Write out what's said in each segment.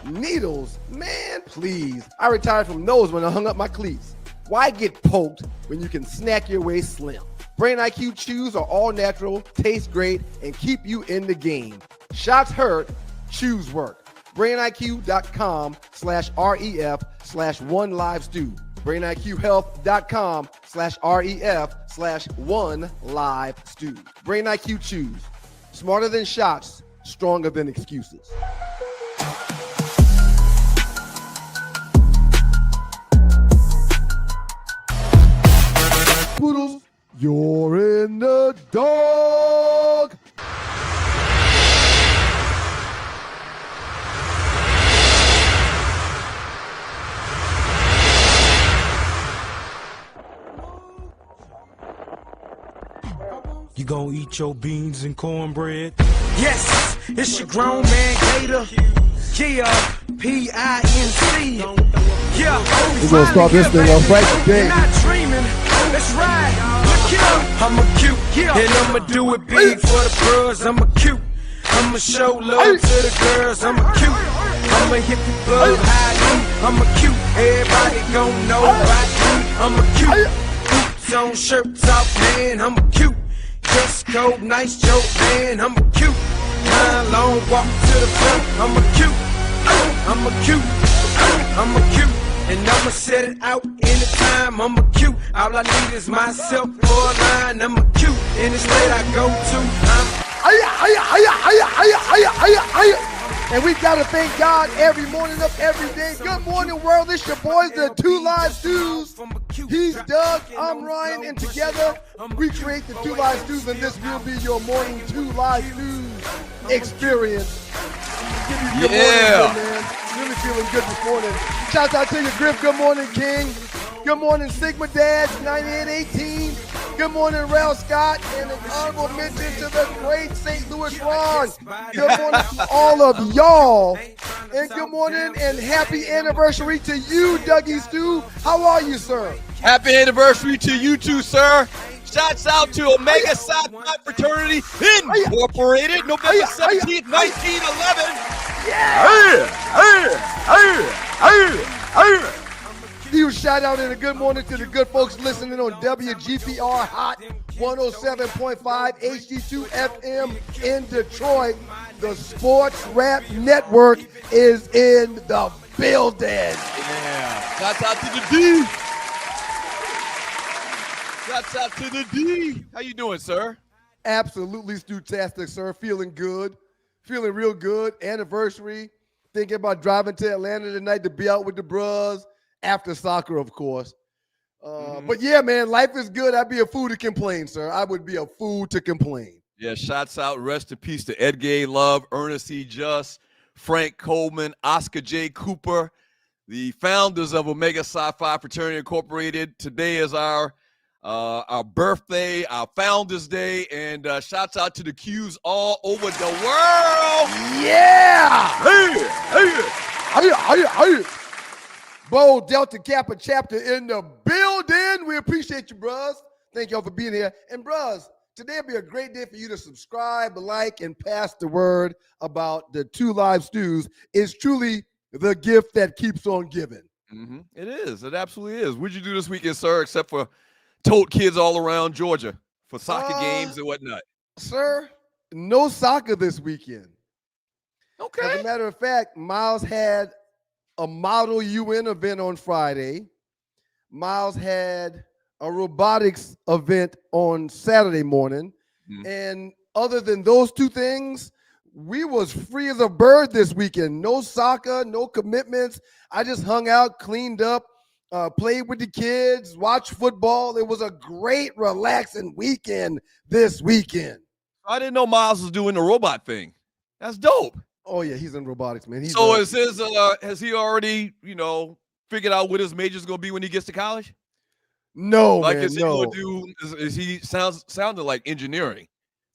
Needles, man, please. I retired from those when I hung up my cleats. Why get poked when you can snack your way slim? Brain IQ chews are all natural, taste great, and keep you in the game. Shots hurt, chews work. BrainIQ.com/REF/OneLiveStew. BrainIQHealth.com/REF/OneLiveStew. Brain IQ chews. Smarter than shots, stronger than excuses. Poodles, you're in the dog. You gonna eat your beans and cornbread? Yes, it's your grown man Gator. Yeah, P-I-N-C. Yeah, we're gonna start this thing off right today. You're not dreaming. That's right. Look here. I'm a cute, and I'ma do it big for the bros. I'm a cute. I'ma show love to the girls. I'm a cute. I'ma hit the club high. I'm a cute. Everybody gon' know about me. I'm a cute. Boots on, shirts off, man. I'm a cute. Dress code, nice joke, man. I'm a cute. Line long, walk to the front. I'm a cute. I'm a cute. I'm a cute. And I'ma set it out anytime. I'm a cute. All I need is myself for a line. I'm a cute. In the state I go to, And we gotta thank God every morning of every day. Good morning, world. It's your boys, the Two Live Stews. He's Doug, I'm Ryan, and together we create the Two Live Stews, and this will be your morning Two Live Stews experience. Give you good morning, man. Really feeling good this morning. Shout out to you, Griff. Good morning, King. Good morning, Sigma Dads, 9818. Good morning, Ralph Scott, and an honorable mention to the great St. Louis Ron. Good morning to all of y'all, and good morning and happy anniversary to you, Dougie Stew. How are you, sir? Happy anniversary to you too, sir. Shouts out to Omega Psi Phi Fraternity Incorporated, November 17th, 1911. Yeah! Huge shout out and a good morning to the good folks listening on WGPR Hot 107.5 HD2 FM in Detroit. The Sports Rap Network is in the building. Yeah. Shouts out to the D. Shouts out to the D. How you doing, sir? Absolutely stewtastic, sir. Feeling good. Feeling real good. Anniversary. Thinking about driving to Atlanta tonight to be out with the bros. After soccer, of course. But yeah, man, life is good. I'd be a fool to complain, sir. I would be a fool to complain. Yeah, shouts out, rest in peace to Ed Gay Love, Ernest E. Just, Frank Coleman, Oscar J. Cooper, the founders of Omega Psi Phi Fraternity Incorporated. Today is our birthday, our Founders Day, and shouts out to the Qs all over the world. Yeah! Hey! Bo Delta Kappa chapter in the building. We appreciate you, bros. Thank y'all for being here. And bros, today will be a great day for you to subscribe, like, and pass the word about the Two Live Stews. It's truly the gift that keeps on giving. Mm-hmm. It is. It absolutely is. What'd you do this weekend, sir, except for tote kids all around Georgia for soccer games and whatnot? Sir, no soccer this weekend. Okay. As a matter of fact, Miles had a Model UN event on Friday. Miles had a robotics event on Saturday morning. And other than those two things, we was free as a bird this weekend. No soccer, no commitments. I just hung out, cleaned up, played with the kids, watched football. It was a great, relaxing weekend this weekend. I didn't know Miles was doing the robot thing. That's dope. Oh, yeah, he's in robotics, man. Has he already, figured out what his major's going to be when he gets to college? No, like, man, is he going to do, is he sounded like engineering?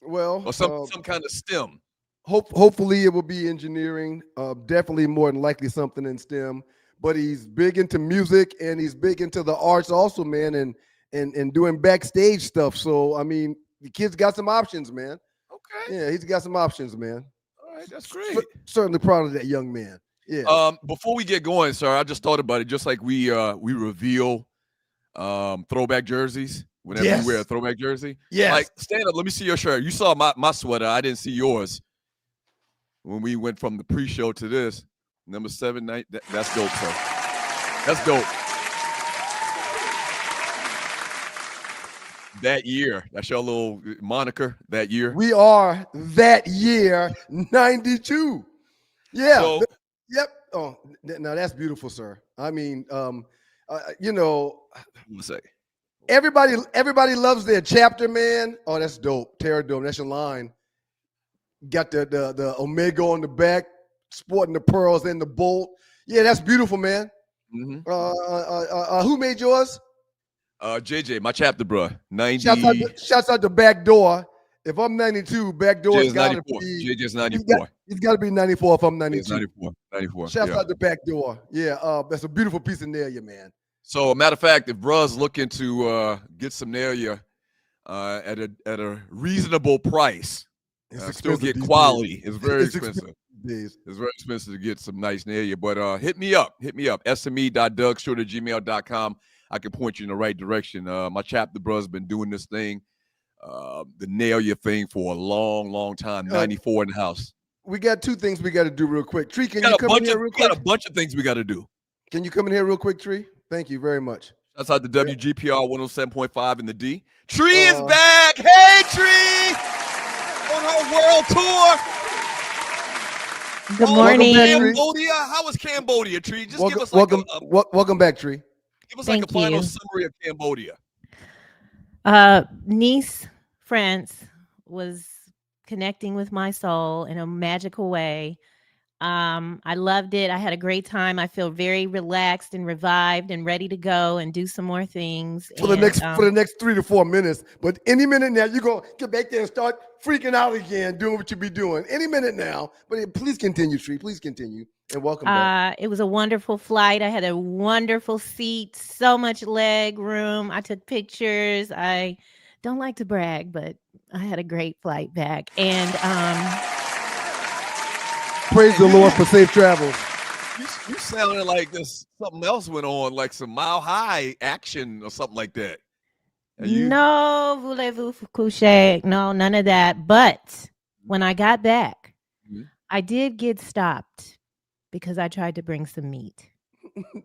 Well, or some kind of STEM. Hopefully it will be engineering. Definitely more than likely something in STEM. But he's big into music and he's big into the arts also, man, and doing backstage stuff. So, I mean, the kid's got some options, man. Okay. Yeah, he's got some options, man. All right, that's great. Certainly proud of that young man. Yeah. Before we get going, sir, I just thought about it. Just like we reveal throwback jerseys whenever you wear a throwback jersey. Yes. Like, stand up. Let me see your shirt. You saw my sweater. I didn't see yours when we went from the pre-show to this. Number 7 night. That's dope, sir. That's dope. That year. That's your little moniker. That year. We are that year 92. Yeah. So, yep. Oh, now that's beautiful, sir. I mean, one second. Everybody loves their chapter, man. Oh, that's dope. Terra Dome. That's your line. Got the Omega on the back, sporting the pearls and the bolt. Yeah, that's beautiful, man. Mm-hmm. Who made yours? JJ, my chapter, bro. 90. Shouts out the back door. If I'm 92, back door's got to be. JJ's 94. He's got to be 94 if I'm 92. 94. Shouts out the back door. Yeah, that's a beautiful piece of nail, man. So, matter of fact, if bruh's looking to get some nail at a reasonable price, still get quality. It's very expensive. It's very expensive to get some nice nail. But hit me up. sme.dougstewart@gmail.com. I can point you in the right direction. My chapter bruh's been doing this thing, the nail thing, for a long, long time. 94 in the house. We got two things we got to do real quick. Tree, can you come in here real quick? We got a bunch of things we got to do. Can you come in here real quick, Tree? Thank you very much. That's out the WGPR 107.5 in the D. Tree is back. Hey, Tree! On her world tour. Good morning. Cambodia. How was Cambodia, Tree? Just give us welcome back, Tree. Give us a final summary of Cambodia. Nice France was connecting with my soul in a magical way. I loved it. I had a great time. I feel very relaxed and revived and ready to go and do some more things for the next 3 to 4 minutes. But any minute now, you're gonna get back there and start freaking out again, doing what you be doing. Any minute now. But please continue, Tree. Please continue. And welcome back. It was a wonderful flight. I had a wonderful seat, so much leg room. I took pictures. I don't like to brag, but I had a great flight back. And praise the Lord for safe travels. You sounded like something else went on, like some Mile High action or something like that. No, voulez-vous coucher? No, none of that. But when I got back, I did get stopped because I tried to bring some meat. What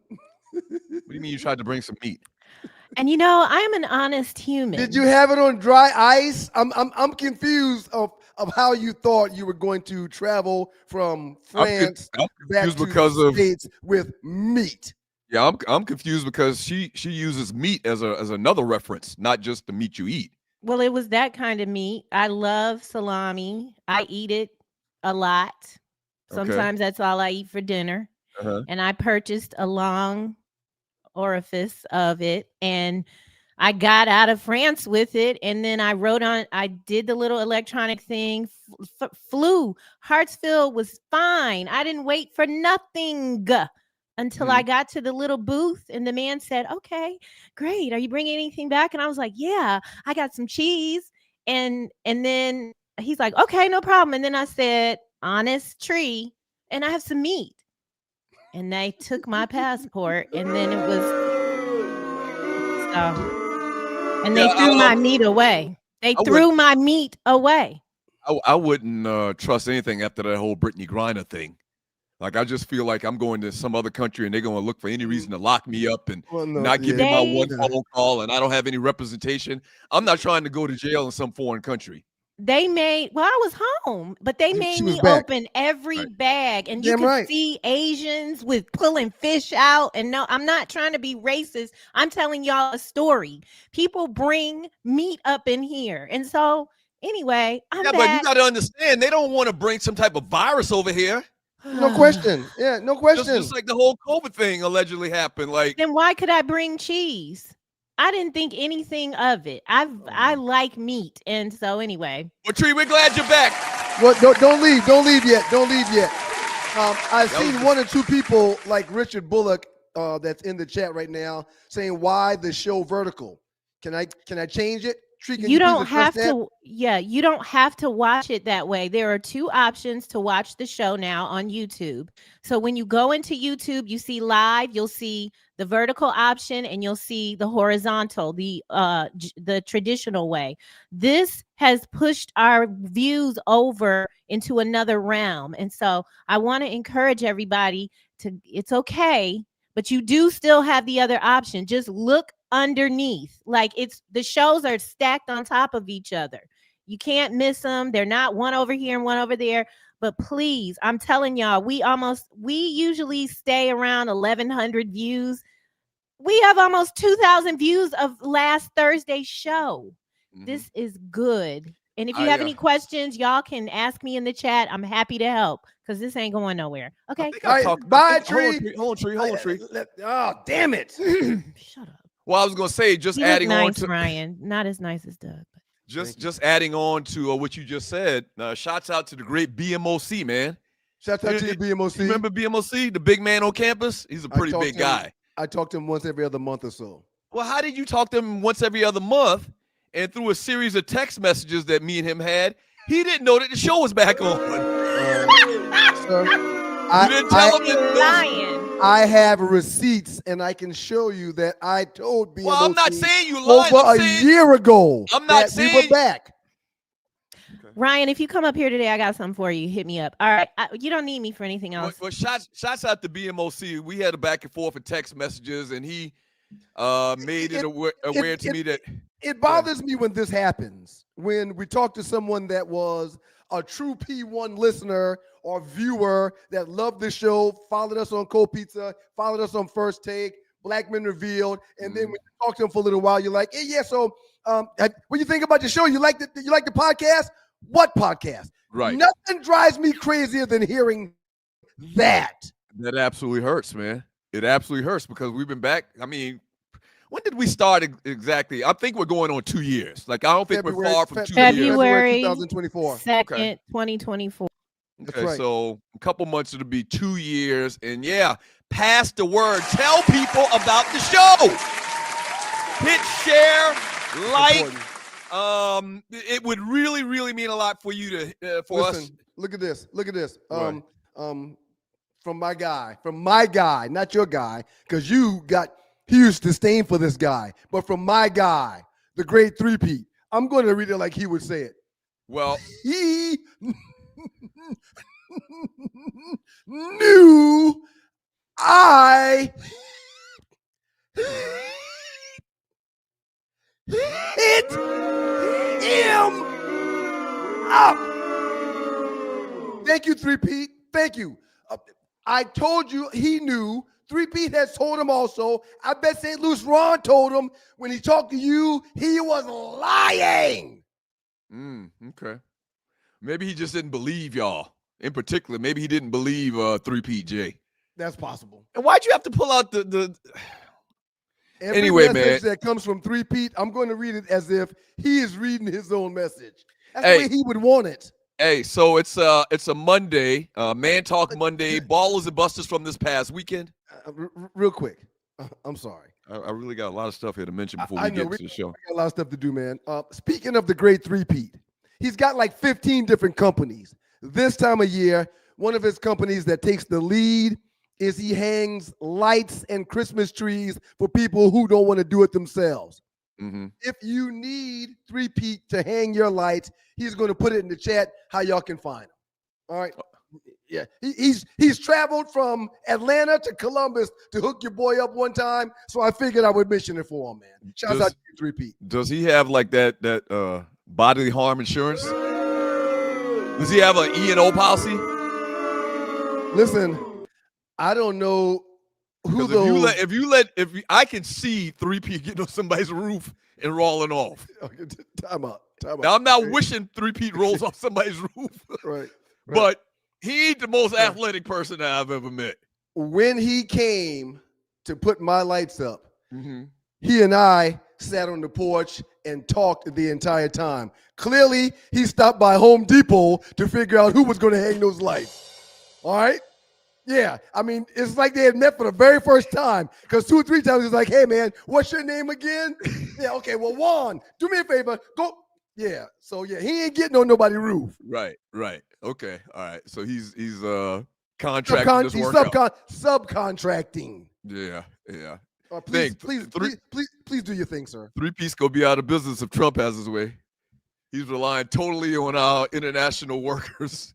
do you mean you tried to bring some meat? And I am an honest human. Did you have it on dry ice? I'm confused of how you thought you were going to travel from France back to the States with meat. Yeah, I'm confused because she uses meat as another reference, not just the meat you eat. Well, it was that kind of meat. I love salami. I eat it a lot. Sometimes that's all I eat for dinner. And I purchased a long orifice of it, and I got out of France with it, and then I did the little electronic thing, flew. Hartsfield was fine. I didn't wait for nothing until I got to the little booth, and the man said, "Okay, great. Are you bringing anything back?" And I was like, "Yeah, I got some cheese." And then he's like, "Okay, no problem." And then I said, "Honest Tree, and I have some meat." And they took my passport, and then it was and they threw my meat away. They threw my meat away. I wouldn't trust anything after that whole Brittany Griner thing. Like, I just feel like I'm going to some other country and they're going to look for any reason to lock me up and not give me my one phone call, and I don't have any representation. I'm not trying to go to jail in some foreign country. I was home, but they made me open every bag, and you could see Asians with pulling fish out. And no, I'm not trying to be racist. I'm telling y'all a story. People bring meat up in here. And so anyway, I'm back. But you got to understand, they don't want to bring some type of virus over here. No question. Yeah, no question. Just like the whole COVID thing allegedly happened. Like, then why could I bring cheese? I didn't think anything of it. I like meat, and so anyway. Well, Tree, we're glad you're back. Well, don't leave yet. I've seen one or two people like Richard Bullock that's in the chat right now saying, "Why the show vertical?" Can I change it? You don't have to. Yeah, you don't have to watch it that way. There are two options to watch the show now on YouTube. So when you go into YouTube, you see live, you'll see the vertical option and you'll see the horizontal, the traditional way. This has pushed our views over into another realm. And so I want to encourage everybody it's okay, but you do still have the other option. Just look underneath. Like the shows are stacked on top of each other. You can't miss them. They're not one over here and one over there. But please, I'm telling y'all, we usually stay around 1,100 views. We have almost 2,000 views of last Thursday's show. Mm-hmm. This is good. And if you have any questions, y'all can ask me in the chat. I'm happy to help because this ain't going nowhere. Okay. Bye, Tree. Hold on, Tree. Oh, damn it. Shut up. Well, I was going to say, just adding on to Ryan, not as nice as Doug. Just adding on to what you just said. Shouts out to the great BMOC, man. Shouts out to the BMOC. You remember BMOC, the big man on campus? He's a pretty big guy. I talk to him once every other month or so. Well, how did you talk to him once every other month? And through a series of text messages that me and him had, he didn't know that the show was back on. Sir, you didn't tell him that. I have receipts, and I can show you that I told BMOC. Well, I'm not saying you lied. Over a year ago. I'm not saying we were back. Okay. Ryan, if you come up here today, I got something for you. Hit me up. All right, you don't need me for anything else. Well, shots out to BMOC. We had a back and forth of text messages, and he made it aware to me that it bothers me when this happens. When we talk to someone that was a true P1 listener or viewer that loved the show, followed us on Cold Pizza, followed us on First Take, Black Men Revealed, and then when you talk to them for a little while, you're like, hey, yeah, so what do you think about the show? You like the podcast? What podcast? Right. Nothing drives me crazier than hearing that. That absolutely hurts, man. It absolutely hurts because we've been back. I mean, when did we start exactly? I think we're going on 2 years. Like, I don't think we're far from 2 years. February 2024. 2nd, 2024. Okay, right. So a couple months it'll be 2 years. And yeah, pass the word. Tell people about the show. Hit share, like. It would really, really mean a lot for you to us. Look at this. Right. From my guy, not your guy, because you got huge disdain for this guy, but from my guy, the great three-peat. I'm going to read it like he would say it. Well, he knew I hit him up. Thank you, three-peat. Thank you. I told you he knew. Three-peat has told him also. I bet St. Louis Ron told him when he talked to you, he was lying. Okay. Maybe he just didn't believe y'all. In particular, maybe he didn't believe Three-peat J. That's possible. And why'd you have to pull out the... Every message that comes from Three-peat, I'm going to read it as if he is reading his own message. That's the way he would want it. Hey, so it's a Monday, Man Talk Monday, Ballers and Busters from this past weekend. Real quick, I'm sorry. I really got a lot of stuff here to mention before we get to the show. I got a lot of stuff to do, man. Speaking of the great three-peat, he's got like 15 different companies. This time of year, one of his companies that takes the lead is he hangs lights and Christmas trees for people who don't want to do it themselves. Mm-hmm. If you need Three-peat to hang your lights, he's going to put it in the chat how y'all can find him. All right. Yeah, he's traveled from Atlanta to Columbus to hook your boy up one time, so I figured I would mention it for him, man. Shout out to you, Three-peat. Does he have like that bodily harm insurance? Does he have an E&O policy? Listen, I don't know who those. If I can see Three-peat getting on somebody's roof and rolling off. Okay, time out. Now, I'm not wishing Three-peat rolls off somebody's roof. Right. But he ain't the most athletic person that I've ever met. When he came to put my lights up, mm-hmm. he and I sat on the porch and talked the entire time. Clearly, he stopped by Home Depot to figure out who was going to hang those lights. All right? Yeah, I mean, it's like they had met for the very first time because 2 or 3 times he's like, hey, man, what's your name again? Yeah, okay, well, Juan, do me a favor. Go. Yeah, so, yeah, he ain't getting on nobody's roof. Right. Okay, all right. So he's contracting this He's workout. subcontracting. Yeah. Please do your thing, sir. 3-piece gonna be out of business if Trump has his way. He's relying totally on our international workers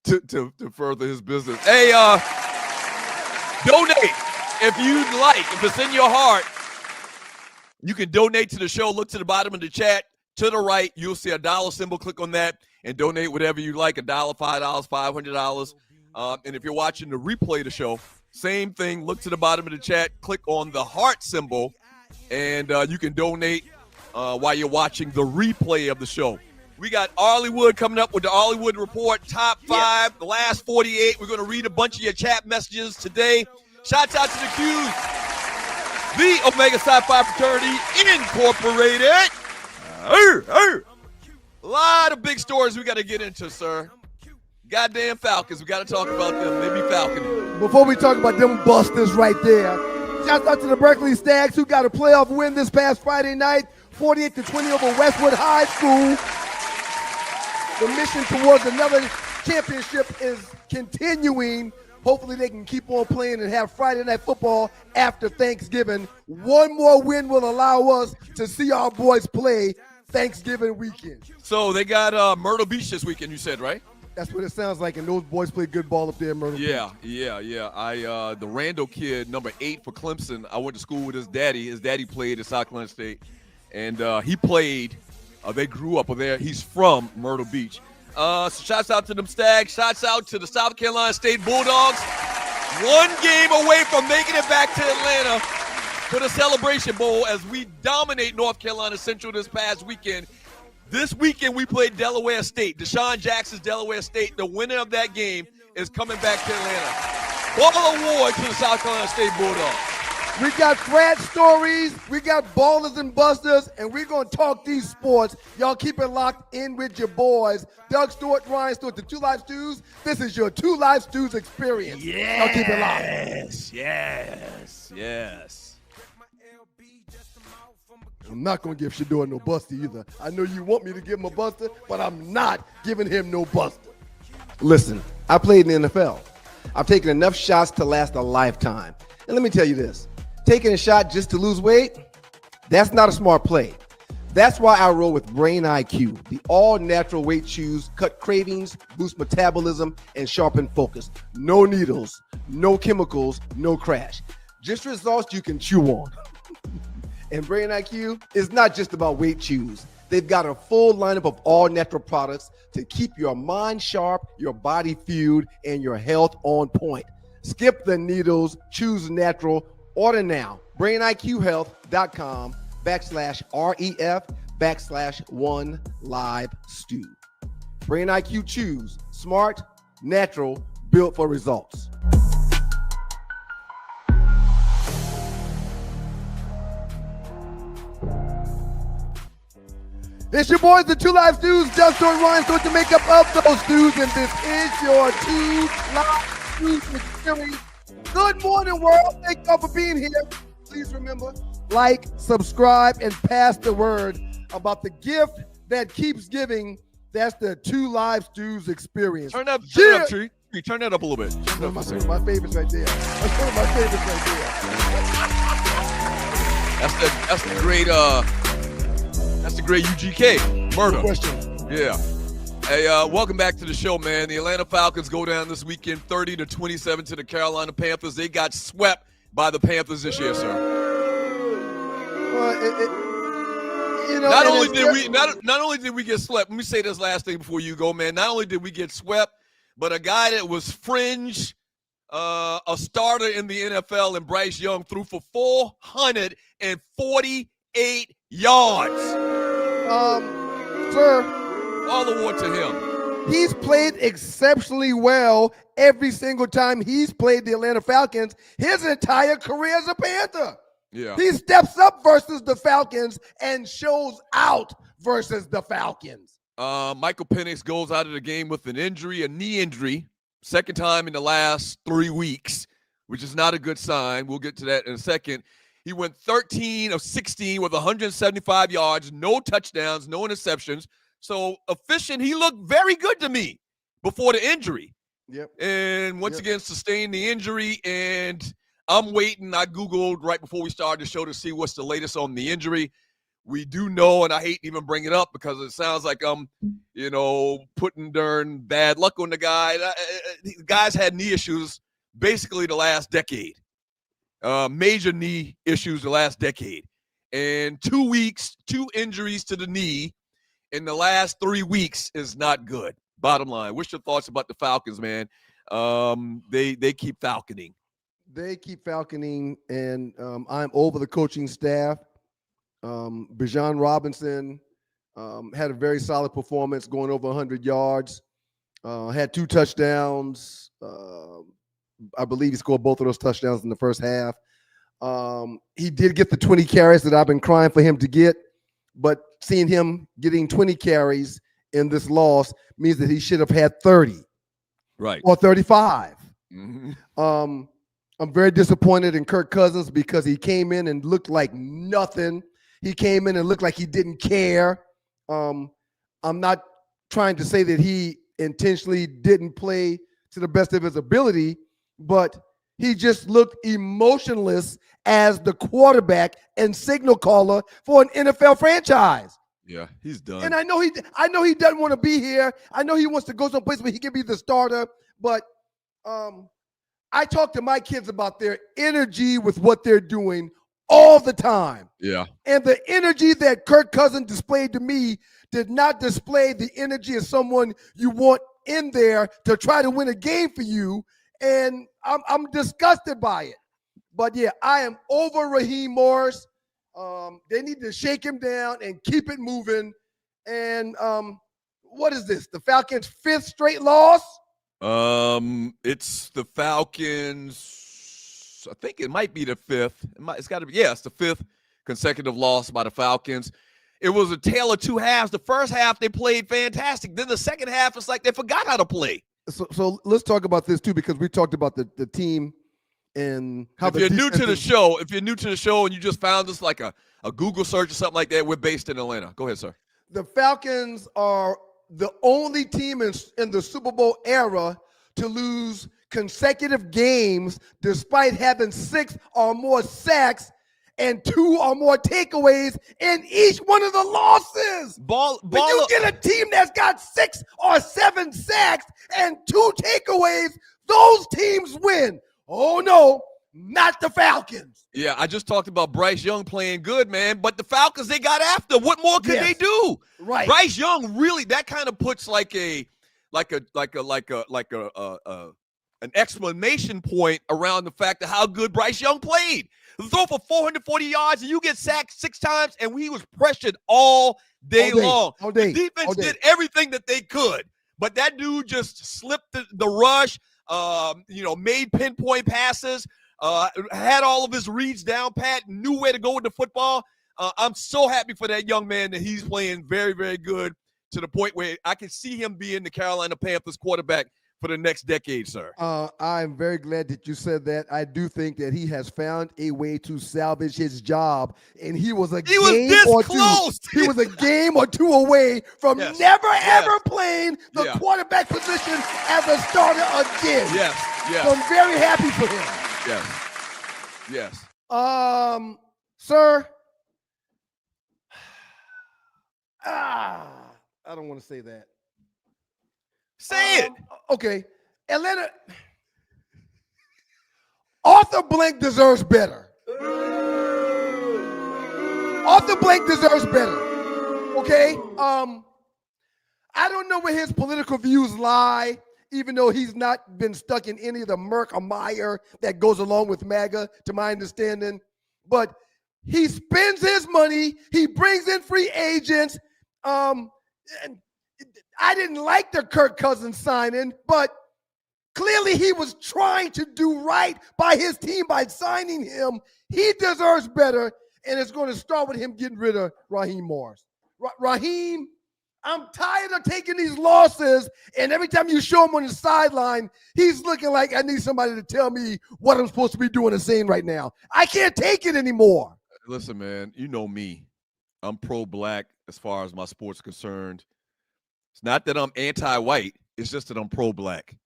to further his business. Hey, donate if you'd like. If it's in your heart, you can donate to the show. Look to the bottom of the chat. To the right, you'll see a dollar symbol. Click on that and donate whatever you like, $1, $5, $500. And if you're watching the replay of the show, same thing. Look to the bottom of the chat. Click on the heart symbol, and you can donate while you're watching the replay of the show. We got Arlie Wood coming up with the Arlie Wood Report, top 5, the last 48. We're going to read a bunch of your chat messages today. Shouts out to the Qs, the Omega Psi Phi Fraternity Incorporated. A lot of big stories we got to get into, sir. Goddamn Falcons. We got to talk about them. They be falconing. Before we talk about them busters right there, shout out to the Berkeley Stags who got a playoff win this past Friday night, 48-20 over Westwood High School. The mission towards another championship is continuing. Hopefully they can keep on playing and have Friday Night Football after Thanksgiving. One more win will allow us to see our boys play Thanksgiving weekend. So they got Myrtle Beach this weekend, you said, right? That's what it sounds like, and those boys play good ball up there in Myrtle Beach. Yeah. The Randall kid, number 8 for Clemson, I went to school with his daddy. His daddy played at South Carolina State, and he played. They grew up there. He's from Myrtle Beach. So shouts out to them Stags. Shouts out to the South Carolina State Bulldogs. One game away from making it back to Atlanta for the Celebration Bowl as we dominate North Carolina Central this past weekend. This weekend we played Delaware State. Deshaun Jackson's Delaware State. The winner of that game is coming back to Atlanta. Ball award to the South Carolina State Bulldogs. We got frat stories, we got ballers and busters, and we're going to talk these sports. Y'all keep it locked in with your boys. Doug Stewart, Ryan Stewart, the 2 Live Stews. This is your 2 Live Stews experience. Y'all keep it locked. Yes. I'm not going to give Shador no buster either. I know you want me to give him a buster, but I'm not giving him no buster. Listen, I played in the NFL. I've taken enough shots to last a lifetime. And let me tell you this. Taking a shot just to lose weight, that's not a smart play. That's why I roll with Brain IQ, the all-natural weight chews, cut cravings, boost metabolism, and sharpen focus. No needles, no chemicals, no crash. Just results you can chew on. And Brain IQ is not just about weight chews. They've got a full lineup of all-natural products to keep your mind sharp, your body fueled, and your health on point. Skip the needles, choose natural. Order now, brainiq.com/REF/1LiveStew. Brain IQ Chews, smart, natural, built for results. It's your boys, the 2 Live Stews, Doug Stewart, Ryan Stewart, the makeup of those stews, and this is your 2 Live Stews experience. Good morning, world. Thank y'all for being here. Please remember, like, subscribe, and pass the word about the gift that keeps giving. That's the 2 Live Stews experience. Turn up, Tree. Turn that up a little bit. That's one of my favorites right there. That's one of my favorites right there. That's the great UGK. Murder. Good question. Yeah. Hey, welcome back to the show, man. The Atlanta Falcons go down this weekend 30-27 to the Carolina Panthers. They got swept by the Panthers this year, sir. Well, not only did we get swept, let me say this last thing before you go, man. Not only did we get swept, but a guy that was fringe, a starter in the NFL, and Bryce Young threw for 448 yards. Sir, all award to him. He's played exceptionally well every single time he's played the Atlanta Falcons his entire career as a Panther. Yeah. He steps up versus the Falcons and shows out versus the Falcons. Michael Penix goes out of the game with an injury, a knee injury. second time in the last 3 weeks, which is not a good sign. We'll get to that in a second. He went 13 of 16 with 175 yards, no touchdowns, no interceptions. So efficient. He looked very good to me before the injury. Yep. And once again, sustained the injury. And I'm waiting. I Googled right before we started the show to see what's the latest on the injury. We do know, and I hate to even bring it up because it sounds like I'm, putting darn bad luck on the guy. The guy's had knee issues basically the last decade. Major knee issues the last decade. And 2 weeks, 2 injuries to the knee in the last 3 weeks is not good. Bottom line. What's your thoughts about the Falcons, man? They keep falconing. They keep falconing, and I'm over the coaching staff. Bijan Robinson had a very solid performance, going over 100 yards, had 2 touchdowns. I believe he scored both of those touchdowns in the first half. He did get the 20 carries that I've been crying for him to get, but seeing him getting 20 carries in this loss means that he should have had 30, right, or 35. Mm-hmm. I'm very disappointed in Kirk Cousins because he came in and looked like nothing. He came in and looked like he didn't care. I'm not trying to say that he intentionally didn't play to the best of his ability, but he just looked emotionless as the quarterback and signal caller for an NFL franchise. Yeah, he's done. And I know he doesn't want to be here. I know he wants to go someplace where he can be the starter, but I talk to my kids about their energy with what they're doing all the time. Yeah. And the energy that Kirk Cousins displayed to me did not display the energy of someone you want in there to try to win a game for you. And I'm disgusted by it. But yeah, I am over Raheem Morris. They need to shake him down and keep it moving. And what is this? The Falcons' 5th straight loss? It's the Falcons. I think it might be the 5th. It's got to be. Yeah, it's the 5th consecutive loss by the Falcons. It was a tale of 2 halves. The first half they played fantastic. Then the second half, it's like they forgot how to play. So let's talk about this too, because we talked about the team and how. If you're new to the show, and you just found us like a Google search or something like that, we're based in Atlanta. Go ahead, sir. The Falcons are the only team in the Super Bowl era to lose consecutive games despite having 6 or more sacks and 2 or more takeaways in each one of the losses. When you get a team that's got 6 or 7 sacks and 2 takeaways, those teams win. Oh no, not the Falcons. Yeah, I just talked about Bryce Young playing good, man. But the Falcons, they got after. What more could they do? Right. Bryce Young really, that kind of puts an exclamation point around the fact of how good Bryce Young played. Throw for 440 yards and you get sacked 6 times, and he was pressured all day long. The defense did everything that they could, but that dude just slipped the rush. Made pinpoint passes. Had all of his reads down pat, knew where to go with the football. I'm so happy for that young man that he's playing very, very good to the point where I can see him being the Carolina Panthers quarterback for the next decade, sir. I'm very glad that you said that. I do think that he has found a way to salvage his job, and he was a game or two away from ever playing the quarterback position as a starter again. Yes. So I'm very happy for him. Yes. Sir. I don't want to say that. Say it. Okay. Atlanta. Arthur Blank deserves better. Arthur Blank deserves better. Okay? I don't know where his political views lie, even though he's not been stuck in any of the murk or mire that goes along with MAGA, to my understanding. But he spends his money. He brings in free agents. And I didn't like the Kirk Cousins signing, but clearly he was trying to do right by his team by signing him. He deserves better, and it's going to start with him getting rid of Raheem Morris. Raheem, I'm tired of taking these losses, and every time you show him on the sideline, he's looking like I need somebody to tell me what I'm supposed to be doing and saying right now. I can't take it anymore. Listen, man, you know me. I'm pro-black as far as my sport's concerned. It's not that I'm anti-white. It's just that I'm pro-black.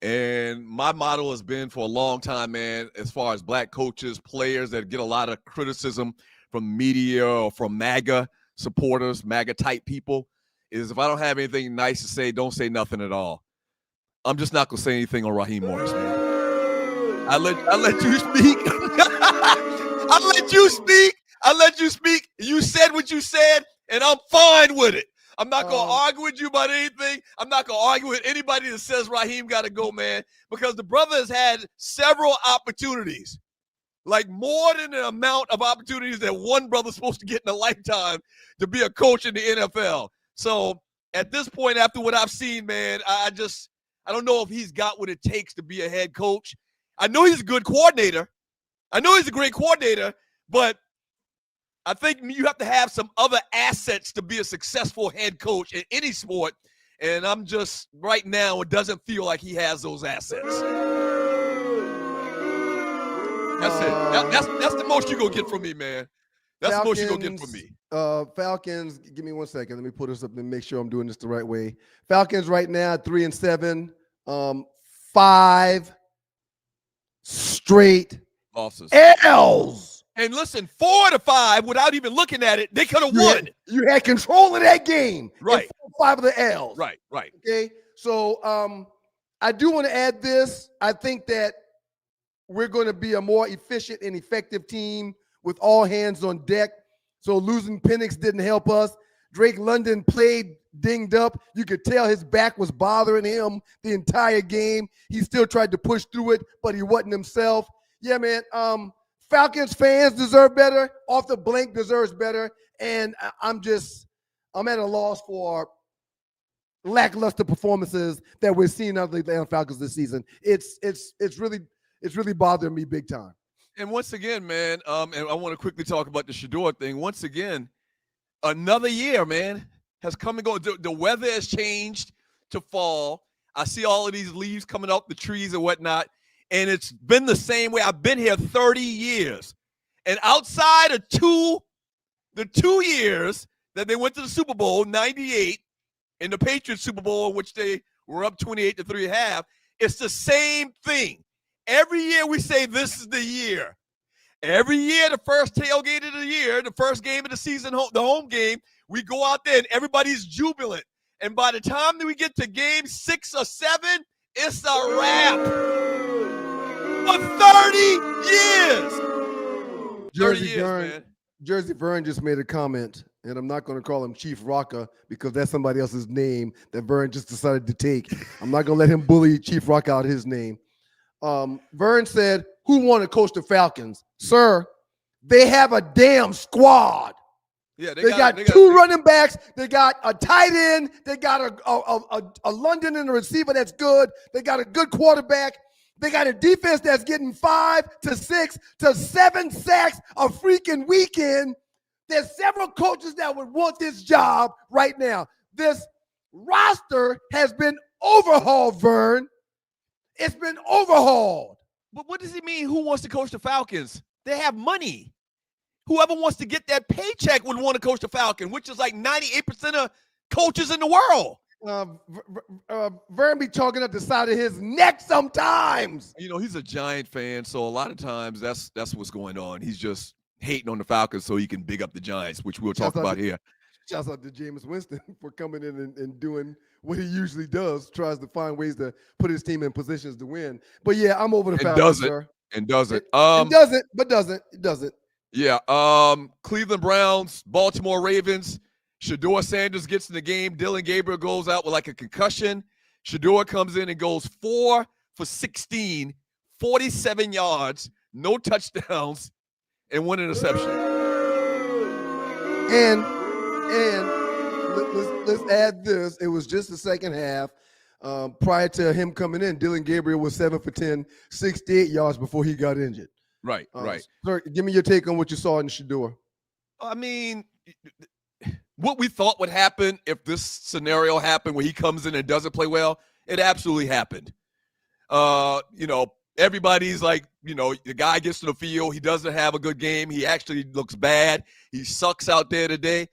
And my motto has been for a long time, man, as far as black coaches, players that get a lot of criticism from media or from MAGA supporters, MAGA-type people, is if I don't have anything nice to say, don't say nothing at all. I'm just not going to say anything on Raheem Morris, man. I let you speak. I let you speak. I let you speak. You said what you said, and I'm fine with it. I'm not going to argue with you about anything. I'm not going to argue with anybody that says Raheem got to go, man, because the brother has had several opportunities, like more than the amount of opportunities that one brother's supposed to get in a lifetime to be a coach in the NFL. So at this point, after what I've seen, man, I don't know if he's got what it takes to be a head coach. I know he's a good coordinator. I know he's a great coordinator, but I think you have to have some other assets to be a successful head coach in any sport. And I'm just, right now, it doesn't feel like he has those assets. That's it. That's the most you're going to get from me, man. That's Falcons, the most you're going to get from me. Falcons, give me 1 second. Let me pull this up and make sure I'm doing this the right way. Falcons right now, 3-7, 5 straight losses. L's. And listen, 4 to 5, without even looking at it, they could have won. You had control of that game. Right. 5 of the L's. Right. Okay. So I do want to add this. I think that we're going to be a more efficient and effective team with all hands on deck. So losing Penix didn't help us. Drake London played dinged up. You could tell his back was bothering him the entire game. He still tried to push through it, but he wasn't himself. Yeah, man. Falcons fans deserve better. Off the blank deserves better. And I'm at a loss for lackluster performances that we're seeing out of the Atlanta Falcons this season. It's really bothering me big time. And once again, man, and I want to quickly talk about the Shedeur thing. Once again, another year, man, has come and go. The weather has changed to fall. I see all of these leaves coming off the trees and whatnot, and it's been the same way. I've been here 30 years. And outside of the 2 years that they went to the Super Bowl, 98, and the Patriots Super Bowl, in which they were up 28-3.5, it's the same thing. Every year we say this is the year. Every year, the first tailgate of the year, the first game of the season, the home game, we go out there and everybody's jubilant. And by the time that we get to game 6 or 7, it's a wrap. For 30 years. 30 years, man. Jersey Vern just made a comment, and I'm not going to call him Chief Rocka because that's somebody else's name that Vern just decided to take. I'm not going to let him bully Chief Rock out his name. Vern said, who want to coach the Falcons? Sir, they have a damn squad. Yeah, they got two running backs. They got a tight end. They got a London and a receiver that's good. They got a good quarterback. They got a defense that's getting 5 to 6 to 7 sacks a freaking weekend. There's several coaches that would want this job right now. This roster has been overhauled, Vern. It's been overhauled. But what does he mean, who wants to coach the Falcons? They have money. Whoever wants to get that paycheck would want to coach the Falcons, which is like 98% of coaches in the world. Vern be talking up the side of his neck sometimes. You know, he's a Giant fan, so a lot of times that's what's going on. He's just hating on the Falcons so he can big up the Giants, which we'll talk about here. Shouts out to Jameis Winston for coming in and doing what he usually does, tries to find ways to put his team in positions to win. But yeah, I'm over the Falcons, sir. And does it. It doesn't. Yeah. Cleveland Browns, Baltimore Ravens. Shedeur Sanders gets in the game. Dylan Gabriel goes out with like a concussion. Shedeur comes in and goes 4 for 16, 47 yards, no touchdowns, and 1 interception. And let's add this. It was just the second half. Prior to him coming in, Dylan Gabriel was 7 for 10, 68 yards before he got injured. Right. Sir, give me your take on what you saw in Shedeur. I mean, what we thought would happen if this scenario happened where he comes in and doesn't play well, it absolutely happened. Everybody's like, the guy gets to the field. He doesn't have a good game. He actually looks bad. He sucks out there today.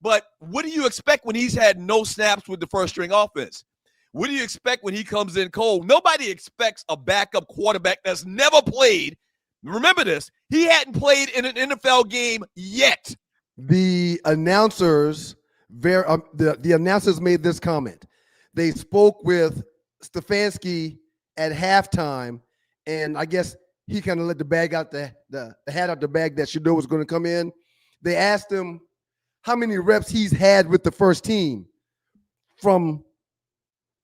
But what do you expect when he's had no snaps with the first-string offense? What do you expect when he comes in cold? Nobody expects a backup quarterback that's never played. Remember this. He hadn't played in an NFL game yet. The announcers, the announcers made this comment. They spoke with Stefanski at halftime, and I guess he kind of let the bag out the hat out the bag that Shedeur was going to come in. They asked him how many reps he's had with the first team from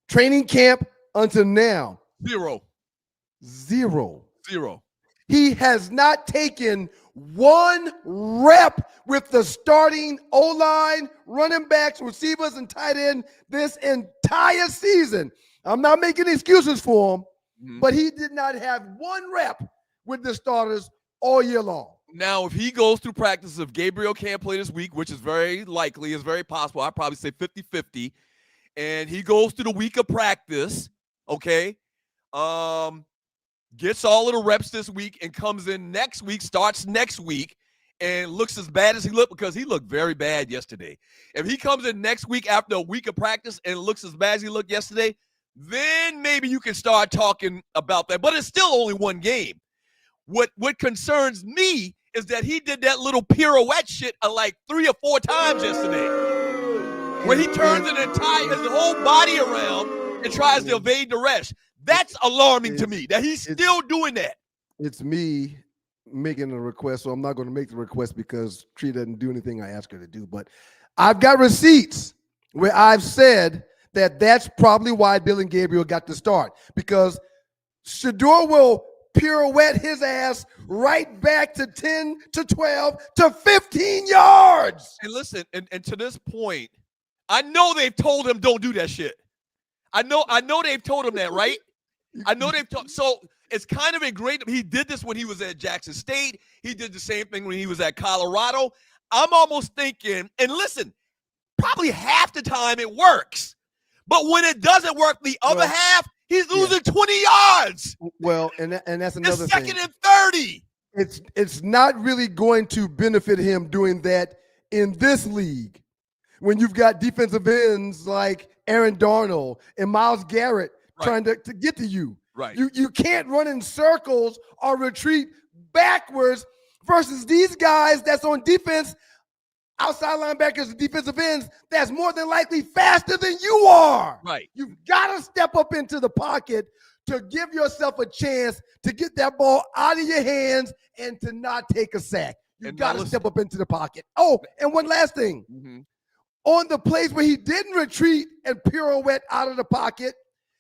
training camp until now. Zero. He has not taken one rep with the starting O-line, running backs, receivers, and tight end this entire season. I'm not making excuses for him, but he did not have one rep with the starters all year long. Now, if he goes through practice, if Gabriel can't play this week, which is very likely, is very possible, I'd probably say 50-50, and he goes through the week of practice, okay, gets all of the reps this week and comes in next week, starts next week, and looks as bad as he looked, because he looked very bad yesterday. If he comes in next week after a week of practice and looks as bad as he looked yesterday, then maybe you can start talking about that. But it's still only one game. What concerns me is that he did that little pirouette shit like 3 or 4 times yesterday, where he turns his whole body around and tries to evade the rush. That's alarming to me that he's still doing that. It's me making a request, so I'm not going to make the request because Tree doesn't do anything I ask her to do. But I've got receipts where I've said that that's probably why Dylan Gabriel got the start, because Shedeur will pirouette his ass right back to 10 to 12 to 15 yards. And listen, and to this point, I know they've told him don't do that shit. I know they've told him that, right? I know they've told. So it's kind of ingrained. He did this when he was at Jackson State. He did the same thing when he was at Colorado. I'm almost thinking, and listen, probably half the time it works. But when it doesn't work, the other half, he's losing 20 yards. Well, and that's another it's thing. Second and 30. It's not really going to benefit him doing that in this league when you've got defensive ends like Aaron Darnold and Myles Garrett trying to get to you. Right. You can't run in circles or retreat backwards versus these guys that's on defense, outside linebackers and defensive ends, that's more than likely faster than you are. Right. You've got to step up into the pocket to give yourself a chance to get that ball out of your hands and to not take a sack. You've got to step up into the pocket. Oh, and one last thing. On the plays where he didn't retreat and pirouette out of the pocket,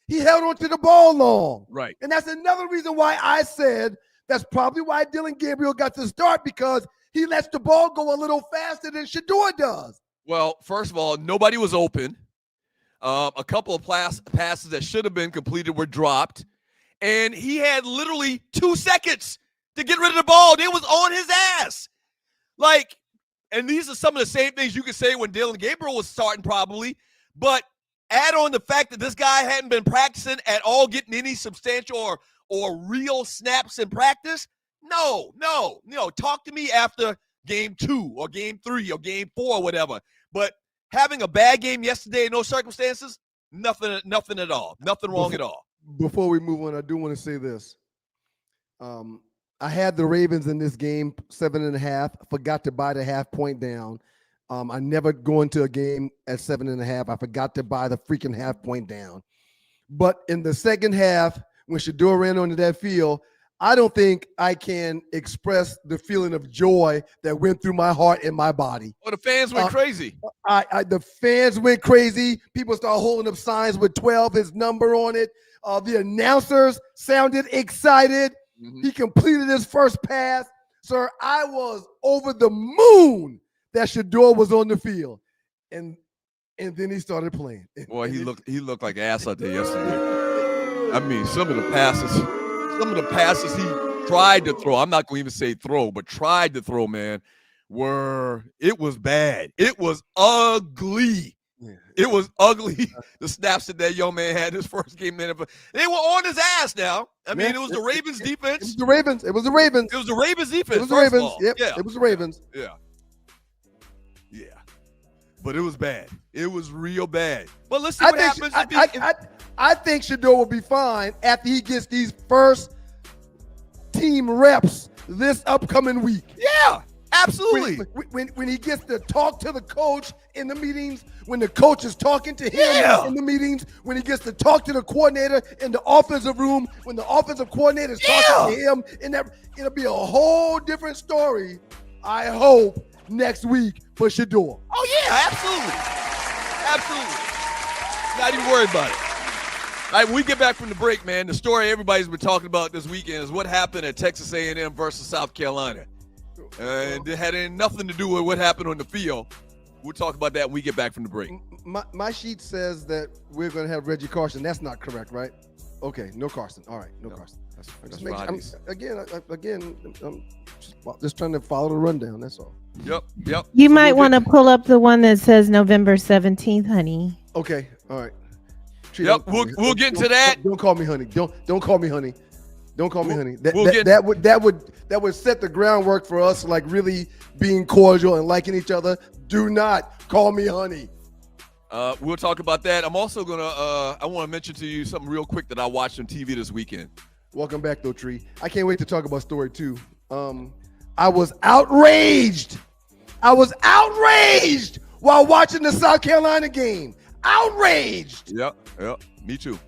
he held onto the ball long. Right. And that's another reason why I said that's probably why Dylan Gabriel got to start, because he lets the ball go a little faster than Shedeur does. Well, first of all, nobody was open. A couple of passes that should have been completed were dropped. And he had literally 2 seconds to get rid of the ball. They was on his ass. And these are some of the same things you could say when Dylan Gabriel was starting probably. But add on the fact that this guy hadn't been practicing at all, getting any substantial or real snaps in practice. No. Talk to me after game 2 or game 3 or game 4 or whatever. But having a bad game yesterday in those circumstances, nothing at all. Nothing wrong at all. Before we move on, I do want to say this. I had the Ravens in this game 7.5. Forgot to buy the half-point down. I never go into a game at 7.5. I forgot to buy the freaking half-point down. But in the second half, when Shedeur ran onto that field, I don't think I can express the feeling of joy that went through my heart and my body. Well, the fans went crazy. The fans went crazy. People started holding up signs with 12, his number on it. The announcers sounded excited. He completed his first pass. Sir, I was over the moon that Shedeur was on the field. And then he started playing. Boy, he looked like ass out there yesterday. I mean, some of the passes he tried to throw, I'm not going to even say throw, but tried to throw, man, it was bad. It was ugly. Yeah. It was ugly. The snaps that young man had his first game in the NFL. They were on his ass now. I mean, it was the Ravens defense. It was the Ravens. It was the Ravens. It was the Ravens defense. It was the Ravens. Yep. Yeah. It was the Ravens. Yeah. Yeah. But it was bad. It was real bad. But let's see what happens. I think Shador will be fine after he gets these first team reps this upcoming week. Yeah. Absolutely. When he gets to talk to the coach in the meetings, when the coach is talking to him in the meetings, when he gets to talk to the coordinator in the offensive room, when the offensive coordinator is talking to him, it'll be a whole different story, I hope, next week for Shador. Oh, yeah, absolutely. Absolutely. Not even worried about it. All right, when we get back from the break, man, the story everybody's been talking about this weekend is what happened at Texas A&M versus South Carolina. And it had nothing to do with what happened on the field. We'll talk about that when we get back from the break. My sheet says that we're going to have Reggie Carson. That's not correct, right? Okay, no Carson. All right, no Carson. That's Fridays. I'm just trying to follow the rundown. That's all. Yep. You might want to pull up the one that says November 17th, honey. Okay, all right. Yep, we'll get into that. Don't call me honey. Don't call me honey. Don't call me honey. That would set the groundwork for us, like really being cordial and liking each other. Do not call me honey. We'll talk about that. I'm also I want to mention to you something real quick that I watched on TV this weekend. Welcome back, though, Tree. I can't wait to talk about story 2. I was outraged. While watching the South Carolina game. Outraged. Yep. Me too.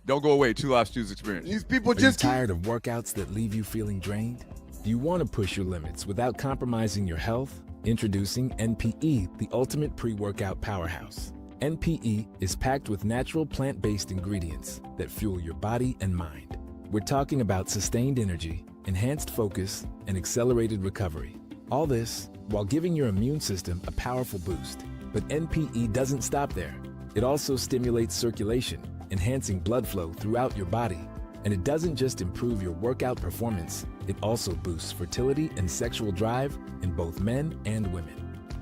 Don't go away. 2 Live Stews experience. These people just tired of workouts that leave you feeling drained? Do you want to push your limits without compromising your health? Introducing NPE, the ultimate pre-workout powerhouse. NPE is packed with natural plant-based ingredients that fuel your body and mind. We're talking about sustained energy, enhanced focus, and accelerated recovery. All this while giving your immune system a powerful boost. But NPE doesn't stop there. It also stimulates circulation, enhancing blood flow throughout your body. And it doesn't just improve your workout performance, it also boosts fertility and sexual drive in both men and women.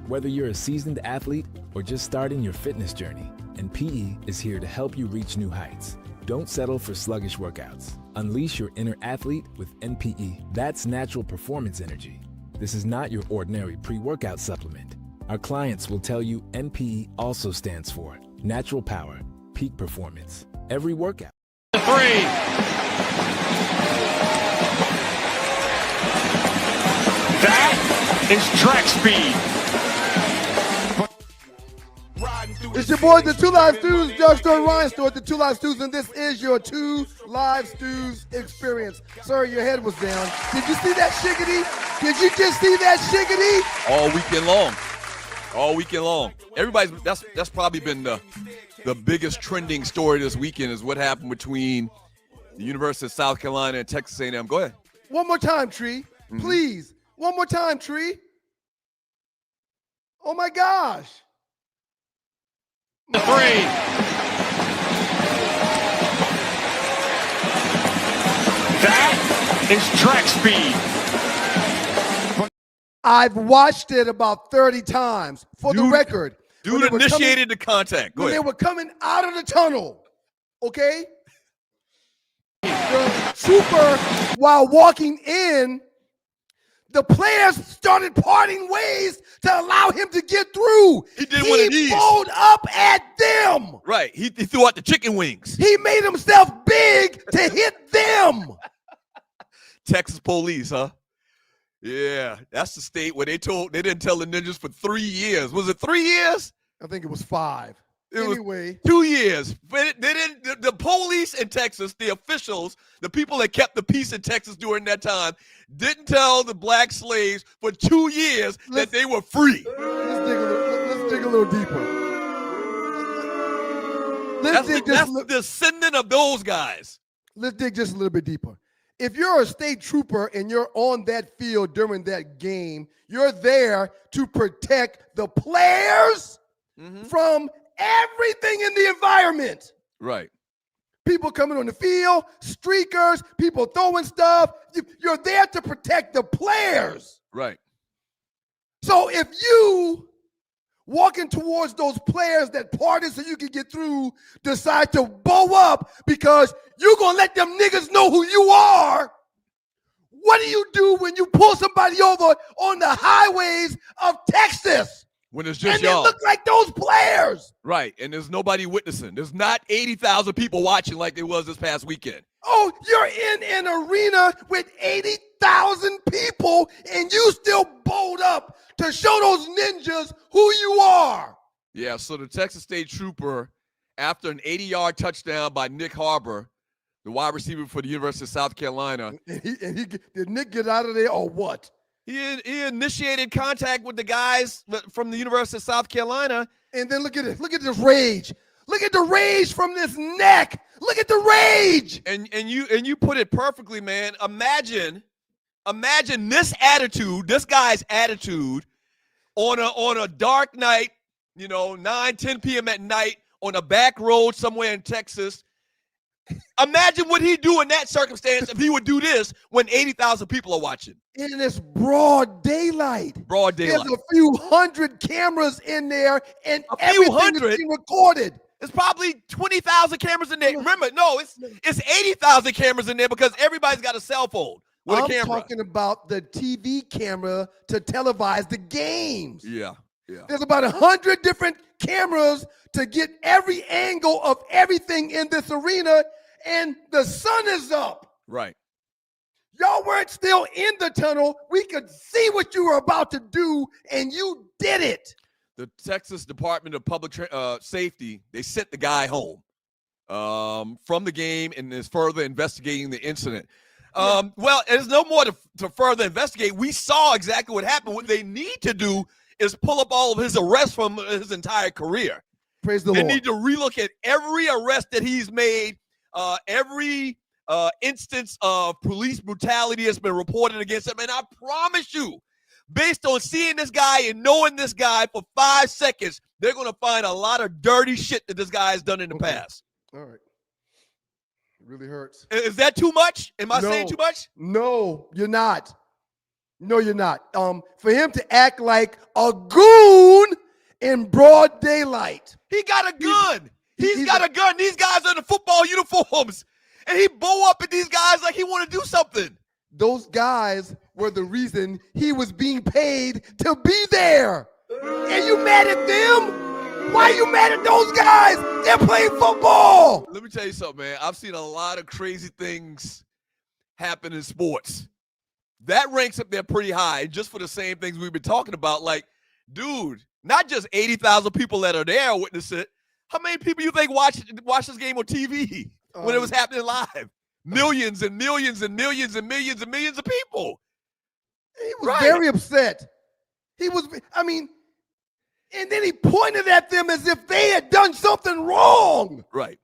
Whether you're a seasoned athlete or just starting your fitness journey, NPE is here to help you reach new heights. Don't settle for sluggish workouts. Unleash your inner athlete with NPE. That's natural performance energy. This is not your ordinary pre-workout supplement. Our clients will tell you NPE also stands for natural power, peak performance, every workout. 3. That is track speed. It's your boys, the 2 Live Stews, Doug Store, Ryan Store, the 2 Live Stews, and this is your 2 Live Stews experience. Sir, your head was down. Did you see that shiggity? Did you just see that shiggity? All weekend long. Everybody's that's probably been the biggest trending story this weekend is what happened between the University of South Carolina and Texas A&M. Go ahead. One more time, Tree. Please. One more time, Tree. Oh, my gosh. 3. That is track speed. I've watched it about 30 times. For the record. Dude initiated the contact. Go ahead. When they were coming out of the tunnel, okay? The trooper, while walking in, the players started parting ways to allow him to get through. He did one of these. He pulled up at them. Right. He threw out the chicken wings. He made himself big to hit them. Texas police, huh? Yeah, that's the state where they didn't tell the ninjas for 3 years. Was it 3 years? I think it was 5. Anyway, 2 years. But they didn't. The police in Texas, the officials, the people that kept the peace in Texas during that time, didn't tell the black slaves for 2 years that they were free. Let's dig a little deeper. That's the descendant of those guys. Let's dig just a little bit deeper. If you're a state trooper and you're on that field during that game, you're there to protect the players from everything in the environment. Right. People coming on the field, streakers, people throwing stuff. You're there to protect the players. Right. So if you walking towards those players that parted so you can get through, decide to bow up because you're going to let them niggas know who you are, what do you do when you pull somebody over on the highways of Texas? When it's just and y'all. they look like those players. Right, and there's nobody witnessing. There's not 80,000 people watching like there was this past weekend. Oh, you're in an arena with 80,000 people and you still bowled up to show those ninjas who you are. Yeah, so the Texas State Trooper, after an 80-yard touchdown by Nick Harbor, the wide receiver for the University of South Carolina. Did Nick get out of there or what? He initiated contact with the guys from the University of South Carolina. And then look at it. Look at this rage. Look at the rage from this neck. Look at the rage. And you put it perfectly, man. Imagine this attitude, this guy's attitude on a dark night, 9, 10 p.m. at night on a back road somewhere in Texas. Imagine what he'd do in that circumstance if he would do this when 80,000 people are watching. In this broad daylight. Broad daylight. There's a few hundred cameras in there, and everything is being recorded. It's probably 20,000 cameras in there. Remember, no, it's 80,000 cameras in there because everybody's got a cell phone with a camera. I'm talking about the TV camera to televise the games. Yeah. There's about 100 different cameras to get every angle of everything in this arena, and the sun is up. Right. Y'all weren't still in the tunnel. We could see what you were about to do, and you did it. The Texas Department of Public Safety, they sent the guy home from the game and is further investigating the incident. Well, there's no more to further investigate. We saw exactly what happened. What they need to do is pull up all of his arrests from his entire career. Praise the They Lord. need to relook at every arrest that he's made, every instance of police brutality that's been reported against him. And I promise you, based on seeing this guy and knowing this guy for 5 seconds, they're going to find a lot of dirty shit that this guy has done in the past. All right. It really hurts. Is that too much? Am I saying too much? No, you're not. No, you're not. For him to act like a goon in broad daylight. He got a gun. He's got a gun. These guys are in the football uniforms. And he bow up at these guys like he want to do something. Those guys were the reason he was being paid to be there. And you mad at them? Why are you mad at those guys? They're playing football. Let me tell you something, man. I've seen a lot of crazy things happen in sports. That ranks up there pretty high just for the same things we've been talking about. Like, dude, not just 80,000 people that are there witness it. How many people you think watch this game on TV when it was happening live? Millions and millions and millions and millions and millions of people. He was very upset. And then he pointed at them as if they had done something wrong. Right.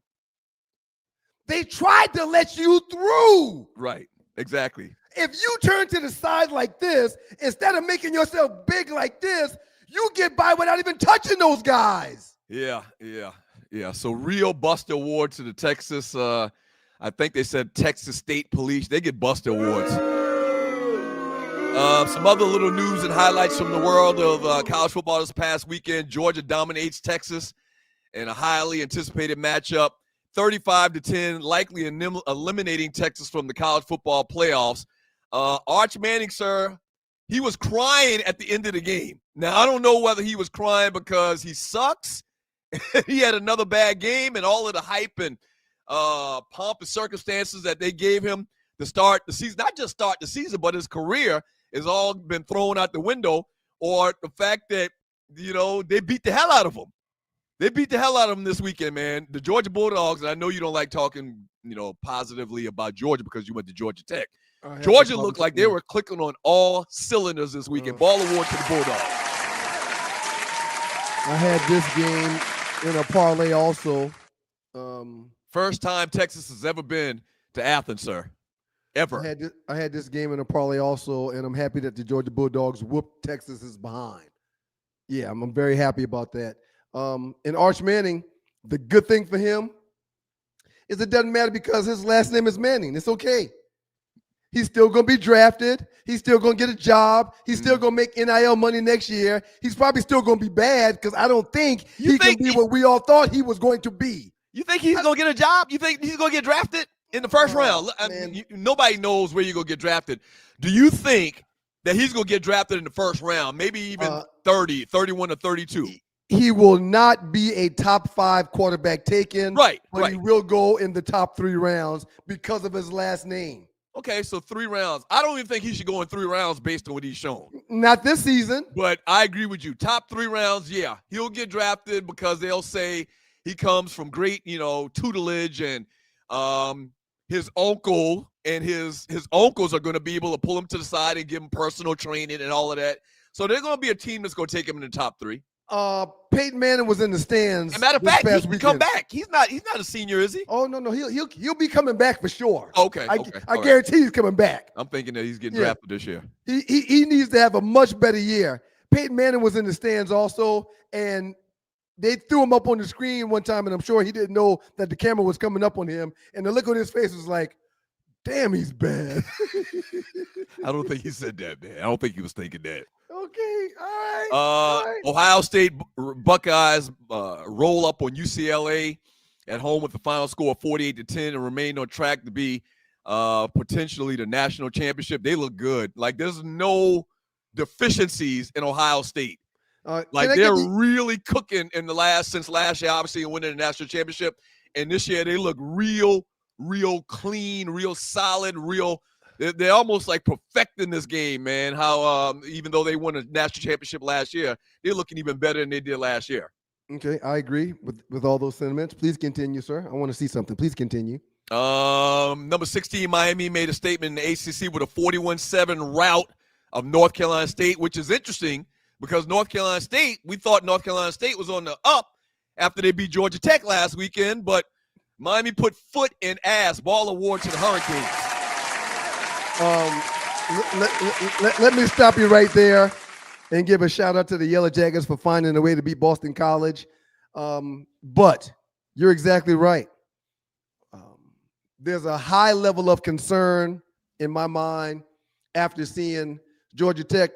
They tried to let you through. Right. Exactly. If you turn to the side like this, instead of making yourself big like this, you get by without even touching those guys. Yeah. So real Buster Award to the Texas, I think they said Texas State Police. They get Buster Awards. Some other little news and highlights from the world of college football this past weekend. Georgia dominates Texas in a highly anticipated matchup, 35-10, likely eliminating Texas from the college football playoffs. Arch Manning, sir, he was crying at the end of the game. Now, I don't know whether he was crying because he sucks. He had another bad game and all of the hype and pomp and circumstances that they gave him to start the season, not just start the season, but his career has all been thrown out the window, or the fact that, they beat the hell out of him. They beat the hell out of him this weekend, man. The Georgia Bulldogs, and I know you don't like talking, positively about Georgia because you went to Georgia Tech. Georgia looked like they were clicking on all cylinders this weekend. Ball award to the Bulldogs. I had this game in a parlay also. First time Texas has ever been to Athens, sir. Ever. I had this game in a parlay also, and I'm happy that the Georgia Bulldogs whooped Texas's behind. Yeah, I'm very happy about that. And Arch Manning, the good thing for him is it doesn't matter because his last name is Manning. It's okay. He's still going to be drafted. He's still going to get a job. He's still going to make NIL money next year. He's probably still going to be bad because I don't think he can be what we all thought he was going to be. You think he's going to get a job? You think he's going to get drafted in the first round? Nobody knows where you're going to get drafted. Do you think that he's going to get drafted in the first round, maybe even 31 or 32? He will not be a top 5 quarterback taken. Right. But he will go in the top 3 rounds because of his last name. Okay, so 3 rounds. I don't even think he should go in 3 rounds based on what he's shown. Not this season. But I agree with you. Top 3 rounds, yeah. He'll get drafted because they'll say he comes from great, tutelage, and his uncle and his uncles are going to be able to pull him to the side and give him personal training and all of that. So there's going to be a team that's going to take him in the top 3. Peyton Manning was in the stands. As a matter of fact, he can come back. He's not a senior, is he? Oh no, he'll be coming back for sure. Okay. I guarantee he's coming back. I'm thinking that he's getting drafted this year. He needs to have a much better year. Peyton Manning was in the stands also, and they threw him up on the screen one time, and I'm sure he didn't know that the camera was coming up on him. And the look on his face was like, damn, he's bad. I don't think he said that, man. I don't think he was thinking that. Okay, all right. Ohio State Buckeyes roll up on UCLA at home with the final score of 48-10 and remain on track to be potentially the national championship. They look good. Like, there's no deficiencies in Ohio State. They're really cooking since last year, obviously, and winning the national championship. And this year, they look real clean, real solid, They're almost like perfecting this game, man. How even though they won a national championship last year, they're looking even better than they did last year. Okay, I agree with all those sentiments. Please continue, sir. I want to see something. Please continue. Number 16, Miami made a statement in the ACC with a 41-7 rout of North Carolina State, which is interesting because we thought North Carolina State was on the up after they beat Georgia Tech last weekend, but Miami put foot in ass, ball award to the Hurricanes. Let me stop you right there and give a shout out to the Yellow Jackets for finding a way to beat Boston College. But you're exactly right. There's a high level of concern in my mind after seeing Georgia Tech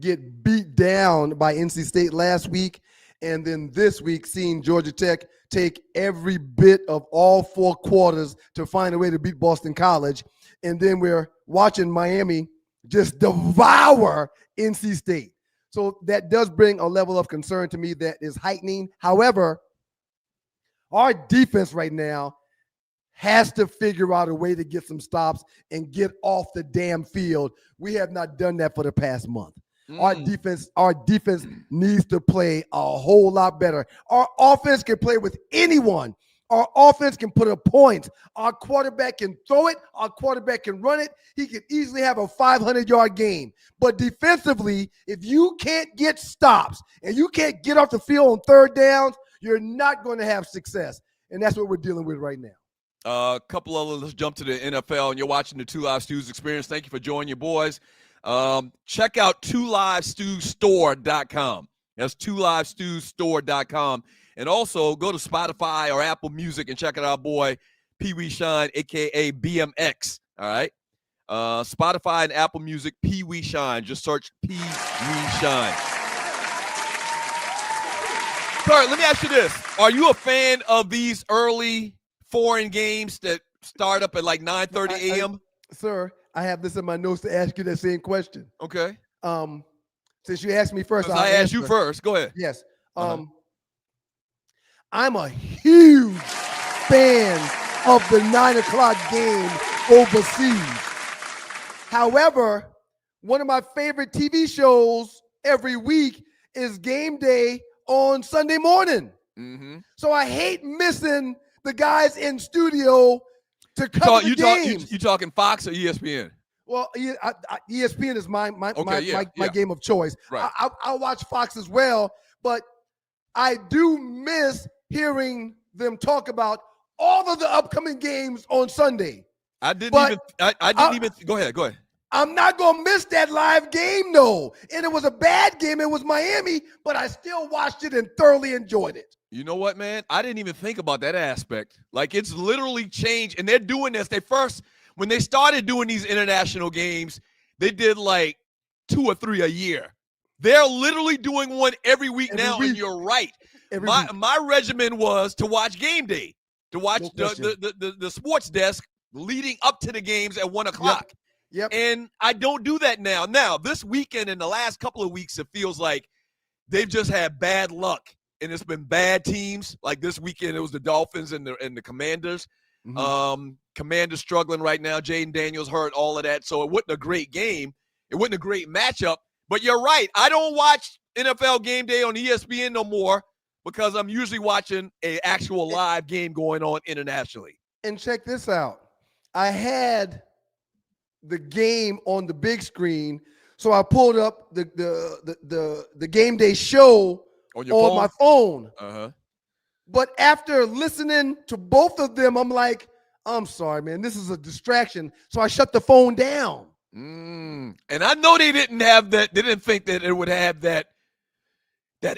get beat down by NC State last week, and then this week seeing Georgia Tech take every bit of all 4 quarters to find a way to beat Boston College. And then we're watching Miami just devour NC State. So that does bring a level of concern to me that is heightening. However, our defense right now has to figure out a way to get some stops and get off the damn field. We have not done that for the past month. Our defense needs to play a whole lot better. Our offense can play with anyone. Our offense can put up points. Our quarterback can throw it. Our quarterback can run it. He can easily have a 500-yard game. But defensively, if you can't get stops and you can't get off the field on third downs, you're not going to have success. And that's what we're dealing with right now. A couple of let's jump to the NFL, and you're watching the Two Live Stews Experience. Thank you for joining your boys. Check out twolivestewsstore.com. That's twolivestewsstore.com. And also go to Spotify or Apple Music and check out our boy Pee Wee Shine, a.k.a. BMX. All right? Spotify and Apple Music, Pee Wee Shine. Just search Pee Wee Shine. Sorry, let me ask you this. Are you a fan of these early foreign games that start up at like 9:30 a.m.? Sir, I have this in my notes to ask you that same question. Okay. Since you asked me first, I asked you first. Go ahead. Yes. I'm a huge fan of the 9 o'clock game overseas. However, one of my favorite TV shows every week is Game Day on Sunday morning. Mm-hmm. So I hate missing the guys in studio to cover the games. You talking Fox or ESPN? Well, ESPN is my game of choice. Right. I'll watch Fox as well, but I do miss hearing them talk about all of the upcoming games on Sunday. I didn't even. Go ahead. I'm not going to miss that live game, though. And it was a bad game. It was Miami, but I still watched it and thoroughly enjoyed it. You know what, man? I didn't even think about that aspect. Like, it's literally changed, and they're doing this. when they started doing these international games, they did like 2 or 3 a year. They're literally doing one every week now, and you're right. My regimen was to watch game day, to watch the sports desk leading up to the games at 1 o'clock. Yep. And I don't do that now. Now, this weekend and the last couple of weeks, it feels like they've just had bad luck, and it's been bad teams. Like this weekend, it was the Dolphins and the Commanders. Mm-hmm. Commanders struggling right now. Jaden Daniels hurt, all of that. So it wasn't a great game. It wasn't a great matchup. But you're right. I don't watch NFL Game Day on ESPN no more because I'm usually watching an actual live game going on internationally. And check this out. I had the game on the big screen, so I pulled up the game day show on my phone. Uh-huh. But after listening to both of them, I'm like, I'm sorry, man, this is a distraction. So I shut the phone down. And I know they didn't have that. They didn't think that it would have that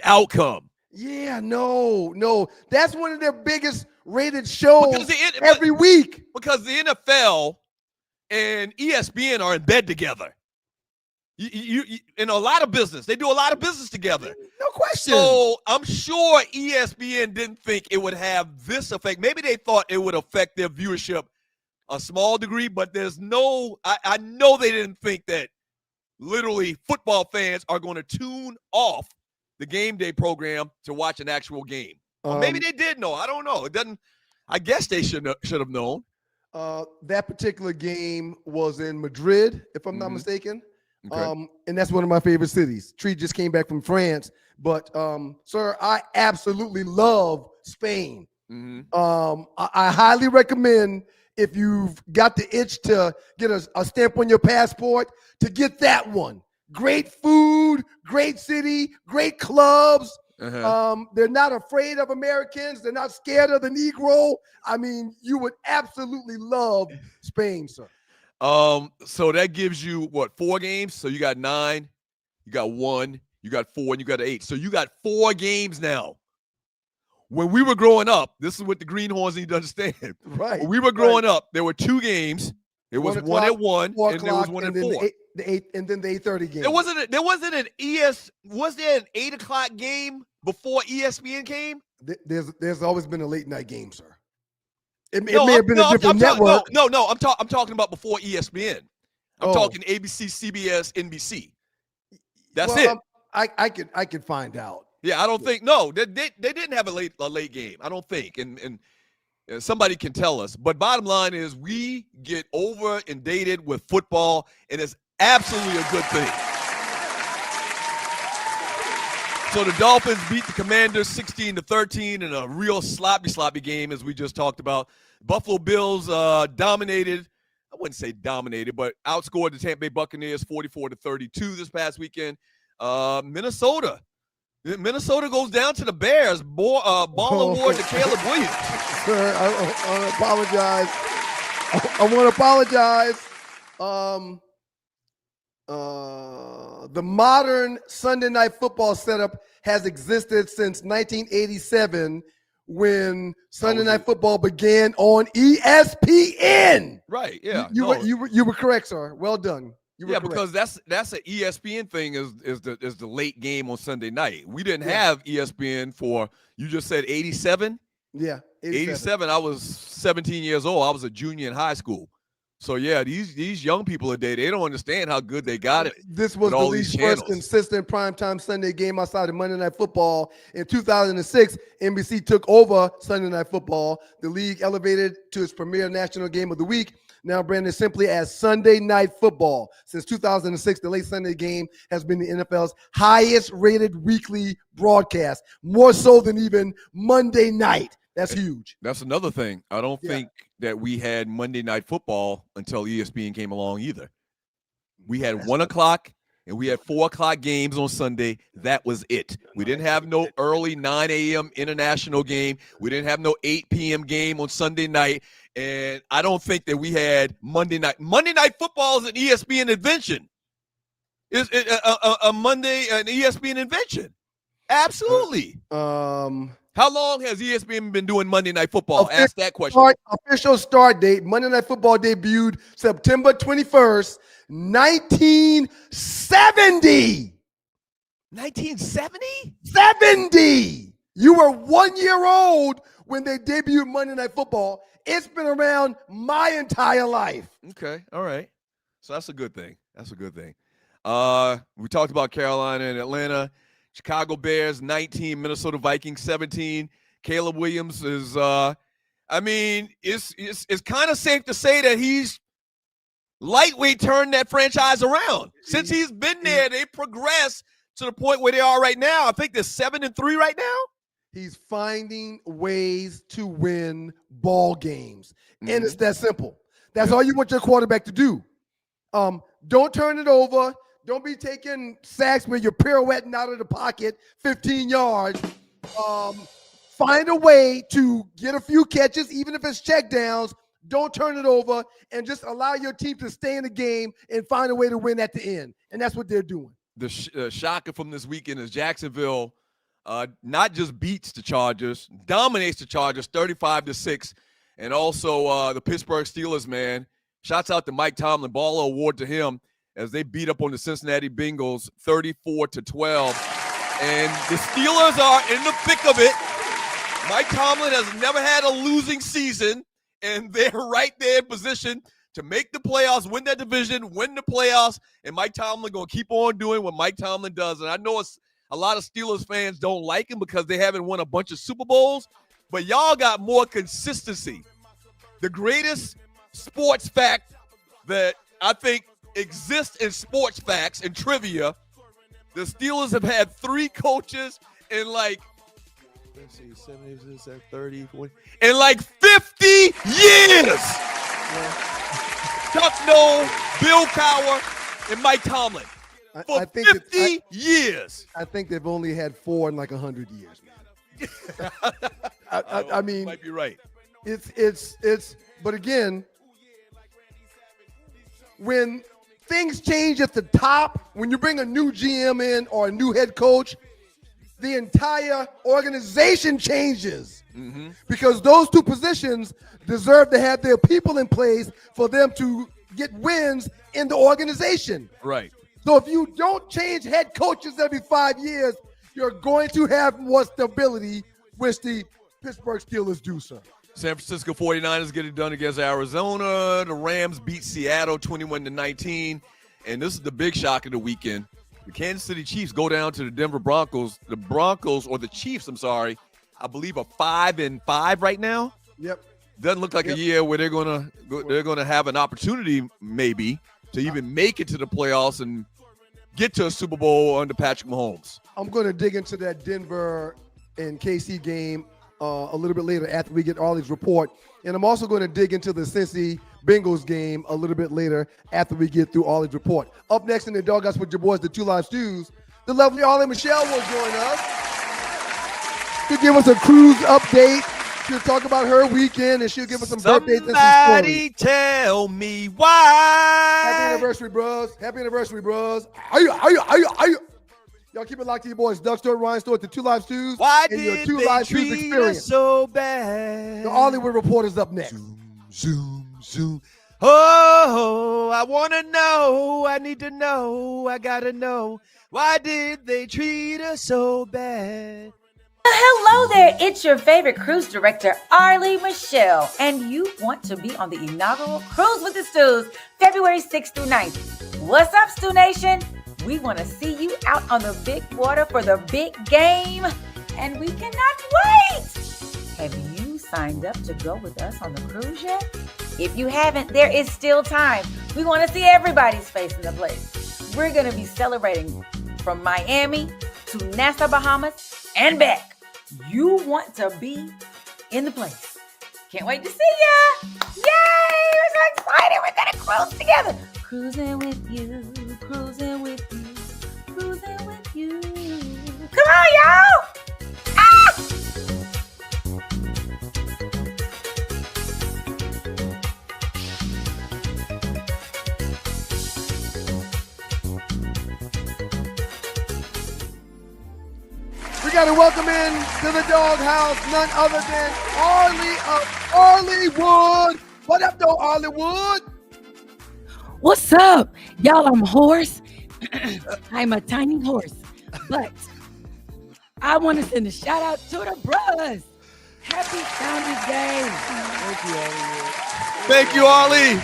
outcome. Yeah, no. That's one of their biggest rated shows every week. Because the NFL and ESPN are in bed together. You in a lot of business. They do a lot of business together. No question. So I'm sure ESPN didn't think it would have this effect. Maybe they thought it would affect their viewership a small degree, but there's I know they didn't think that literally football fans are going to tune off the game day program to watch an actual game. Or maybe they did know. I don't know. It doesn't. I guess they should have known. That particular game was in Madrid, if I'm not mistaken. Okay. And that's one of my favorite cities. Tree just came back from France, but sir, I absolutely love Spain. I highly recommend, if you've got the itch to get a stamp on your passport, to get that one. Great food, great city, great clubs. They're not afraid of Americans. They're not scared of the Negro. I mean, you would absolutely love Spain, sir. So that gives you what, 4 games? So you got 9, you got 1, you got 4, and you got 8. So you got 4 games now. When we were growing up, this is what the Greenhorns need to understand. Right. When we were growing up, there were 2 games. There was 1 at 1, and there was 1 at 4. And then the 8:30 game. Was there an 8 o'clock game before ESPN came? There's always been a late night game, sir. It may have been a different network. I'm talking about before ESPN. I'm talking ABC, CBS, NBC. That's it. I could find out. Yeah, I don't think. No, they didn't have a late game. I don't think, and somebody can tell us. But bottom line is, we get over and dated with football, and it's absolutely a good thing. So the Dolphins beat the Commanders 16-13 in a real sloppy game, as we just talked about. Buffalo Bills dominated. I wouldn't say dominated, but outscored the Tampa Bay Buccaneers 44-32 this past weekend. Minnesota goes down to the Bears. Ball award to Caleb Williams. Sir, I want to apologize. I want to apologize. The modern Sunday Night Football setup has existed since 1987, when Sunday Night Football began on ESPN. Right? Yeah. You were correct, sir. Well done. Yeah, because that's an ESPN thing is the late game on Sunday night. We didn't have ESPN for, you just said 87? Yeah, 87. I was 17 years old. I was a junior in high school. So yeah, these young people today, they don't understand how good they got it. This was the league's first consistent primetime Sunday game outside of Monday Night Football. In 2006, NBC took over Sunday Night Football. The league elevated to its premier national game of the week, now branded simply as Sunday Night Football. Since 2006, the late Sunday game has been the NFL's highest rated weekly broadcast, more so than even Monday night. That's huge. That's another thing. I don't think that we had Monday Night Football until ESPN came along either. We had 1 o'clock and we had 4 o'clock games on Sunday. That was it. We didn't have no early 9 a.m. international game. We didn't have no 8 p.m. game on Sunday night. And I don't think that we had Monday night. Monday Night Football is an ESPN invention. Is an ESPN invention. Absolutely. How long has ESPN been doing Monday Night Football? Ask that question. Official start date, Monday Night Football debuted September 21st, 1970. 1970? 70! You were 1 year old when they debuted Monday Night Football. It's been around my entire life. Okay, all right. So that's a good thing. That's a good thing. We talked about Carolina and Atlanta. Chicago Bears 19, Minnesota Vikings 17. Caleb Williams is it's kind of safe to say that he's lightweight turned that franchise around. Since he's been there, they progressed to the point where they are right now. I think they're 7-3 right now. He's finding ways to win ball games. And it's that simple. That's all you want your quarterback to do. Don't turn it over. Don't be taking sacks where you're pirouetting out of the pocket 15 yards. Find a way to get a few catches, even if it's checkdowns. Don't turn it over and just allow your team to stay in the game and find a way to win at the end. And that's what they're doing. The shocker from this weekend is Jacksonville not just beats the Chargers, dominates the Chargers 35-6. And also the Pittsburgh Steelers, man. Shouts out to Mike Tomlin, Baller Award to him as they beat up on the Cincinnati Bengals 34-12. And the Steelers are in the thick of it. Mike Tomlin has never had a losing season, and they're right there in position to make the playoffs, win that division, win the playoffs, and Mike Tomlin going to keep on doing what Mike Tomlin does. And I know a lot of Steelers fans don't like him because they haven't won a bunch of Super Bowls, but y'all got more consistency. The greatest sports fact that I think exists in sports facts and trivia, the Steelers have had 3 coaches in like, let's see, 70, 30, 40, in like 50 years. Chuck Noll, Bill Cowher, and Mike Tomlin. For 50 years. I think they've only had 4 in like 100 years, man. I mean, you might be right. But again, when things change at the top, when you bring a new GM in or a new head coach, the entire organization changes because those 2 positions deserve to have their people in place for them to get wins in the organization. Right. So if you don't change head coaches every 5 years, you're going to have more stability, which the Pittsburgh Steelers do, sir. San Francisco 49ers get it done against Arizona. The Rams beat Seattle 21-19. And this is the big shock of the weekend. The Kansas City Chiefs go down to the Denver Broncos. The Broncos, or the Chiefs, I believe are 5-5 right now. Yep. Doesn't look like a year where they're gonna have an opportunity maybe to even make it to the playoffs and get to a Super Bowl under Patrick Mahomes. I'm going to dig into that Denver and KC game a little bit later after we get Ollie's report. And I'm also going to dig into the Cincy Bengals game a little bit later after we get through Ollie's report. Up next in the Doghouse with your boys, the Two Live Stews, the lovely Ollie Michelle will join us to give us a cruise update. She'll talk about her weekend, and she'll give us some birthdays and some stories. Somebody tell me why. Happy anniversary, bros. Happy anniversary, bros. Y'all keep it locked to your boys. Doug Stewart, Ryan Stewart, the Two Live Stews. Why and your did Two they Live Stews treat experience. us so bad? The Hollywood Report is up next. Zoom. Oh, I want to know. I need to know. I got to know. Why did they treat us so bad? Hello there, it's your favorite cruise director, Arlie Michelle, and you want to be on the inaugural Cruise with the Stews, February 6th through 9th. What's up, Stew Nation? We want to see you out on the big water for the big game, and we cannot wait! Have you signed up to go with us on the cruise yet? If you haven't, there is still time. We want to see everybody's face in the place. We're going to be celebrating from Miami to Nassau, Bahamas, and back. You want to be in the place. Can't wait to see ya. Yay! We're so excited. We're going to cruise together. Cruising with you, cruising with you, cruising with you. Come on, y'all. Ah! We got to welcome in to the doghouse none other than Arlie of Arleywood. What up, though, Arleywood? What's up? Y'all, I'm a horse. I'm a tiny horse. But I want to send a shout out to the brothers. Happy Founders Day. Thank you, Arlie.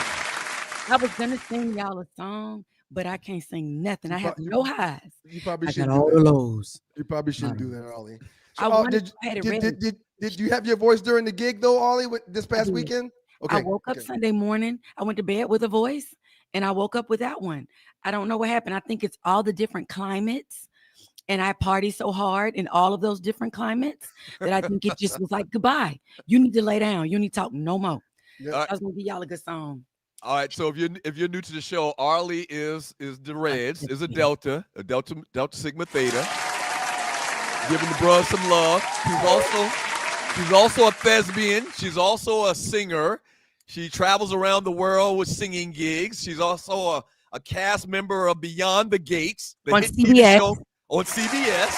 I was going to sing y'all a song, but I can't sing nothing. I have no highs. You probably I shouldn't got all do the that. lows. You probably shouldn't do that, Arlie. So, I wanted to have it ready. did you have your voice during the gig, though, Arlie, this past did. weekend? Okay. I woke up Sunday morning. I went to bed with a voice, and I woke up without one. I don't know what happened. I think it's all the different climates. And I party so hard in all of those different climates that I think it just was like, goodbye. You need to lay down. You need to talk no more. Yeah. So I was gonna give y'all a good song. All right, so if you're new to the show, Arlie is the Reds, is a Delta Sigma Theta, giving the bros some love. She's also a thespian. She's also a singer. She travels around the world with singing gigs. She's also a cast member of Beyond the Gates, the On hit TV CBS. show on CBS.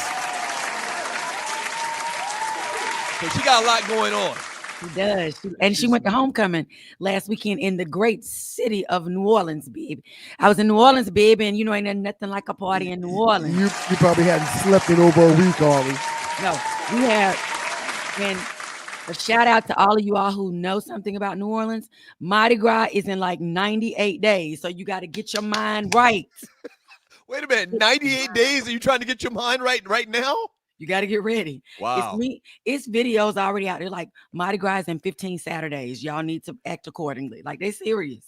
So she got a lot going on. She does. She went to homecoming last weekend in the great city of New Orleans, baby. I was in New Orleans, baby, and you know, ain't nothing like a party in New Orleans. You probably hadn't slept in over a week, Arlie. No, we have, and a shout out to all of you all who know something about New Orleans. Mardi Gras is in like 98 days, so you got to get your mind right. Wait a minute, 98 days? Are you trying to get your mind right now? You got to get ready. Wow. It's videos already out there like Mardi Gras in 15 Saturdays. Y'all need to act accordingly. Like, they serious.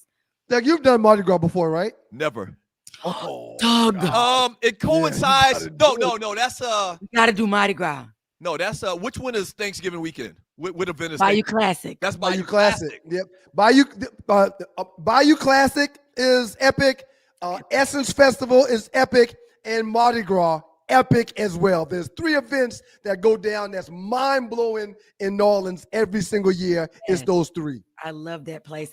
Like, you've done Mardi Gras before, right? Never. Dog. It coincides. No. That's You got to do Mardi Gras. No, that's which one is Thanksgiving weekend? What event is Bayou that? Classic. That's Bayou Classic. Yep. Bayou Classic is epic. Essence Festival is epic, and Mardi Gras epic as well. There's 3 events that go down that's mind-blowing in New Orleans every single year. It's those 3. I love that place.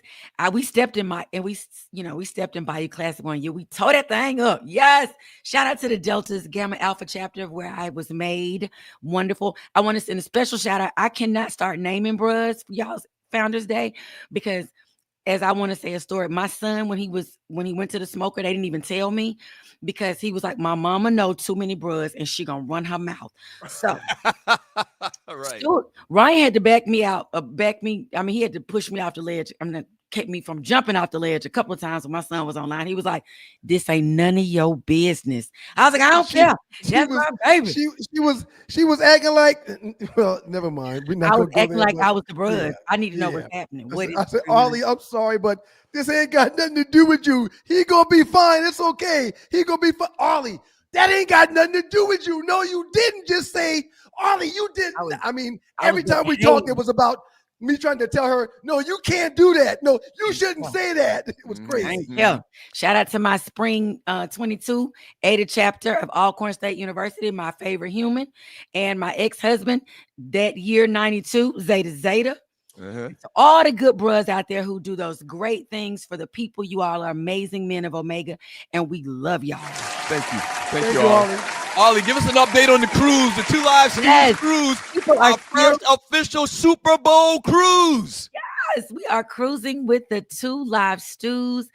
We stepped in Bayou Classic one year. We tore that thing up. Yes. Shout out to the Delta's Gamma Alpha chapter where I was made. Wonderful. I want to send a special shout out. I cannot start naming bros for y'all's Founders Day because, as I want to say a story, my son, when he went to the smoker, they didn't even tell me because he was like, my mama know too many bros and she gonna run her mouth. So All right. Ryan had to back me out. He had to push me off the ledge. Kept me from jumping off the ledge a couple of times when my son was online. He was like, this ain't none of your business. I was like, I don't care. That's my baby. She was acting like, well, never mind. I was acting like I was the brother. Yeah, I need to know what's happening. I said, Arlie, I'm sorry, but this ain't got nothing to do with you. He gonna be fine. It's okay. He gonna be fine. Arlie, that ain't got nothing to do with you. No, you didn't just say, Arlie, you didn't. Every time we talked, it was about me trying to tell her, no, you can't do that. No, you shouldn't say that. It was crazy. Yeah. Shout out to my spring 22 ADA chapter of Alcorn State University, my favorite human, and my ex-husband, that year 92, Zeta. So all the good bros out there who do those great things for the people. You all are amazing men of Omega, and we love y'all. Thank you. Thank you, Arlie. Arlie, give us an update on the cruise, the 2 Live Studios cruise, our first official Super Bowl cruise. Yes, we are cruising with the 2 Live Stews,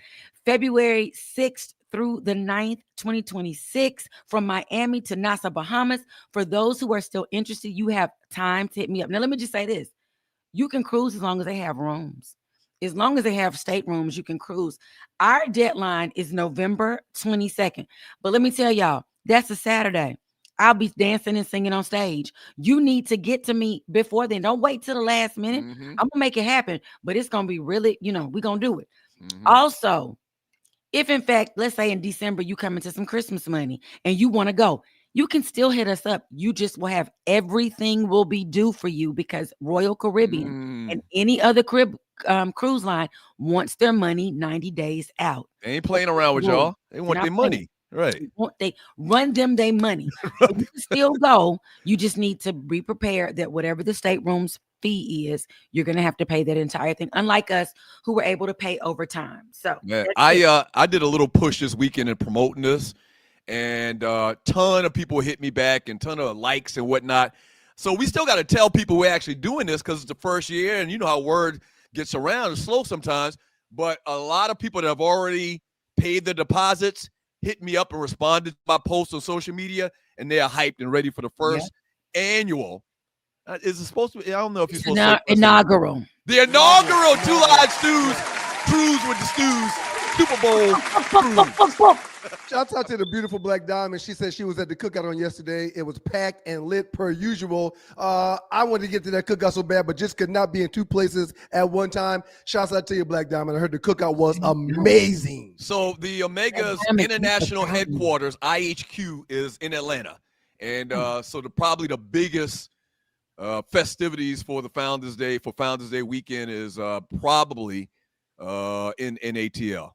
February 6th through the 9th, 2026, from Miami to Nassau, Bahamas. For those who are still interested, you have time to hit me up. Now, let me just say this. You can cruise as long as they have rooms. As long as they have staterooms, you can cruise. Our deadline is November 22nd. But let me tell y'all, that's a Saturday. I'll be dancing and singing on stage. You need to get to me before then. Don't wait till the last minute. I'm going to make it happen. But it's going to be really, we're going to do it. Also, if in fact, let's say in December, you come into some Christmas money and you want to go, you can still hit us up. You just will have everything will be due for you because Royal Caribbean and any other cruise line wants their money 90 days out. They ain't playing around with y'all. They want their money. Right. They run them their money. So you can still go. You just need to be prepared that whatever the stateroom's fee is, you're going to have to pay that entire thing. Unlike us, who were able to pay overtime. So I did a little push this weekend in promoting this. and ton of people hit me back and ton of likes and whatnot. So we still got to tell people we're actually doing this because it's the first year, and you know how word gets around. It's slow sometimes, but a lot of people that have already paid the deposits hit me up and responded to my posts on social media, and they are hyped and ready for the first annual. Is it supposed to be? I don't know if you're supposed to say inaugural. The inaugural Two Live Stews Cruise with the Stews Super Bowl cruise. Shout out to the beautiful Black Diamond. She said she was at the cookout on yesterday. It was packed and lit per usual. I wanted to get to that cookout so bad, but just could not be in two places at one time. Shouts out to you, Black Diamond. I heard the cookout was amazing. So the Omega's international headquarters, IHQ, is in Atlanta. And so probably the biggest festivities for the Founders Day, for Founders Day weekend is probably in ATL.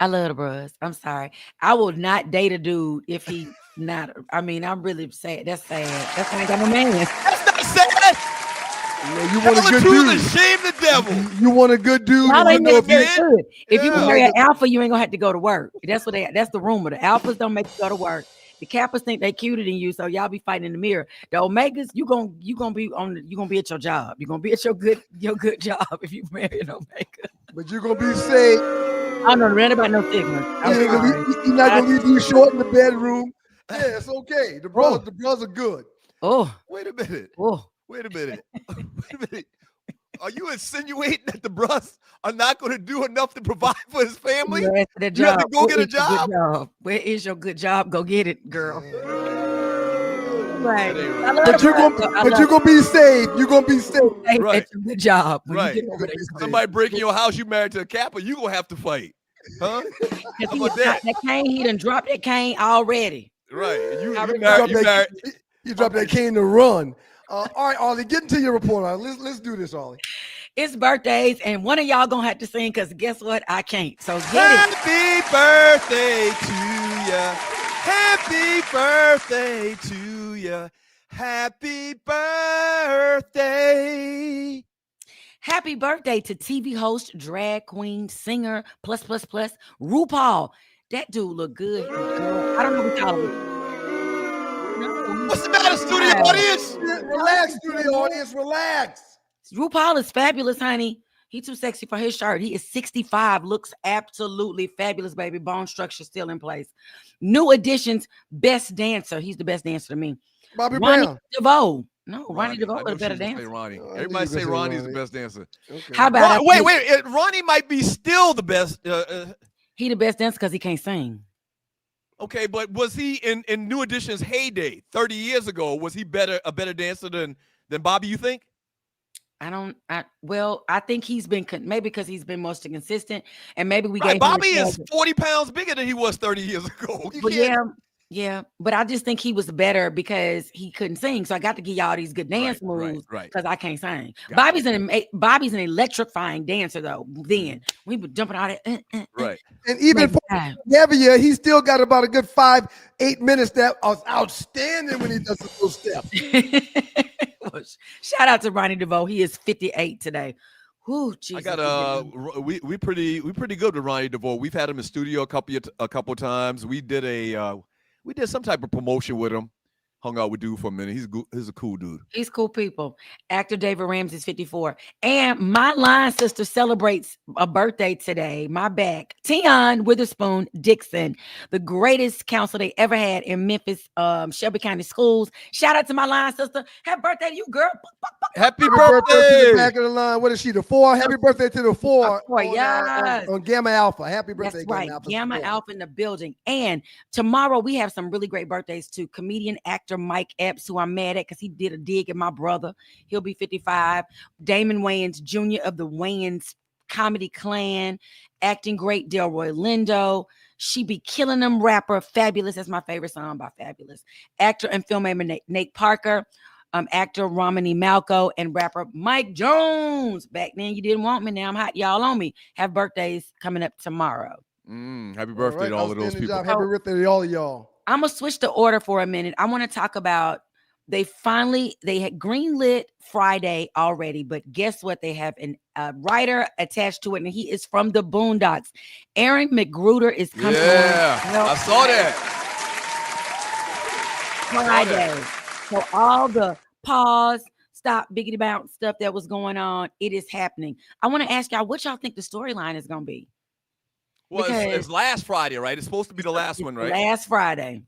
I love the bros. I'm sorry. I will not date a dude if he not. I mean, I'm really sad. That's sad. That's why I ain't got no man. That's not sad. You want a good dude. Shame the devil. You want a good dude. If you marry an alpha, you ain't gonna have to go to work. That's what that's the rumor. The alphas don't make you go to work. The Kappas think they cuter than you, so y'all be fighting in the mirror. The Omegas, you gonna be at your job. You're gonna be at your good job if you marry an Omega. But you're gonna be safe. I don't know nothing about no Sigma. He's not gonna leave you short in the bedroom. Yeah, it's okay. The bros are good. Oh, wait a minute. Oh, wait a minute. Wait a minute. Are you insinuating that the bros are not going to do enough to provide for his family? You have to go get a job? Where is your good job? Go get it, girl. Right. But you're gonna be safe. You're gonna be safe. Right. It's a good job. Right. Somebody breaking your house, you married to a Kappa, you gonna have to fight. Huh? How about that? That cane, he done dropped that cane already. Right. You dropped that cane to run. All right, Ollie, get into your report. Let's do this, Ollie. It's birthdays, and one of y'all gonna have to sing because guess what? I can't. So get Happy birthday to ya. Happy birthday to ya. Happy birthday. Happy birthday to TV host, drag queen, singer, plus, RuPaul. That dude look good, girl. I don't know what y'all look. What's the matter, studio audience? Relax, studio audience. Relax. RuPaul is fabulous, honey. He's too sexy for his shirt. He is 65, looks absolutely fabulous, baby. Bone structure still in place. New additions, best dancer. He's the best dancer to me. Bobby Ronnie Brown. DeVoe. No, Ronnie DeVoe is a better dancer. Ronnie. Everybody say Ronnie's the best dancer. Okay. How about wait? Ronnie might be still the best. He the best dancer because he can't sing. Okay, but was he in New Edition's heyday 30 years ago? Was he a better dancer than Bobby? You think? I think he's been maybe because he's been most consistent, and maybe we right, gave Bobby is 40 pounds bigger than he was 30 years ago. Yeah, but I just think he was better because he couldn't sing. So I got to give y'all these good dance moves because I can't sing. Bobby's an electrifying dancer though. Then we were jumping out at right. And even for Nevia, he still got about a good 5-8 minutes that was outstanding when he does those steps. Well, shout out to Ronnie DeVoe. He is 58 today. Whew, Jesus. I got we pretty good with Ronnie DeVoe. We've had him in studio a couple times. We did some type of promotion with him. Hung out with dude for a minute. He's a cool dude. He's cool people. Actor David Ramsey is 54. And my line sister celebrates a birthday today. My back. Tion Witherspoon Dixon, the greatest counselor they ever had in Memphis, Shelby County schools. Shout out to my line sister. Happy birthday to you, girl. Happy birthday to the back of the line. What is she? The 4? Happy birthday to the 4. Yes. On Gamma Alpha. Happy birthday. That's right. Gamma Alpha in the building. And tomorrow we have some really great birthdays too. Comedian, actor Mike Epps, who I'm mad at because he did a dig at my brother. He'll be 55. Damon Wayans Jr. of the Wayans Comedy Clan. Acting great Delroy Lindo. She Be Killing Them rapper Fabulous. That's my favorite song by Fabulous. Actor and filmmaker Nate Parker. Actor Romany Malco and rapper Mike Jones. Back then you didn't want me. Now I'm hot. Y'all on me. Have birthdays coming up tomorrow. Happy birthday to all of those people. Happy birthday to all of y'all. I'm going to switch the order for a minute. I want to talk about they had greenlit Friday already, but guess what? They have a writer attached to it, and he is from the Boondocks. Aaron McGruder is coming on. I saw that. Friday. So all the pause, stop, biggity bounce stuff that was going on, it is happening. I want to ask y'all what y'all think the storyline is going to be. Well, it's last Friday, right? It's supposed to be the last one, right? Last Friday.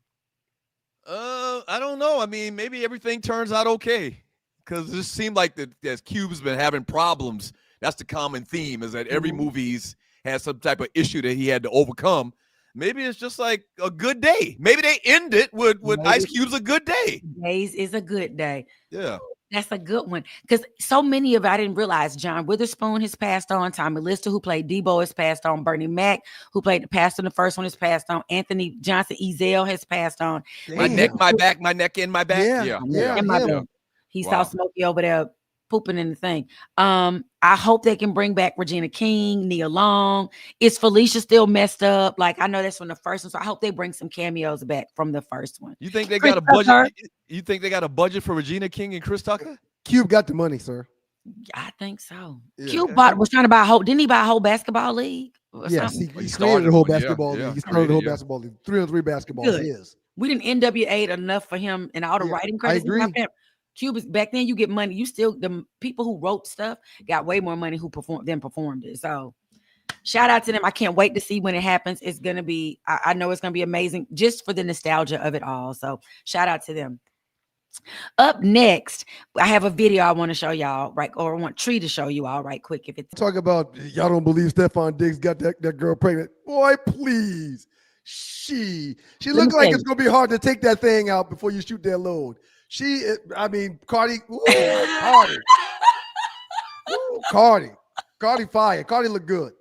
I don't know. I mean, maybe everything turns out okay, because it just seemed like as Cube's been having problems. That's the common theme, is that every movie's has some type of issue that he had to overcome. Maybe it's just like a good day. Maybe they end it with Ice Cube's a good day. Days is a good day. Yeah. That's a good one. Because so many of I didn't realize John Witherspoon has passed on. Tommy Lister, who played Debo, has passed on. Bernie Mac, who played the pastor in the first one, has passed on. Anthony Johnson Ezell has passed on. My neck, my back, my neck in my back. Yeah. In my back. He saw Smokey over there pooping in the thing. I hope they can bring back Regina King, Nia Long. Is Felicia still messed up? Like, I know that's from the first one, so I hope they bring some cameos back from the first one. You think they got a budget? You think they got a budget for Regina King and Chris Tucker? Cube got the money, sir. I think so. Yeah. Cube was trying to buy a whole. Didn't he buy a whole basketball league? Yes, he created a whole basketball league. He started the whole basketball league. 3-on-3 basketball is. We didn't NWA enough for him and all the writing credits. I agree. Cube is back then. You get money. You still the people who wrote stuff got way more money who performed it. So shout out to them. I can't wait to see when it happens. It's gonna be. I know it's gonna be amazing just for the nostalgia of it all. So shout out to them. Up next, I have a video I want to show y'all, right? Or I want Tree to show you all right quick. If it's talk about y'all don't believe Stephon Diggs got that girl pregnant. Boy, please. She looked like it's gonna be hard to take that thing out before you shoot that load. Cardi, Cardi fire. Cardi look good.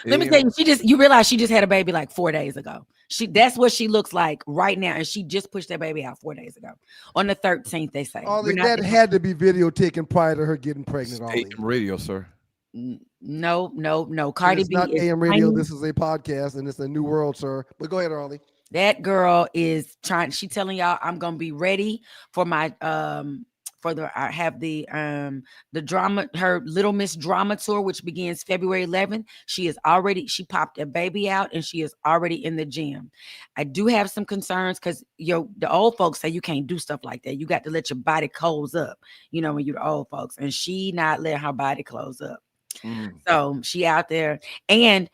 Let me tell you, you realize she just had a baby like 4 days ago. That's what she looks like right now, and she just pushed that baby out 4 days ago. On the 13th, they say. That had to be video taken prior to her getting pregnant. AM radio, sir. No. Cardi B. It's not AM radio. This is a podcast, and it's a new world, sir. But go ahead, Arlie. That girl is trying. She telling y'all, I'm gonna be ready for my I have the drama, her Little Miss Drama Tour, which begins February 11th. She popped a baby out and she is already in the gym. I do have some concerns because the old folks say you can't do stuff like that. You got to let your body close up, when you're the old folks, and she not letting her body close up. So she out there, and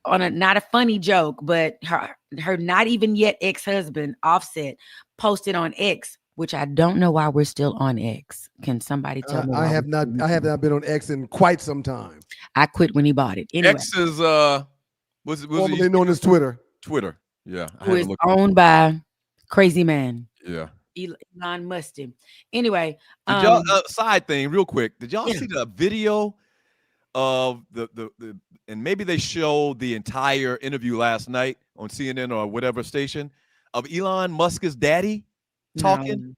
on not a funny joke, but her not even yet ex-husband Offset posted on X, which I don't know why we're still on X. Can somebody tell me? I have not been on X in quite some time. I quit when he bought it. Anyway, X is was formerly known as Twitter. Twitter, yeah. Who is owned by Crazy Man. Yeah. Elon Musk. Anyway, did y'all, side thing, real quick. Did y'all see the video of the and maybe they showed the entire interview last night on CNN or whatever station of Elon Musk's daddy talking?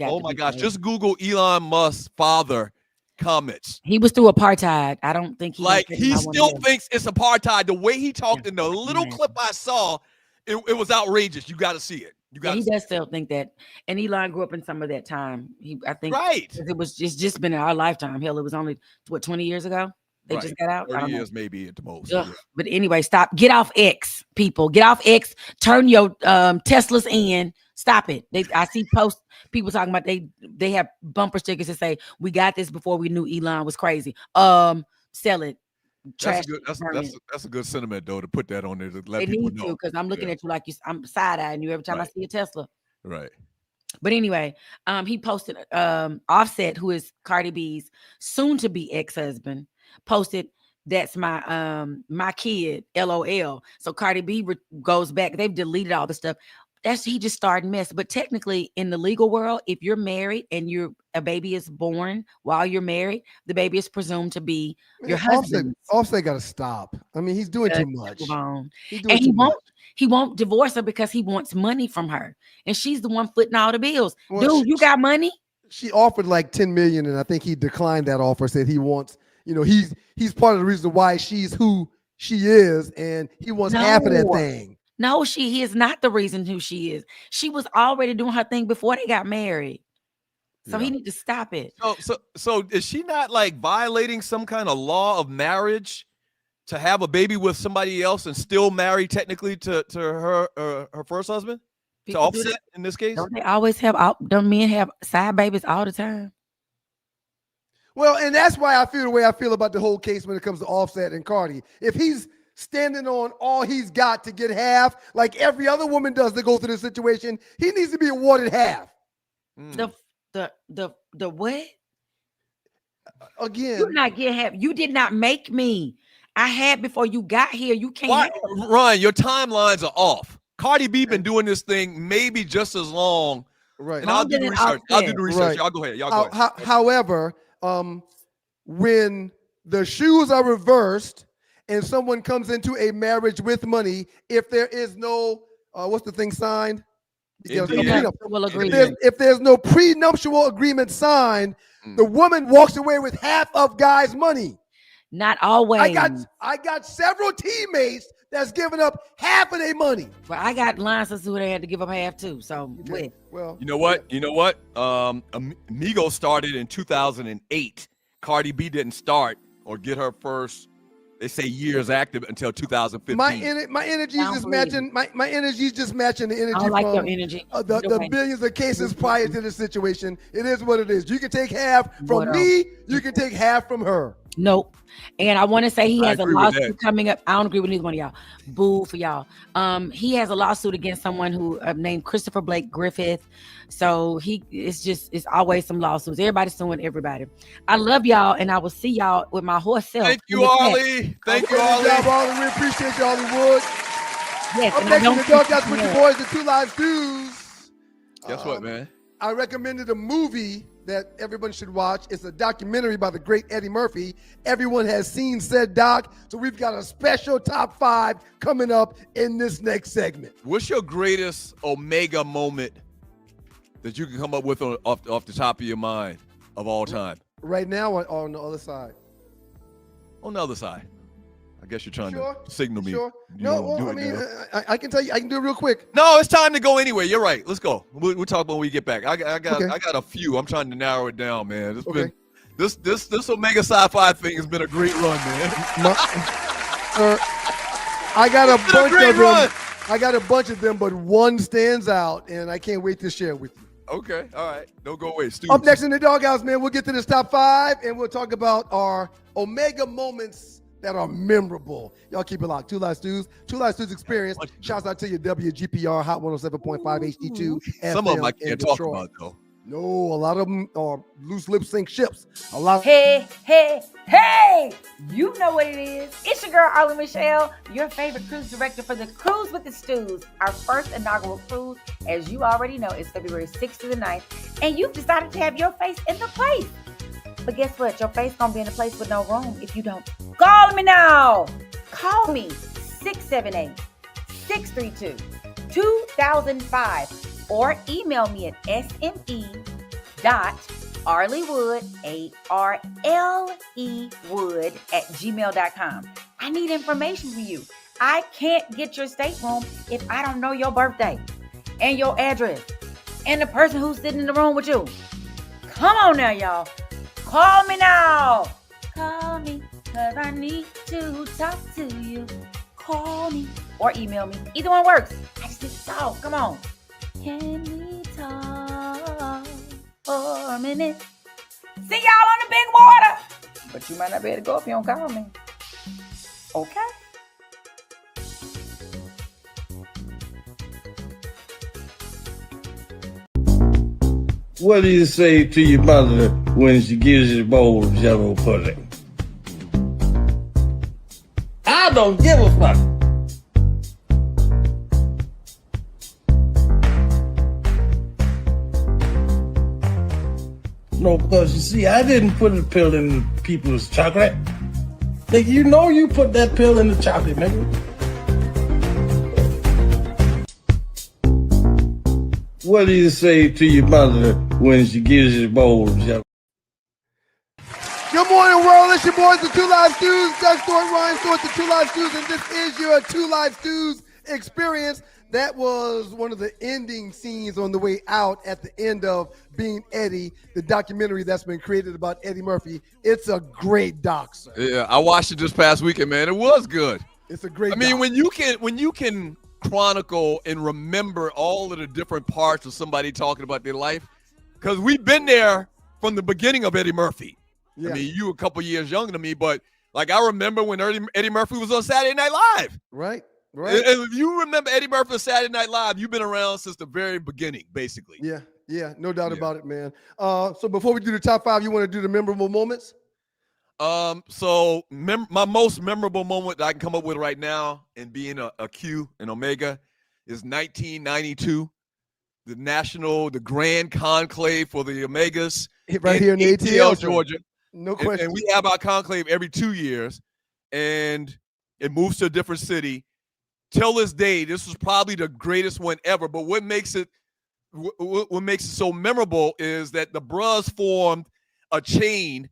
Oh my gosh, just Google Elon Musk's father comments. He was through apartheid. I don't think he still thinks it's apartheid. The way he talked in the little clip I saw, it was outrageous. You got to see it. He does still think that. And Elon grew up in some of that time. I think it's just been in our lifetime. Hell, it was only 20 years ago they just got out. 30 years maybe at the most. But anyway, stop. Get off X, people. Get off X. Turn your Teslas in. Stop it. I see posts, people talking about they have bumper stickers that say, "We got this before we knew Elon was crazy." Sell it. Trash. That's a good sentiment though, to put that on there to let people know. Because I'm looking at you like I'm side-eyeing you every time I see a Tesla. Right. But anyway, he posted Offset, who is Cardi B's soon-to-be ex-husband, posted, "That's my kid, LOL." So Cardi B goes back. They've deleted all the stuff. He just started mess. But technically, in the legal world, if you're married and a baby is born while you're married, the baby is presumed to be your husband. Offset got to stop. I mean, he's doing too much. He won't divorce her because he wants money from her, and she's the one footing all the bills. Dude, you got money? She offered like $10 million, and I think he declined that offer. Said he wants, he's part of the reason why she's who she is, and he wants half of that thing. No, he is not the reason who she is. She was already doing her thing before they got married. So he need to stop it. So is she not like violating some kind of law of marriage to have a baby with somebody else and still married technically to her first husband? To Offset in this case? Don't they always have don't men have side babies all the time? Well, and that's why I feel the way I feel about the whole case when it comes to Offset and Cardi. If he's standing on all he's got to get half, like every other woman does to go through this situation, he needs to be awarded half. The what? Again, You not get half. You did not make me. I had before you got here. You can't. Why, Ryan, your timelines are off. Cardi B been doing this thing maybe just as long. Right. And I'll do the research. Right. Y'all go ahead. Y'all go ahead. However, when the shoes are reversed and someone comes into a marriage with money, if there is no what's the thing signed? If there's no prenuptial agreement signed, the woman walks away with half of guy's money. Not always. I got several teammates that's giving up half of their money. Well, I got line sisters who they had to give up half too. So well, you know what? Migos started in 2008. Cardi B didn't start or get her first, they say, years active until 2015. My energy is just matching. My energy is just matching the energy. I like from your energy. The billions of cases prior to this situation. It is what it is. You can take half from me. You can take half from her. Nope. And I want to say he has a lawsuit coming up. I don't agree with neither one of y'all. Boo for y'all. He has a lawsuit against someone who named Christopher Blake Griffith. So it's always some lawsuits. Everybody's suing everybody. I love y'all, and I will see y'all with my horse self. Thank you, Arlie. Thank you, Arlie. Good job, Arlie. We appreciate you, Arlie Wood. Yes. Up next in the Doghouse with your boys, the Two Live Dudes. Guess what, man? I recommended a movie that everyone should watch. It's a documentary by the great Eddie Murphy. Everyone has seen said doc, so we've got a special top 5 coming up in this next segment. What's your greatest Omega moment that you can come up with off the top of your mind of all time? Right now or on the other side? On the other side. I guess you're trying to signal me. Sure. I can tell you. I can do it real quick. No, it's time to go anyway. You're right. Let's go. We'll talk when we get back. I got a few. I'm trying to narrow it down, man. It's been this Omega Sci-Fi thing has been a great run, man. I got a bunch of them. I got a bunch of them, but one stands out, and I can't wait to share with you. Okay. All right. Don't go away. Students. Up next in the Doghouse, man, we'll get to this top 5, and we'll talk about our Omega moments that are memorable. Y'all keep it locked. Two Live Stews Experience. Shouts out to your WGPR Hot 107.5 HD2. Some of them I can't talk about, though. No, a lot of them are loose lip sync ships. Hey! You know what it is. It's your girl, Arlie Michelle, your favorite cruise director for the Cruise with the Stews. Our first inaugural cruise, as you already know, is February 6th to the 9th. And you've decided to have your face in the place. But guess what? Your face gonna be in a place with no room if you don't. Call me now. Call me 678-632-2005 or email me at sme.arleywood, ARLEwood @gmail.com. I need information from you. I can't get your stateroom if I don't know your birthday and your address and the person who's sitting in the room with you. Come on now, y'all. Call me now. Call me, because I need to talk to you. Call me or email me. Either one works. I just need to talk. Come on. Can we talk for a minute? See y'all on the big water. But you might not be able to go if you don't call me. Okay? What do you say to your mother when she gives you a bowl of yellow pudding? I don't give a fuck. No, because you see, I didn't put a pill in people's chocolate. Nigga, you know you put that pill in the chocolate, nigga. What do you say to your mother when she gives you a bowl of yellow? Good morning, world. It's your boys, the Two Live Stews. Doug Stewart, Ryan Stewart, the Two Live Stews, and this is your Two Live Stews Experience. That was one of the ending scenes on the way out at the end of Being Eddie, the documentary that's been created about Eddie Murphy. It's a great doc, sir. Yeah, I watched it this past weekend, man. It was good. It's a great doc. When you can chronicle and remember all of the different parts of somebody talking about their life, because we've been there from the beginning of Eddie Murphy. Yeah. I mean, you a couple years younger than me, but like I remember when Eddie Murphy was on Saturday Night Live. Right. And if you remember Eddie Murphy on Saturday Night Live, you've been around since the very beginning, basically. Yeah, no doubt about it, man. So before we do the top 5, you want to do the memorable moments? So my most memorable moment that I can come up with right now, and being a Q and Omega, is 1992, the Grand Conclave for the Omegas right here in the ATL, Georgia. No question. And we have our conclave every 2 years, and it moves to a different city. Till this day, this was probably the greatest one ever. But what makes it so memorable is that the Bros formed a chain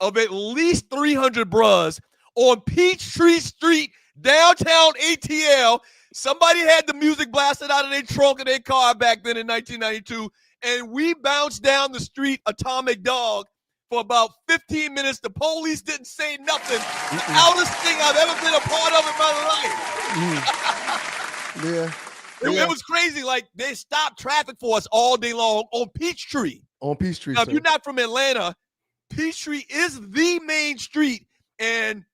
of at least 300 Bros on Peachtree Street, downtown ATL. Somebody had the music blasted out of their trunk of their car back then in 1992, and we bounced down the street Atomic Dog for about 15 minutes. The police didn't say nothing. The loudest thing I've ever been a part of in my life. It was crazy. Like, they stopped traffic for us all day long on Peachtree. On Peachtree. Now, if you're not from Atlanta, Peachtree is the main street, and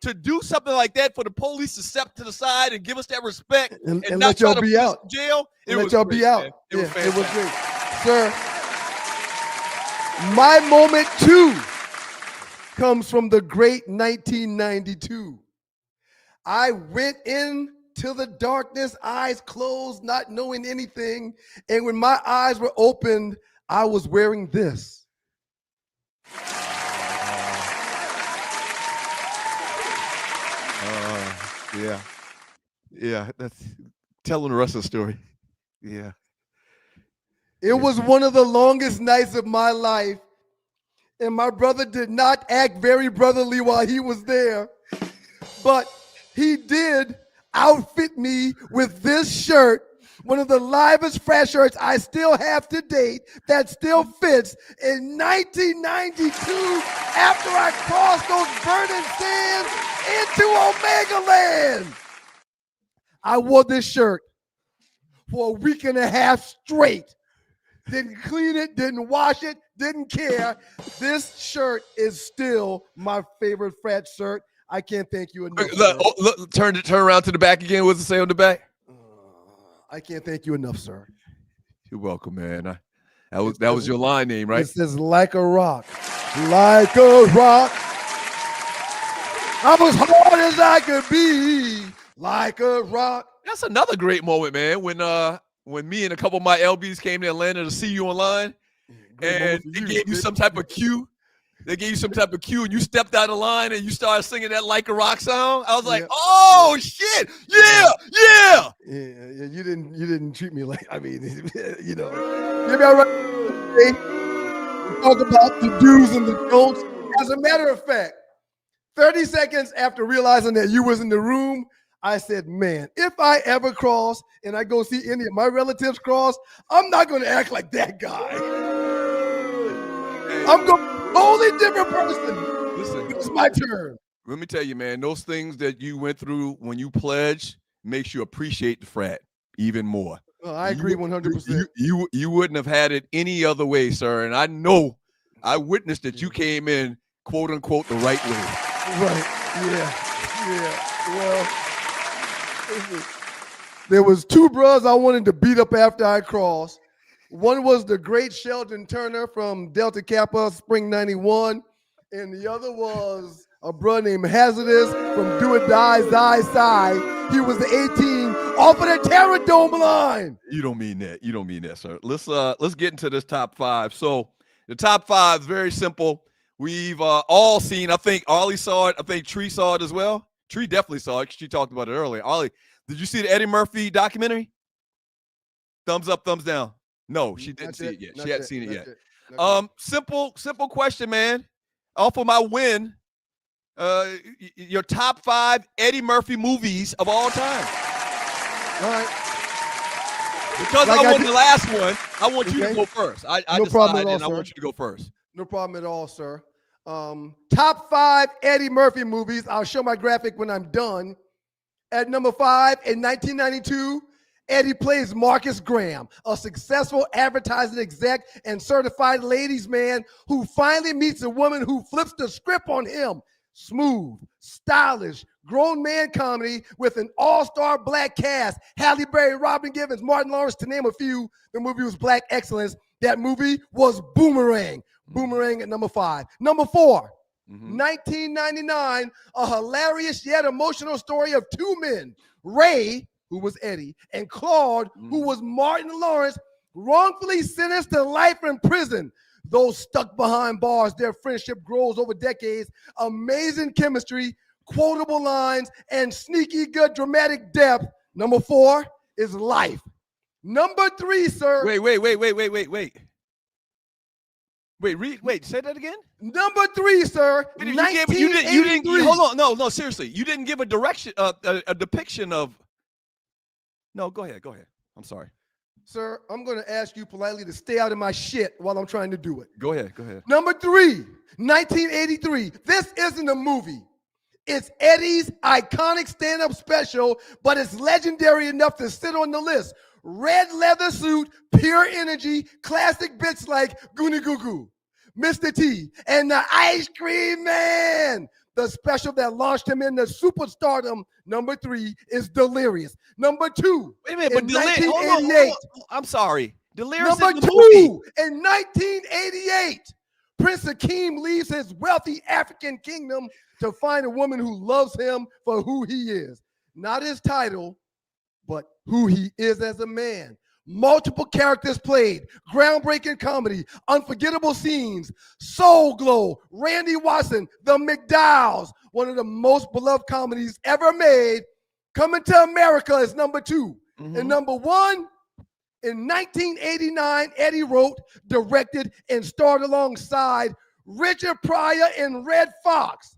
to do something like that for the police to step to the side and give us that respect and not let y'all try to be out. Jail, it let y'all be out. It was it was great, sir. My moment 2 comes from the great 1992. I went into the darkness, eyes closed, not knowing anything. And when my eyes were opened, I was wearing this. Yeah. That's telling the rest of the story. Yeah. It was one of the longest nights of my life, and my brother did not act very brotherly while he was there, but he did outfit me with this shirt, one of the livest fresh shirts I still have to date that still fits, in 1992 after I crossed those burning sands into Omega Land. I wore this shirt for a week and a half straight. Didn't clean it, didn't wash it, didn't care. This shirt is still my favorite frat shirt. I can't thank you enough. Look, turn around to the back again. What's it say on the back? I can't thank you enough, sir. You're welcome, man. That was your line name, right? It says like a rock. Like a rock. I'm as hard as I could be. Like a rock. That's another great moment, man. When me and a couple of my LBs came to Atlanta to see you online, and they gave you some type of cue. They gave you some type of cue, and you stepped out of line and you started singing that Like a Rock song. I was like, "Oh shit, yeah." You didn't treat me like, I mean, you know. Give me a right. Talk about the do's and the don'ts. As a matter of fact, 30 seconds after realizing that you was in the room, I said, man, if I ever cross and I go see any of my relatives cross, I'm not going to act like that guy. I'm going to be a totally different person. Listen, it's my turn. Let me tell you, man, those things that you went through when you pledged makes you appreciate the frat even more. Well, I agree 100%. You wouldn't have had it any other way, sir. And I know, I witnessed that you came in, quote unquote, the right way. Right. Yeah. Well, there was 2 bros I wanted to beat up after I crossed. One was the great Sheldon Turner from Delta Kappa, Spring 91. And the other was a bro named Hazardous from Do It Die, Side. He was the 18 off of the Terror Dome line. You don't mean that, sir. Let's get into this top 5. So the top 5 is very simple. We've all seen, I think Arlie saw it. I think Tree saw it as well. Tree definitely saw it. She talked about it earlier. Arlie, did you see the Eddie Murphy documentary? Thumbs up, thumbs down. No, she didn't see it yet. She hadn't seen it yet. Simple question, man. Off of my win, your top 5 Eddie Murphy movies of all time. All right. Because I won the last one, I want you to go first. I no problem at all, sir. I want you to go first. No problem at all, sir. Top 5 Eddie Murphy movies. I'll show my graphic when I'm done. At number 5, in 1992, Eddie plays Marcus Graham, a successful advertising exec and certified ladies' man who finally meets a woman who flips the script on him. Smooth, stylish, grown man comedy with an all-star black cast. Halle Berry, Robin Givens, Martin Lawrence, to name a few. The movie was black excellence. That movie was Boomerang. Boomerang at number 5. Number 4, 1999, a hilarious yet emotional story of two men, Ray, who was Eddie, and Claude, who was Martin Lawrence, wrongfully sentenced to life in prison. Those stuck behind bars, their friendship grows over decades. Amazing chemistry, quotable lines, and sneaky good dramatic depth. Number 4 is Life. Number 3, sir. Wait, say that again? Number 3, sir. You didn't hold on. No, seriously. You didn't give a direction, a depiction of. No, go ahead. I'm sorry. Sir, I'm going to ask you politely to stay out of my shit while I'm trying to do it. Go ahead. Number 3, 1983. This isn't a movie. It's Eddie's iconic stand-up special, but it's legendary enough to sit on the list. Red leather suit, pure energy, classic bits like Goonie Goo Goo, Mr. T, and the Ice Cream Man. The special that launched him into superstardom. Number 3 is Delirious. Number 2, wait a minute, but 1988. Hold on. I'm sorry. Delirious Number is the 2, movie. in 1988, Prince Akeem leaves his wealthy African kingdom to find a woman who loves him for who he is. Not his title, but who he is as a man. Multiple characters played, groundbreaking comedy, unforgettable scenes, Soul Glow, Randy Watson, The McDowells, one of the most beloved comedies ever made. Coming to America is number 2. And number 1, in 1989, Eddie wrote, directed, and starred alongside Richard Pryor and Red Fox,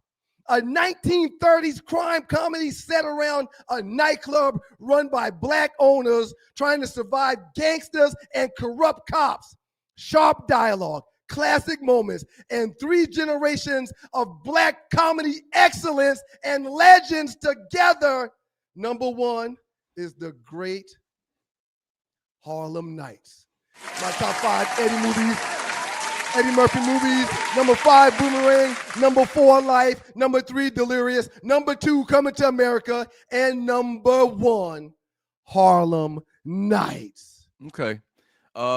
a 1930s crime comedy set around a nightclub run by black owners trying to survive gangsters and corrupt cops. Sharp dialogue, classic moments, and 3 generations of black comedy excellence and legends together. Number 1 is the great Harlem Nights. My top 5 Eddie Murphy movies. Number 5, Boomerang. Number 4, Life. Number 3, Delirious. Number 2, Coming to America. And number 1, Harlem Nights. Okay.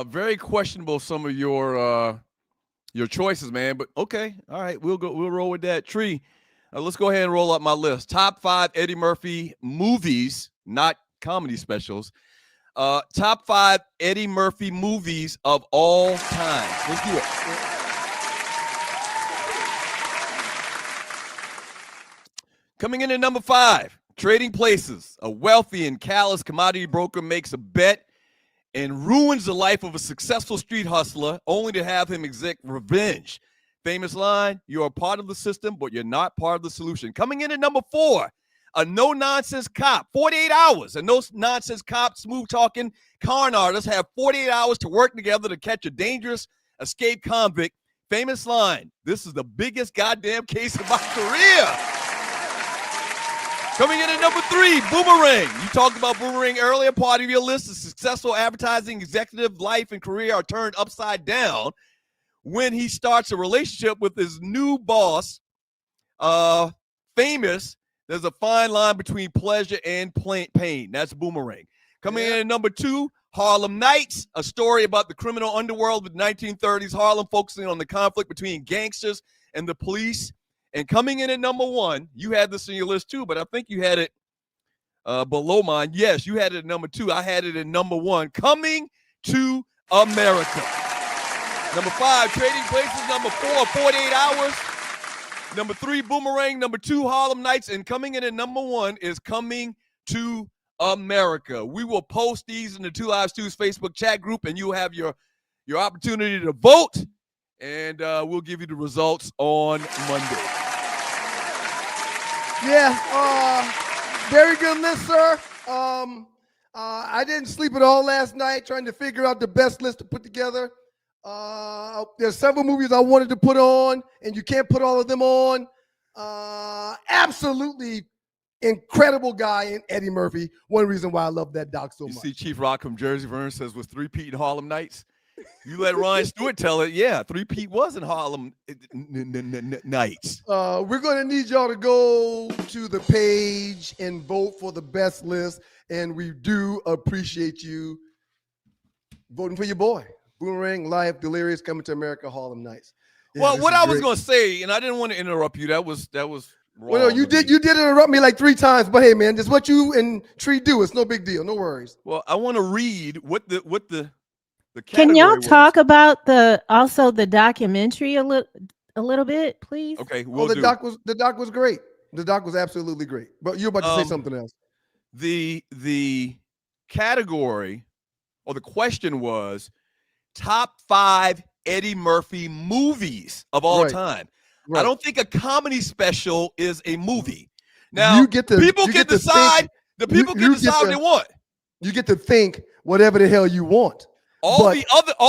Very questionable some of your choices, man. But okay, all right, we'll roll with that. Tree. Let's go ahead and roll up my list. Top 5 Eddie Murphy movies, not comedy specials. Top 5 Eddie Murphy movies of all time. Let's do it. Coming in at number 5, Trading Places. A wealthy and callous commodity broker makes a bet and ruins the life of a successful street hustler, only to have him exact revenge. Famous line, you're a part of the system, but you're not part of the solution. Coming in at number 4, a no-nonsense cop, 48 hours. A no-nonsense cop, smooth-talking con artists have 48 hours to work together to catch a dangerous escaped convict. Famous line, this is the biggest goddamn case of my career. Coming in at number 3, Boomerang. You talked about Boomerang earlier. Part of your list. A successful advertising executive life and career are turned upside down when he starts a relationship with his new boss, Famous. There's a fine line between pleasure and pain. That's Boomerang. Coming in at number 2, Harlem Nights, a story about the criminal underworld of the 1930s Harlem, focusing on the conflict between gangsters and the police. And coming in at number 1, you had this in your list too, but I think you had it below mine. Yes, you had it at number 2. I had it at number 1, Coming to America. Number 5, Trading Places. Number 4, 48 Hours. Number 3, Boomerang. Number 2, Harlem Nights. And coming in at number 1 is Coming to America. We will post these in the Two Live Stews Facebook chat group, and you'll have your opportunity to vote, and we'll give you the results on Monday. Yeah, very good list, sir. I didn't sleep at all last night trying to figure out the best list to put together. There's several movies I wanted to put on, and you can't put all of them on. Absolutely incredible guy in Eddie Murphy. One reason why I love that doc so You much. see Chief Rock from Jersey Vern says was 3-Pete in Harlem Nights. You let Ryan Stewart tell it. Yeah, 3-Pete was in Harlem Nights. We're going to need y'all to go to the page and vote for the best list. And we do appreciate you voting for your boy. Boomerang, Live, Delirious, Coming to America, Harlem Nights. Yeah, well, what I was great. going to say, and I didn't want to interrupt you. That was wrong. Well, no, you did interrupt me like 3 times, but hey, man, this is what you and Tree do. It's no big deal. No worries. Well, I want to read what the Can y'all category talk was. about the documentary a little bit, please? Okay, the doc was great. The doc was absolutely great. But you're about to say something else. The category or the question was top 5 Eddie Murphy movies of all time. Right. I don't think a comedy special is a movie. Now, people can decide what they want. You get to think whatever the hell you want. All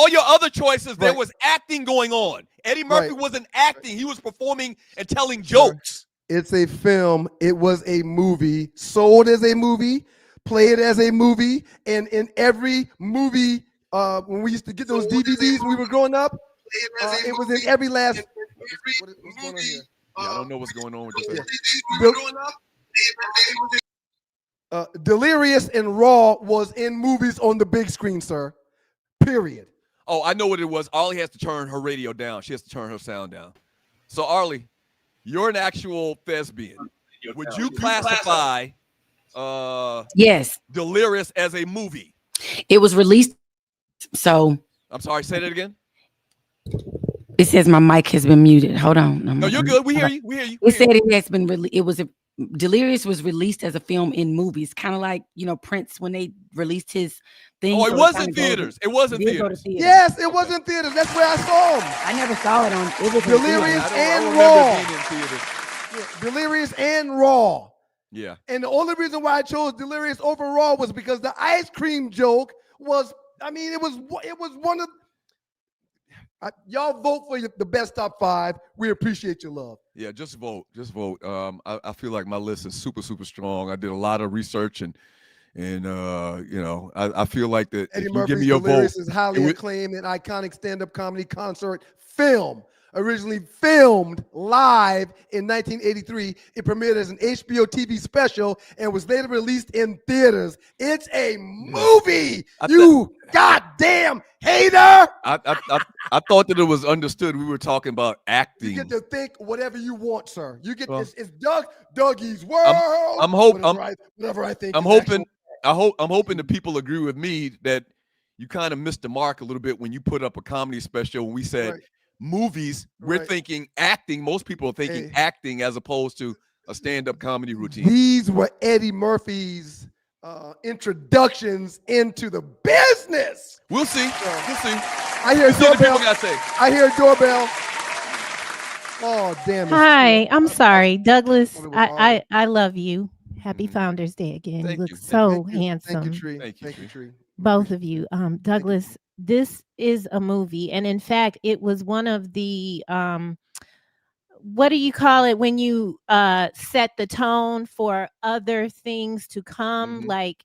your other choices, there was acting going on. Eddie Murphy wasn't acting. He was performing and telling jokes. It's a film. It was a movie, sold as a movie, played as a movie, and in every movie, when we used to get those DVDs when we were growing up, it was in every last. What's going on here? I don't know what's going on with this. Delirious and Raw was in movies on the big screen, sir. Period. Oh, I know what it was. Arlie has to turn her radio down. She has to turn her sound down. So, Arlie, you're an actual thespian. Would you classify yes, Delirious as a movie? It was released. So I'm sorry, say that again. It says my mic has been muted. Hold on. No, you're good. We hear you. It said it has been Delirious was released as a film in movies, kind of like, Prince when they released his thing. Oh, it was in theaters. It was in theaters. Yes, it was in theaters. That's where I saw him. I never saw it on. It was Delirious and Raw. Delirious and Raw. Yeah. And the only reason why I chose Delirious over Raw was because the ice cream joke was. I mean, it was one of. Y'all vote for the best top 5. We appreciate your love. Yeah, just vote. I feel like my list is super, super strong. I did a lot of research and I feel like that Eddie if you Murphy's give me your Delirious vote, is highly acclaimed and iconic stand-up comedy concert film. Originally filmed live in 1983, it premiered as an HBO TV special and was later released in theaters. It's a movie. You goddamn hater! I thought that it was understood. We were talking about acting. You get to think whatever you want, sir. You get this. It's Dougie's world. I'm hoping. Whatever I think. I'm hoping the people agree with me that you kind of missed the mark a little bit when you put up a comedy special. When we said movies, we're thinking acting. Most people are thinking acting as opposed to a stand-up comedy routine. These were Eddie Murphy's introductions into the business. We'll see. We'll see. I hear doorbell. I hear doorbell. Oh, damn it. Hi, I'm sorry, Douglas. I love you. Happy Founders Day again. You look so handsome. Thank you, Tree. Both of you. Douglas, this is a movie. And in fact, it was one of the what do you call it when you set the tone for other things to come, like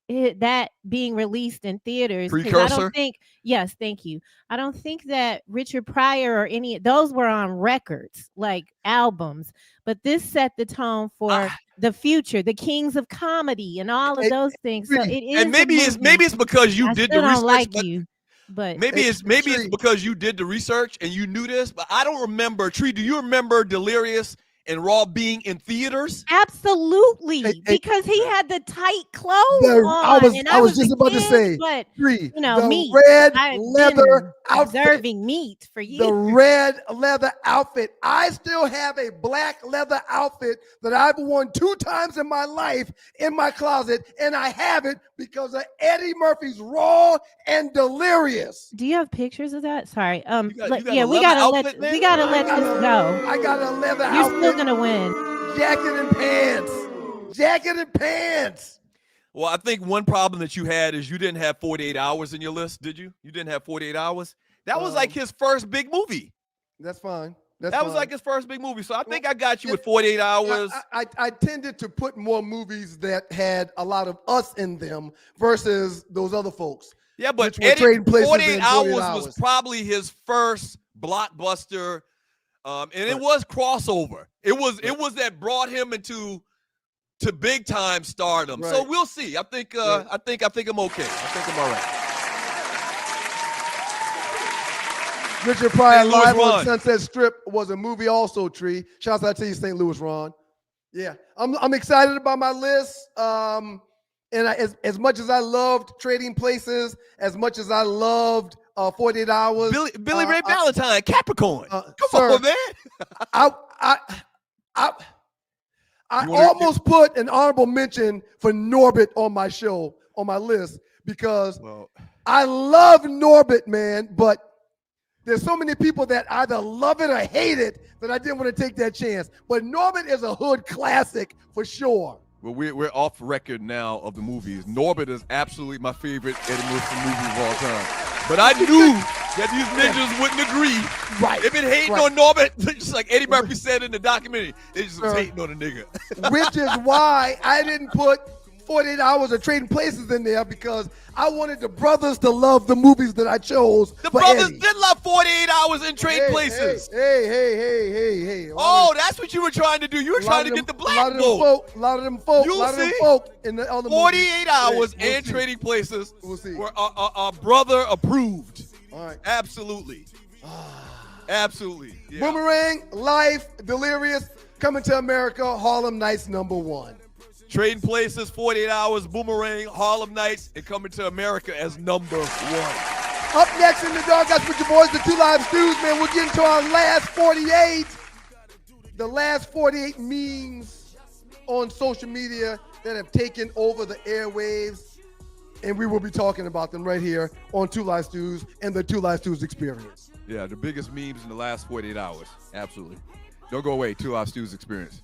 that being released in theaters? Precursor? I don't think, yes, thank you. I don't think that Richard Pryor or any of those were on records, like albums, but this set the tone for the future, the kings of comedy and all of those things. So it is, and maybe it's because you did the research. But maybe it's because you did the research and you knew this, but I don't remember. Tree, do you remember Delirious and Raw being in theaters? Absolutely, because he had the tight clothes on. I was just about to say, but Tree, meat. Red I've leather outfit. Observing meat for years. The red leather outfit. I still have a black leather outfit that I've worn 2 times in my life in my closet, and I have it because of Eddie Murphy's Raw and Delirious. Do you have pictures of that? Sorry. We gotta let this go. I got a leather outfit. You're still gonna win. Jacket and pants. Well, I think one problem that you had is you didn't have 48 hours in your list, did you? You didn't have 48 hours? That was like his first big movie. That's fine. That was like his first big movie. So I think I got you with 48 Hours. I tended to put more movies that had a lot of us in them versus those other folks. Yeah, but Trading Places 48 Hours 48 was probably his first blockbuster, and it was crossover. It was that brought him into big time stardom. Right. So we'll see. I think I'm okay. I think I'm all right. Richard Pryor St. Louis Live on Ron. Sunset Strip was a movie also, Tree. Shouts out to you, St. Louis Ron. Yeah, I'm excited about my list. And as much as I loved Trading Places, as much as I loved 48 Hours. Billy Ray Valentine, Capricorn. Come on, man. I almost put an honorable mention for Norbit on my show, on my list, because I love Norbit, man, but there's so many people that either love it or hate it that I didn't want to take that chance. But Norbit is a hood classic for sure. Well, we're off record now of the movies. Norbit is absolutely my favorite Eddie Murphy movie of all time. But I knew that these ninjas wouldn't agree. Right. They've been hating on Norbit, just like Eddie Murphy said in the documentary. They just was hating on a nigga. Which is why I didn't put 48 Hours of Trading Places in there, because I wanted the brothers to love the movies that I chose. The brothers did love 48 Hours in Trading Places. Hey. Oh, that's what you were trying to do. You were trying to get the black vote. A lot of them folk in the other 48 Hours and Trading Places were our brother approved. All right. Absolutely. Absolutely. Yeah. Boomerang, Life, Delirious, Coming to America, Harlem Nights #1. Trading Places, 48 Hours, Boomerang, Harlem Nights, and Coming to America as #1. Up next in the Doghouse with your boys, the Two Live Stews, man. We'll get into our last 48. The last 48 memes on social media that have taken over the airwaves. And we will be talking about them right here on Two Live Stews and the Two Live Stews Experience. Yeah, the biggest memes in the last 48 hours. Absolutely. Don't go away. Two Live Stews Experience.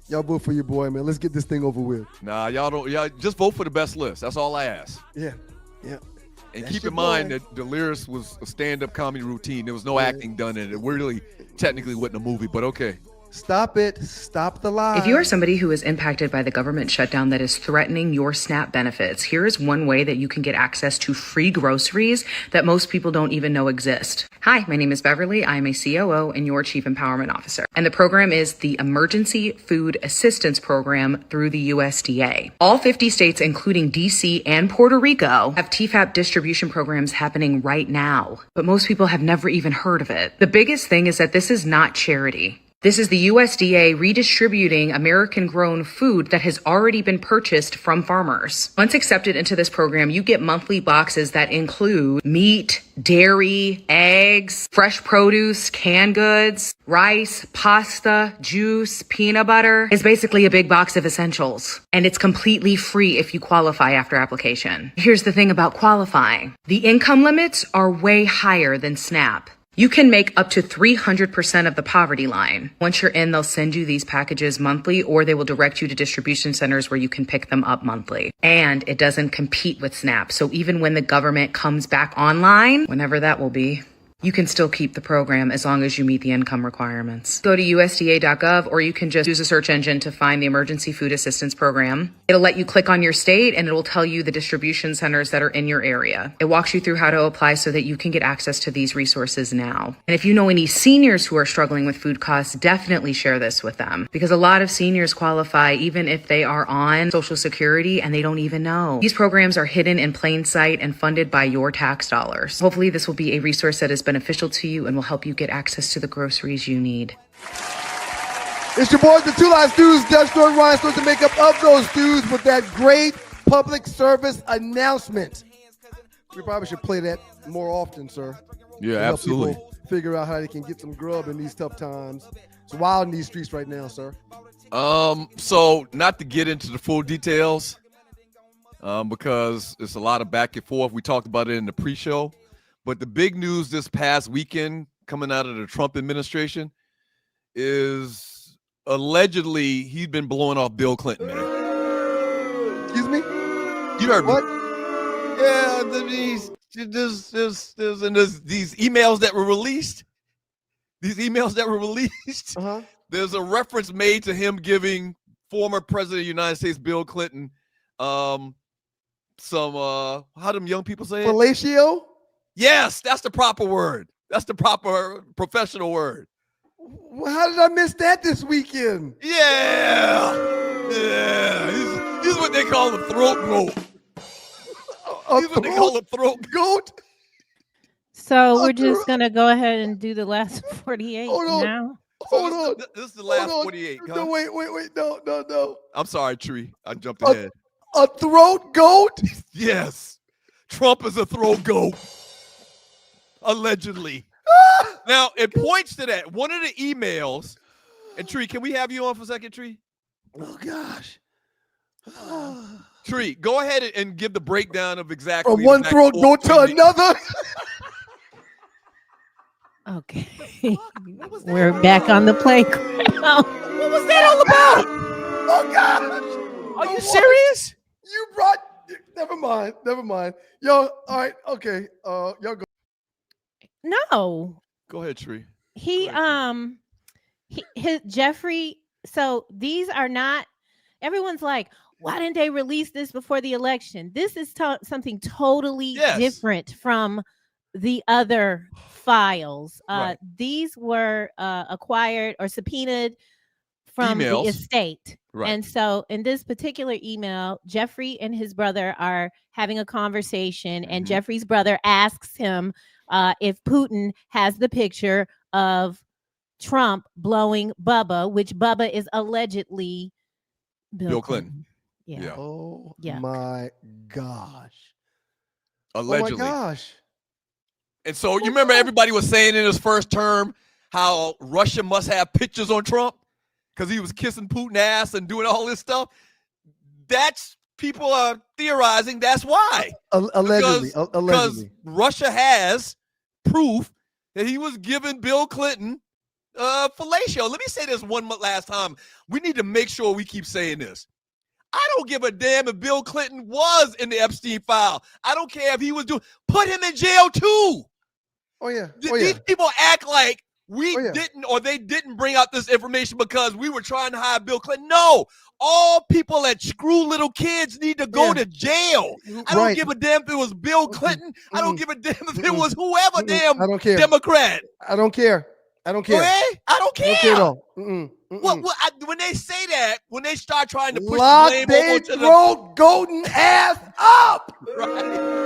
Y'all vote for your boy, man. Let's get this thing over with. Nah, y'all just vote for the best list. That's all I ask. Yeah. And keep in mind that Delirious was a stand-up comedy routine. There was no acting done in it. It really technically wasn't a movie, but okay. Stop it. Stop the lie. If you are somebody who is impacted by the government shutdown that is threatening your SNAP benefits, here is one way that you can get access to free groceries that most people don't even know exist. Hi, my name is Beverly. I am a COO and your Chief Empowerment Officer. And the program is the Emergency Food Assistance Program through the USDA. All 50 states, including DC and Puerto Rico, have TFAP distribution programs happening right now. But most people have never even heard of it. The biggest thing is that this is not charity. This is the USDA redistributing American-grown food that has already been purchased from farmers. Once accepted into this program, you get monthly boxes that include meat, dairy, eggs, fresh produce, canned goods, rice, pasta, juice, peanut butter. It's basically a big box of essentials. And it's completely free if you qualify after application. Here's the thing about qualifying. The income limits are way higher than SNAP. You can make up to 300% of the poverty line. Once you're in, they'll send you these packages monthly, or they will direct you to distribution centers where you can pick them up monthly. And it doesn't compete with SNAP. So even when the government comes back online, whenever that will be, you can still keep the program as long as you meet the income requirements. Go to USDA.gov, or you can just use a search engine to find the Emergency Food Assistance Program. It'll let you click on your state, and it'll tell you the distribution centers that are in your area. It walks you through how to apply so that you can get access to these resources now. And if you know any seniors who are struggling with food costs, definitely share this with them, because a lot of seniors qualify even if they are on Social Security and they don't even know. These programs are hidden in plain sight and funded by your tax dollars. Hopefully this will be a resource that is beneficial to you and will help you get access to the groceries you need. It's your boys, the Two Live Stews. Doug Stewart, Ryan Stewart, the makeup of those stews with that great public service announcement. We probably should play that more often, sir. Yeah, absolutely. Help people figure out how they can get some grub in these tough times. It's wild in these streets right now, sir. So not to get into the full details, because it's a lot of back and forth. We talked about it in the pre-show. But the big news this past weekend coming out of the Trump administration is allegedly he's been blowing off Bill Clinton, man. Excuse me? You heard what? Me. Yeah, there's these emails that were released. these emails that were released, there's a reference made to him giving former President of the United States, Bill Clinton, some, how do young people say it? Fellatio? Yes, that's the proper word. That's the proper professional word. Well, how did I miss that this weekend? Yeah. He's what they call a throat goat. He's what they call a throat goat. So we're just going to go ahead and do the last 48 now. Hold on. This is the last 48. No, wait. No. I'm sorry, Tree. I jumped ahead. A throat goat? Yes. Trump is a throat goat. Allegedly. Now, it points to that. One of the emails, and Tree, can we have you on for a second, Tree? Oh, gosh. Tree, go ahead and give the breakdown of exactly. From one throat goat to another? Okay. We're back on the playground. What was that all about? Oh, gosh. Are you serious? You brought. Never mind. Yo, all right, okay. Y'all go. No. Go ahead, Tree. His Jeffrey. So these are not. Everyone's like, why didn't they release this before the election? This is something totally different from the other files. Right. These were acquired or subpoenaed from the estate. Right. And so in this particular email, Jeffrey and his brother are having a conversation, and Jeffrey's brother asks him if Putin has the picture of Trump blowing Bubba, which Bubba is allegedly Bill Clinton. Yeah. Oh my gosh. Allegedly. Oh my gosh. And so you remember everybody was saying in his first term how Russia must have pictures on Trump because he was kissing Putin's ass and doing all this stuff. That's people are theorizing that's why. Allegedly. Because Russia has proof that he was giving Bill Clinton fellatio. Let me say this one last time. We need to make sure we keep saying this. I don't give a damn if Bill Clinton was in the Epstein file. I don't care if he was doing. Put him in jail too. Oh yeah. These people act like we didn't, or they didn't bring out this information because we were trying to hide Bill Clinton. No, all people that screw little kids need to go to jail. I don't give a damn if it was Bill Clinton. I don't give a damn if it was whoever damn I don't care. Democrat. I don't care. Okay? I don't care. I don't care at all. When they say that, when they start trying to push Lock the blame they over to throat golden ass up. Right.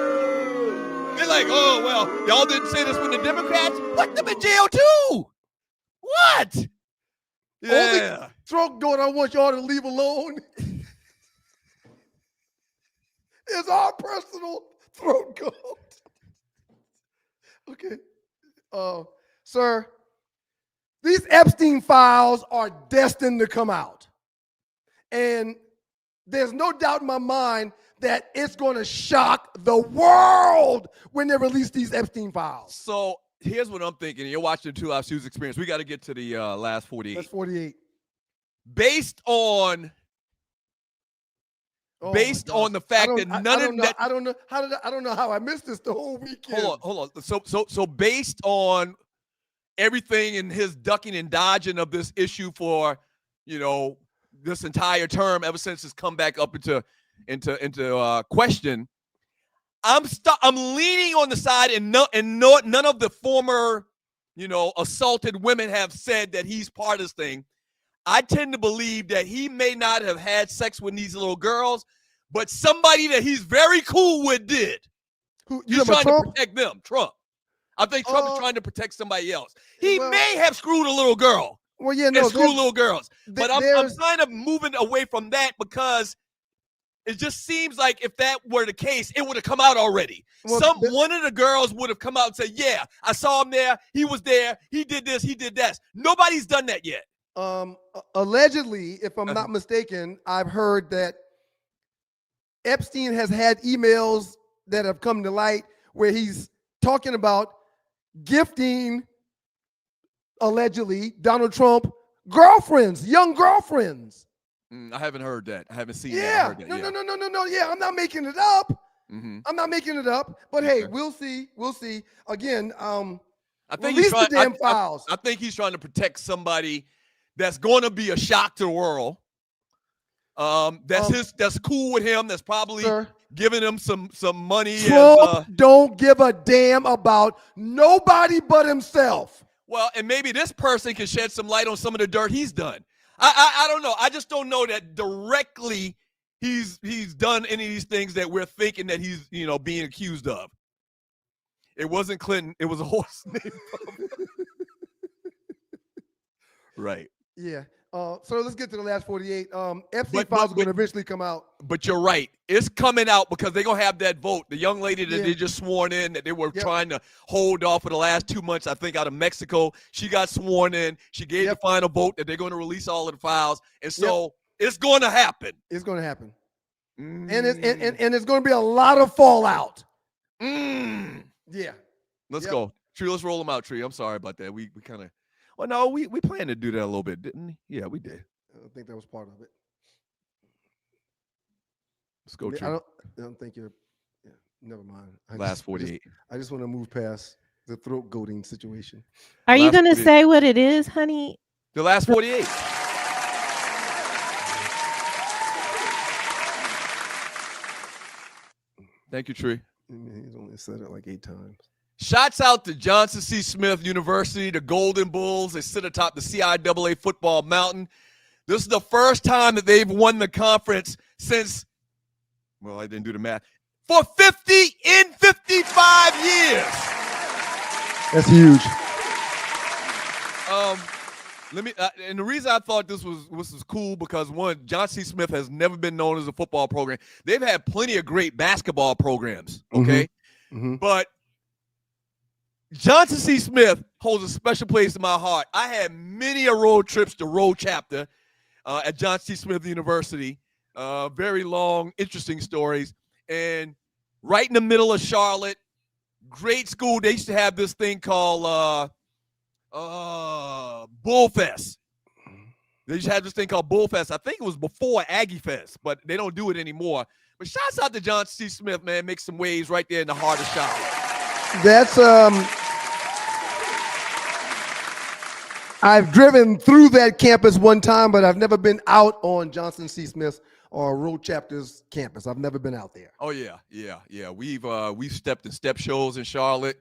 They're like, oh, well, y'all didn't say this when the Democrats put them in jail too. What? Yeah. Only throat goat I want y'all to leave alone is our personal throat goat. Okay. Sir, these Epstein files are destined to come out. And there's no doubt in my mind that it's going to shock the world when they release these Epstein files. So here's what I'm thinking. You're watching the Two Live Shoes Experience. We got to get to the last 48. That's 48. Based on the fact that I don't know how I missed this the whole weekend. Hold on. So based on everything in his ducking and dodging of this issue for, this entire term, ever since it's come back up into question, I'm leaning on the side, and none of the former, assaulted women have said that he's part of this thing. I tend to believe that he may not have had sex with these little girls, but somebody that he's very cool with did. He's trying to protect them. Trump. I think Trump is trying to protect somebody else. He may have screwed a little girl. Well, yeah, no, screw little girls. But I'm kind of moving away from that because it just seems like if that were the case, it would have come out already. Well, one of the girls would have come out and said, yeah, I saw him there. He was there. He did this. He did that. Nobody's done that yet. Allegedly, if I'm not mistaken, I've heard that Epstein has had emails that have come to light where he's talking about gifting, allegedly, Donald Trump girlfriends, young girlfriends. I haven't heard that. I haven't seen that. Yeah. No. Yeah, I'm not making it up. I'm not making it up. But hey, we'll see. Again, I I think Release he's trying, the damn fouls. I think he's trying to protect somebody that's going to be a shock to the world. That's cool with him. That's probably giving him some money. Trump don't give a damn about nobody but himself. Well, and maybe this person can shed some light on some of the dirt he's done. I don't know. I just don't know that directly he's done any of these things that we're thinking that he's being accused of. It wasn't Clinton. It was a horse named Right. Yeah. So let's get to the last 48. FC files are going to eventually come out. But you're right. It's coming out because they're going to have that vote. The young lady that they just sworn in that they were trying to hold off for the last 2 months, I think, out of Mexico. She got sworn in. She gave the final vote that they're going to release all of the files. And so it's going to happen. It's going to happen. And it's going to be a lot of fallout. Yeah. Let's go. Tree, let's roll them out, Tree. I'm sorry about that. We kind of – well, no, we planned to do that a little bit, didn't we? Yeah, we did. I think that was part of it. Let's go, Tree. I don't think you're – never mind. Last 48. I just want to move past the throat goating situation. Are you going to say what it is, honey? The last 48. Thank you, Tree. He's only said it like 8 times. Shouts out to Johnson C. Smith University, the Golden Bulls. They sit atop the CIAA football mountain. This is the first time that they've won the conference since, well, I didn't do the math, for 50 in 55 years. That's huge. And the reason I thought this was cool because, one, Johnson C. Smith has never been known as a football program. They've had plenty of great basketball programs, okay? Mm-hmm. But Johnson C. Smith holds a special place in my heart. I had many road trips to Road Chapter at Johnson C. Smith University. Very long, interesting stories. And right in the middle of Charlotte, great school. They used to have this thing called Bullfest. They used to have this thing called Bullfest. I think it was before Aggie Fest, but they don't do it anymore. But shouts out to Johnson C. Smith, man. Make some waves right there in the heart of Charlotte. That's I've driven through that campus one time, but I've never been out on Johnson C. Smith or Road Chapter's campus. I've never been out there. Oh yeah. We've stepped in step shows in Charlotte.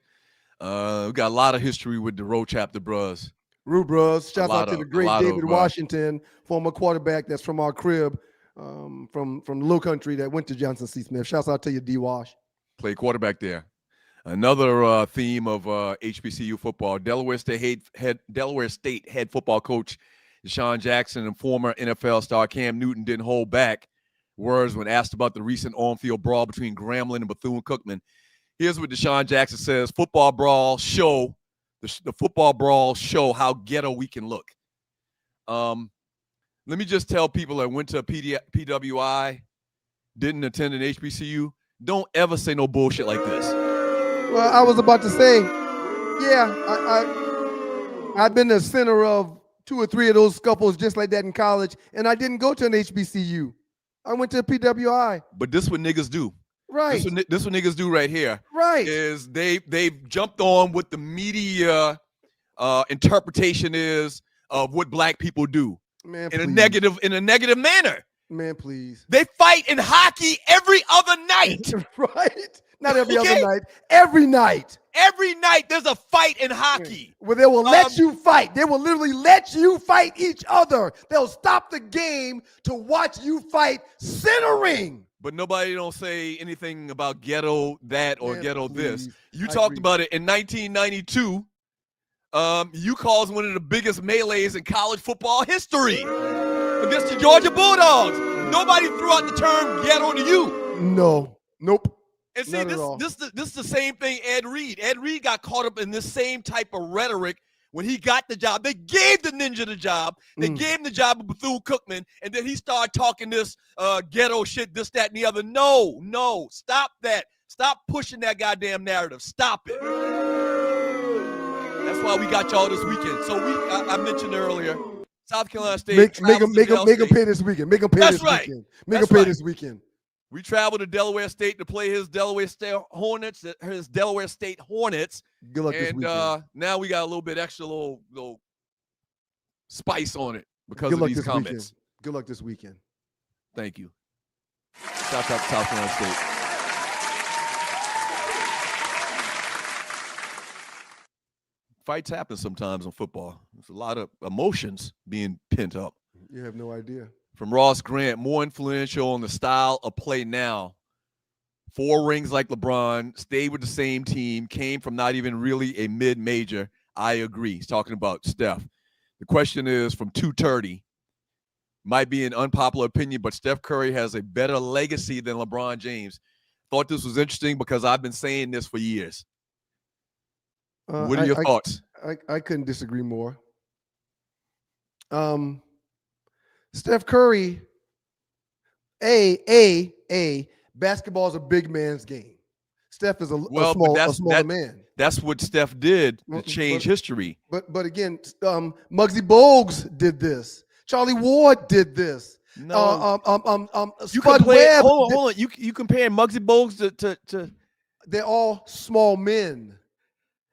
We got a lot of history with the Road Chapter bros. Rude bros. Shout out to the great David Washington, former quarterback that's from our crib, from Low Country that went to Johnson C. Smith. Shouts out to you, D. Wash. Played quarterback there. Another theme of HBCU football, Delaware State head football coach Deshaun Jackson and former NFL star Cam Newton didn't hold back words when asked about the recent on-field brawl between Grambling and Bethune-Cookman. Here's what Deshaun Jackson says: the football brawl show how ghetto we can look. Let me just tell people that went to PWI, didn't attend an HBCU, don't ever say no bullshit like this. Well, I was about to say, I've been the center of 2 or 3 of those scuffles just like that in college, and I didn't go to an HBCU. I went to PWI. But this what niggas do. Right. This what niggas do right here. Right. Is they've jumped on what the media interpretation is of what black people do. Man, in a negative manner. Man, please. They fight in hockey every other night. Right? Not every other night. Every night. Every night there's a fight in hockey. Well, they will let you fight. They will literally let you fight each other. They'll stop the game to watch you fight centering. But nobody don't say anything about ghetto that or ghetto this. You I talked agree. about it in 1992. You caused one of the biggest melees in college football history against the Georgia Bulldogs. Nobody threw out the term ghetto to you. No. Nope. And see, this is the same thing Ed Reed. Ed Reed got caught up in this same type of rhetoric when he got the job. They gave the ninja the job. They gave him the job of Bethune-Cookman, and then he started talking this ghetto shit, this, that, and the other. No. Stop that. Stop pushing that goddamn narrative. Stop it. That's why we got y'all this weekend. So I mentioned earlier, South Carolina State. Make them pay this weekend. Make them pay this weekend. Make them pay this weekend. We traveled to Delaware State to play his Delaware State Hornets. Good luck this weekend. And now we got a little bit extra little spice on it because Good of these comments. Weekend. Good luck this weekend. Thank you. Shout out to South Carolina State. Fights happen sometimes in football. There's a lot of emotions being pent up. You have no idea. From Ross Grant, more influential on the style of play now. 4 rings like LeBron, stayed with the same team, came from not even really a mid-major. I agree. He's talking about Steph. The question is from 230. Might be an unpopular opinion, but Steph Curry has a better legacy than LeBron James. Thought this was interesting because I've been saying this for years. What are your thoughts? I couldn't disagree more. Steph Curry, basketball is a big man's game. Steph is a smaller man. That's what Steph did to change history. But again, Muggsy Bogues did this. Charlie Ward did this. No. Spud Webb. Hold on. You comparing Muggsy Bogues to they're all small men.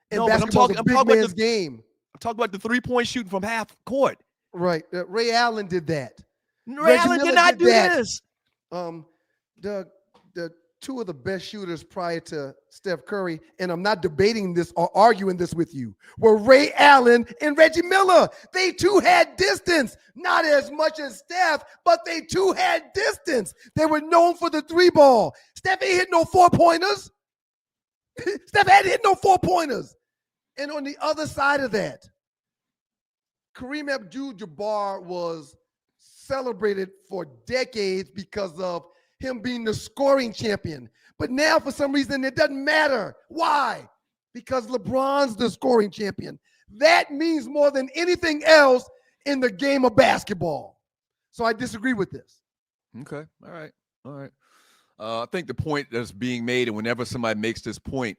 And no, basketball is a big man's game. I'm talking about the 3-point shooting from half court. Right. Ray Allen did that. Ray Allen did not do this. The 2 of the best shooters prior to Steph Curry, and I'm not debating this or arguing this with you, were Ray Allen and Reggie Miller. They too had distance. Not as much as Steph, but they too had distance. They were known for the 3-ball. Steph ain't hit no 4-pointers. Steph hadn't hit no 4-pointers. And on the other side of that, Kareem Abdul-Jabbar was celebrated for decades because of him being the scoring champion. But now, for some reason, it doesn't matter. Why? Because LeBron's the scoring champion. That means more than anything else in the game of basketball. So I disagree with this. Okay. All right. I think the point that's being made, and whenever somebody makes this point,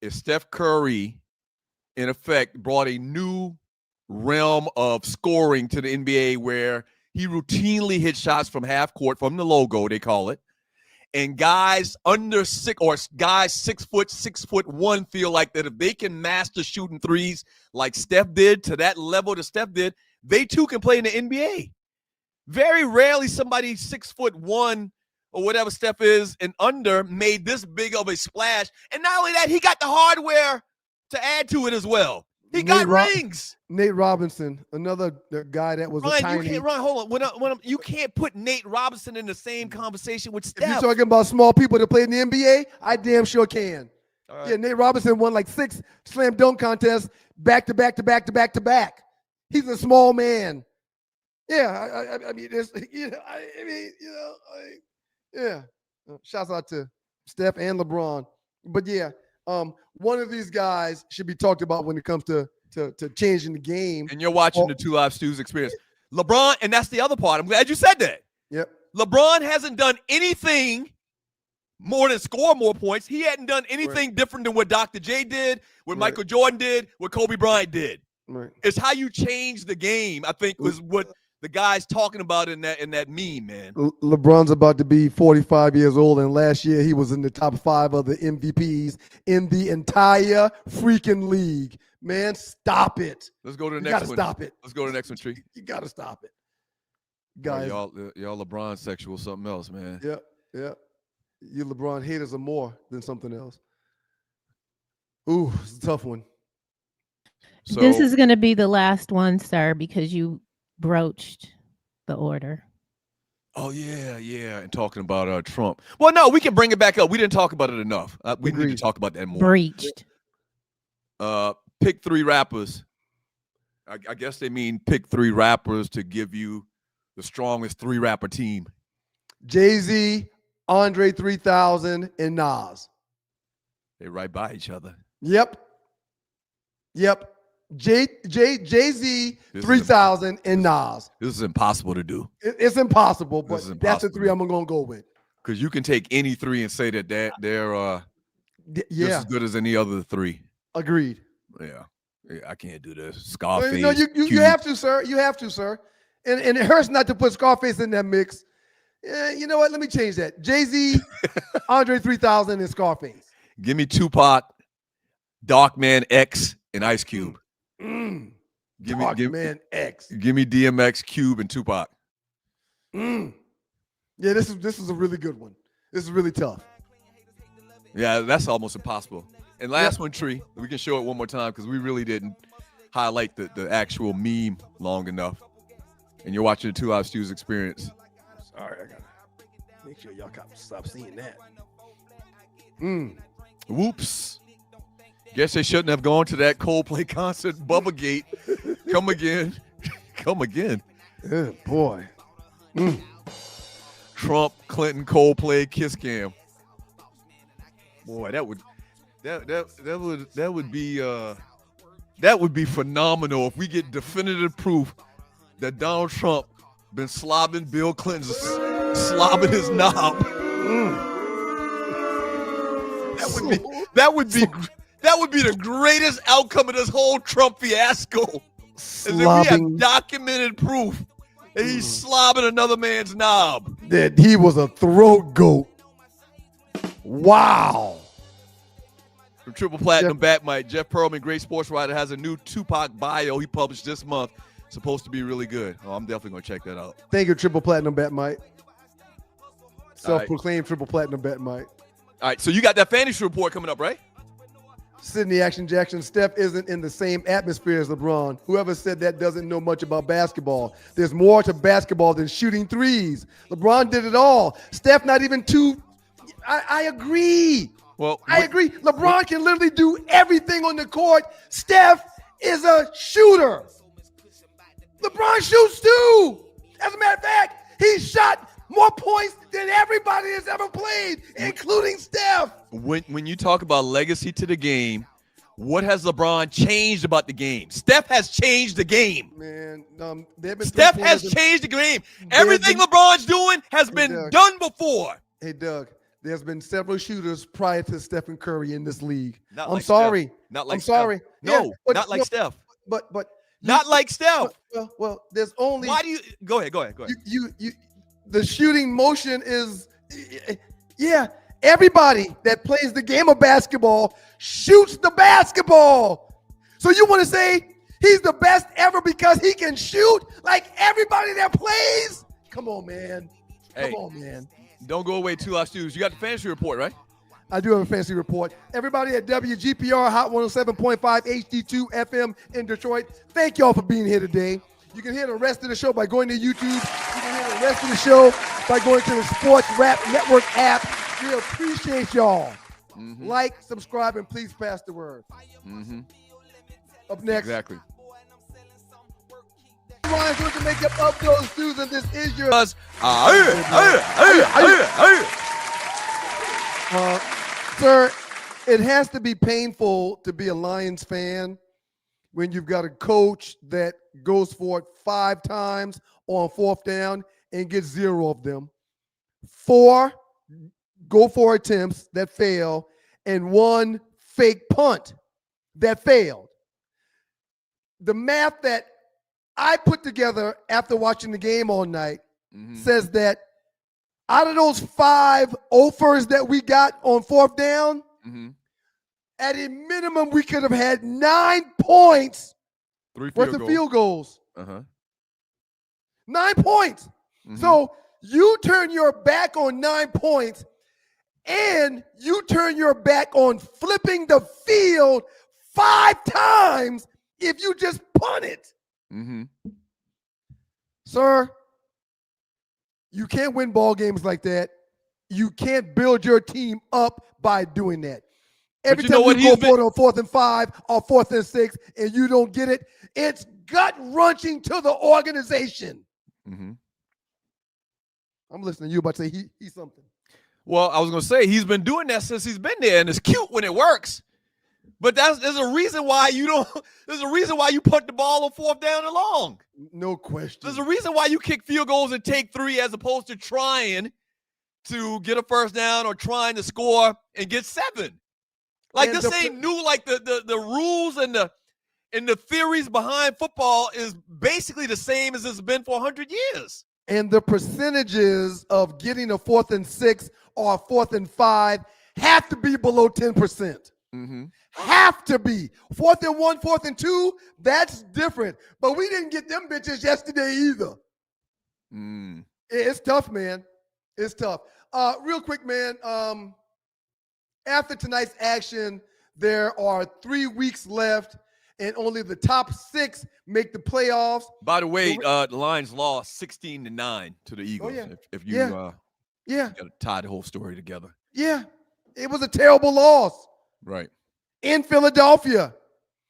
is Steph Curry, in effect, brought a new realm of scoring to the NBA where he routinely hit shots from half court, from the logo, they call it. And guys under 6 or guys 6 foot, 6'1" feel like that if they can master shooting threes like Steph did to that level that Steph did, they too can play in the NBA. Very rarely somebody 6'1" or whatever Steph is and under made this big of a splash. And not only that, he got the hardware to add to it as well. He got rings. Nate Robinson, another guy that was a tiny. Hold on. You can't put Nate Robinson in the same conversation with Steph. If you're talking about small people that play in the NBA, I damn sure can. Right. Yeah, Nate Robinson won like 6 slam dunk contests back to back. He's a small man. Yeah, I mean, shouts out to Steph and LeBron. But yeah, one of these guys should be talked about when it comes to changing the game. And you're watching the 2 Live Stews experience. LeBron, and that's the other part. I'm glad you said that. Yep. LeBron hasn't done anything more than score more points. He hadn't done anything different than what Dr. J did, what Michael Jordan did, what Kobe Bryant did. Right. It's how you change the game, I think, was what the guy's talking about in that meme, man. LeBron's about to be 45 years old, and last year he was in the top 5 of the MVPs in the entire freaking league. Man, stop it. Let's go to the next one. You gotta stop it. Let's go to the next one, Tree. You gotta stop it. Guys. Oh, y'all LeBron sexual something else, man. Yeah. You LeBron haters are more than something else. Ooh, it's a tough one. So, this is going to be the last one, sir, because you broached the order. Oh, yeah. And talking about Trump. Well, no, we can bring it back up. We didn't talk about it enough. We need to talk about that more. Breached. Pick 3 rappers. I guess they mean pick 3 rappers to give you the strongest 3-rapper team. Jay-Z, Andre 3000, and Nas. They're right by each other. Yep. Jay-Z, 3000, and Nas. This is impossible to do. It's impossible, but that's the 3 I'm going to go with. Because you can take any 3 and say that they're just as good as any other 3. Agreed. Yeah, I can't do this. Scarface. No, you have to, sir. You have to, sir. And it hurts not to put Scarface in that mix. You know what? Let me change that. Jay-Z, Andre 3000, and Scarface. Give me Tupac, Darkman X, and Ice Cube. Darkman X. Give me DMX, Cube, and Tupac. Yeah, this is a really good one. This is really tough. Yeah, that's almost impossible. And last one, Tree. We can show it one more time because we really didn't highlight the actual meme long enough. And you're watching the Two Live Stews experience. Sorry, I gotta make sure y'all stop seeing that. Whoops. Guess they shouldn't have gone to that Coldplay concert. Bubblegate. Come again. Come again. Oh, boy. Trump, Clinton, Coldplay, kiss cam. Boy, that would be phenomenal if we get definitive proof that Donald Trump been slobbing Bill Clinton's slobbing his knob. That would be the greatest outcome of this whole Trump fiasco. Is if we have documented proof that he's slobbing another man's knob. That he was a throat goat. Wow. From Triple Platinum Batmite, Jeff Pearlman, great sports writer, has a new Tupac bio he published this month. Supposed to be really good. Oh, I'm definitely going to check that out. Thank you, Triple Platinum Batmite. Self-proclaimed Triple Platinum Batmite. All right, so you got that fantasy report coming up, right? Sydney Action Jackson, Steph isn't in the same atmosphere as LeBron. Whoever said that doesn't know much about basketball. There's more to basketball than shooting threes. LeBron did it all. Steph not even two. I agree. Well, I agree. LeBron can literally do everything on the court. Steph is a shooter. LeBron shoots too. As a matter of fact, he shot more points than everybody has ever played, including Steph. When you talk about legacy to the game, what has LeBron changed about the game? Steph has changed the game. Man, Steph has changed the game. Everything LeBron's doing has been done before. Hey, Doug, there's been several shooters prior to Stephen Curry in this league. I'm sorry. Not like Steph. No, not like Steph. But not like Steph. Well, there's only. Why do you go ahead? You the shooting motion is, everybody that plays the game of basketball shoots the basketball. So you want to say he's the best ever because he can shoot like everybody that plays? Come on, man. Come on, man. Don't go away, Two Live Stews. You got the fantasy report, right? I do have a fancy report. Everybody at WGPR Hot 107.5 HD2 FM in Detroit, thank y'all for being here today. You can hear the rest of the show by going to YouTube. You can hear the rest of the show by going to the Sports Rap Network app. We appreciate y'all. Like, subscribe, and please pass the word. Up next. Exactly. Ryan's going to make up of those stews, and this is your... Sir, it has to be painful to be a Lions fan when you've got a coach that goes for it 5 times on 4th down and gets 0 of them. 4 go-for attempts that fail and 1 fake punt that failed. The math that I put together after watching the game all night says that out of those 5 offers that we got on 4th down, at a minimum, we could have had 9 points worth of field goals. 9 points. So you turn your back on 9 points, and you turn your back on flipping the field 5 times if you just punt it. Sir, you can't win ball games like that. You can't build your team up by doing that. Every time you go for it on 4th and 5 or 4th and 6 and you don't get it, it's gut-wrenching to the organization. I'm listening to you about to say he's something. Well, I was going to say he's been doing that since he's been there, and it's cute when it works. But there's a reason why you don't. There's a reason why you put the ball on 4th down and long. No question. There's a reason why you kick field goals and take 3 as opposed to trying to get a 1st down or trying to score and get 7. Like, and this ain't new. Like the rules and the theories behind football is basically the same as it's been for 100 years. And the percentages of getting a 4th and 6 or a 4th and 5 have to be below 10%. Mm-hmm. Have to be. 4th and 1, 4th and 2, that's different. But we didn't get them bitches yesterday either. It's tough, man. It's tough. Real quick, man. After tonight's action, there are 3 weeks left, and only the top 6 make the playoffs. By the way, the Lions lost 16-9 to the Eagles. Oh, yeah. If you got to tie the whole story together. Yeah. It was a terrible loss. Right. In Philadelphia.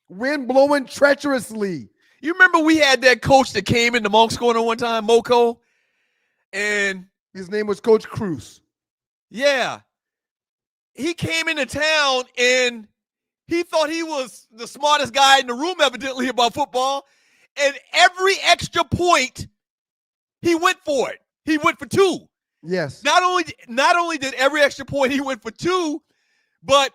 Wind blowing treacherously. You remember we had that coach that came into Monk's Corner one time, Moco? And his name was Coach Cruz. Yeah. He came into town and he thought he was the smartest guy in the room, evidently, about football. And every extra point, he went for it. He went for 2. Yes. Not only did every extra point he went for 2, but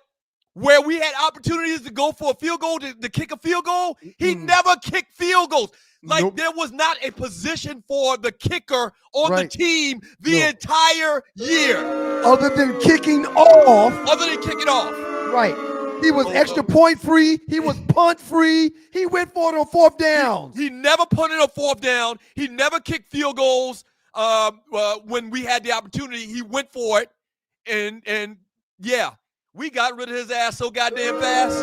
where we had opportunities to go for a field goal, to kick a field goal, he never kicked field goals. Like there was not a position for the kicker on the team the entire year. Other than kicking off. Right. He was extra point free. He was punt free. He went for it on 4th down. He never punted on 4th down. He never kicked field goals when we had the opportunity. He went for it. And yeah, we got rid of his ass so goddamn fast.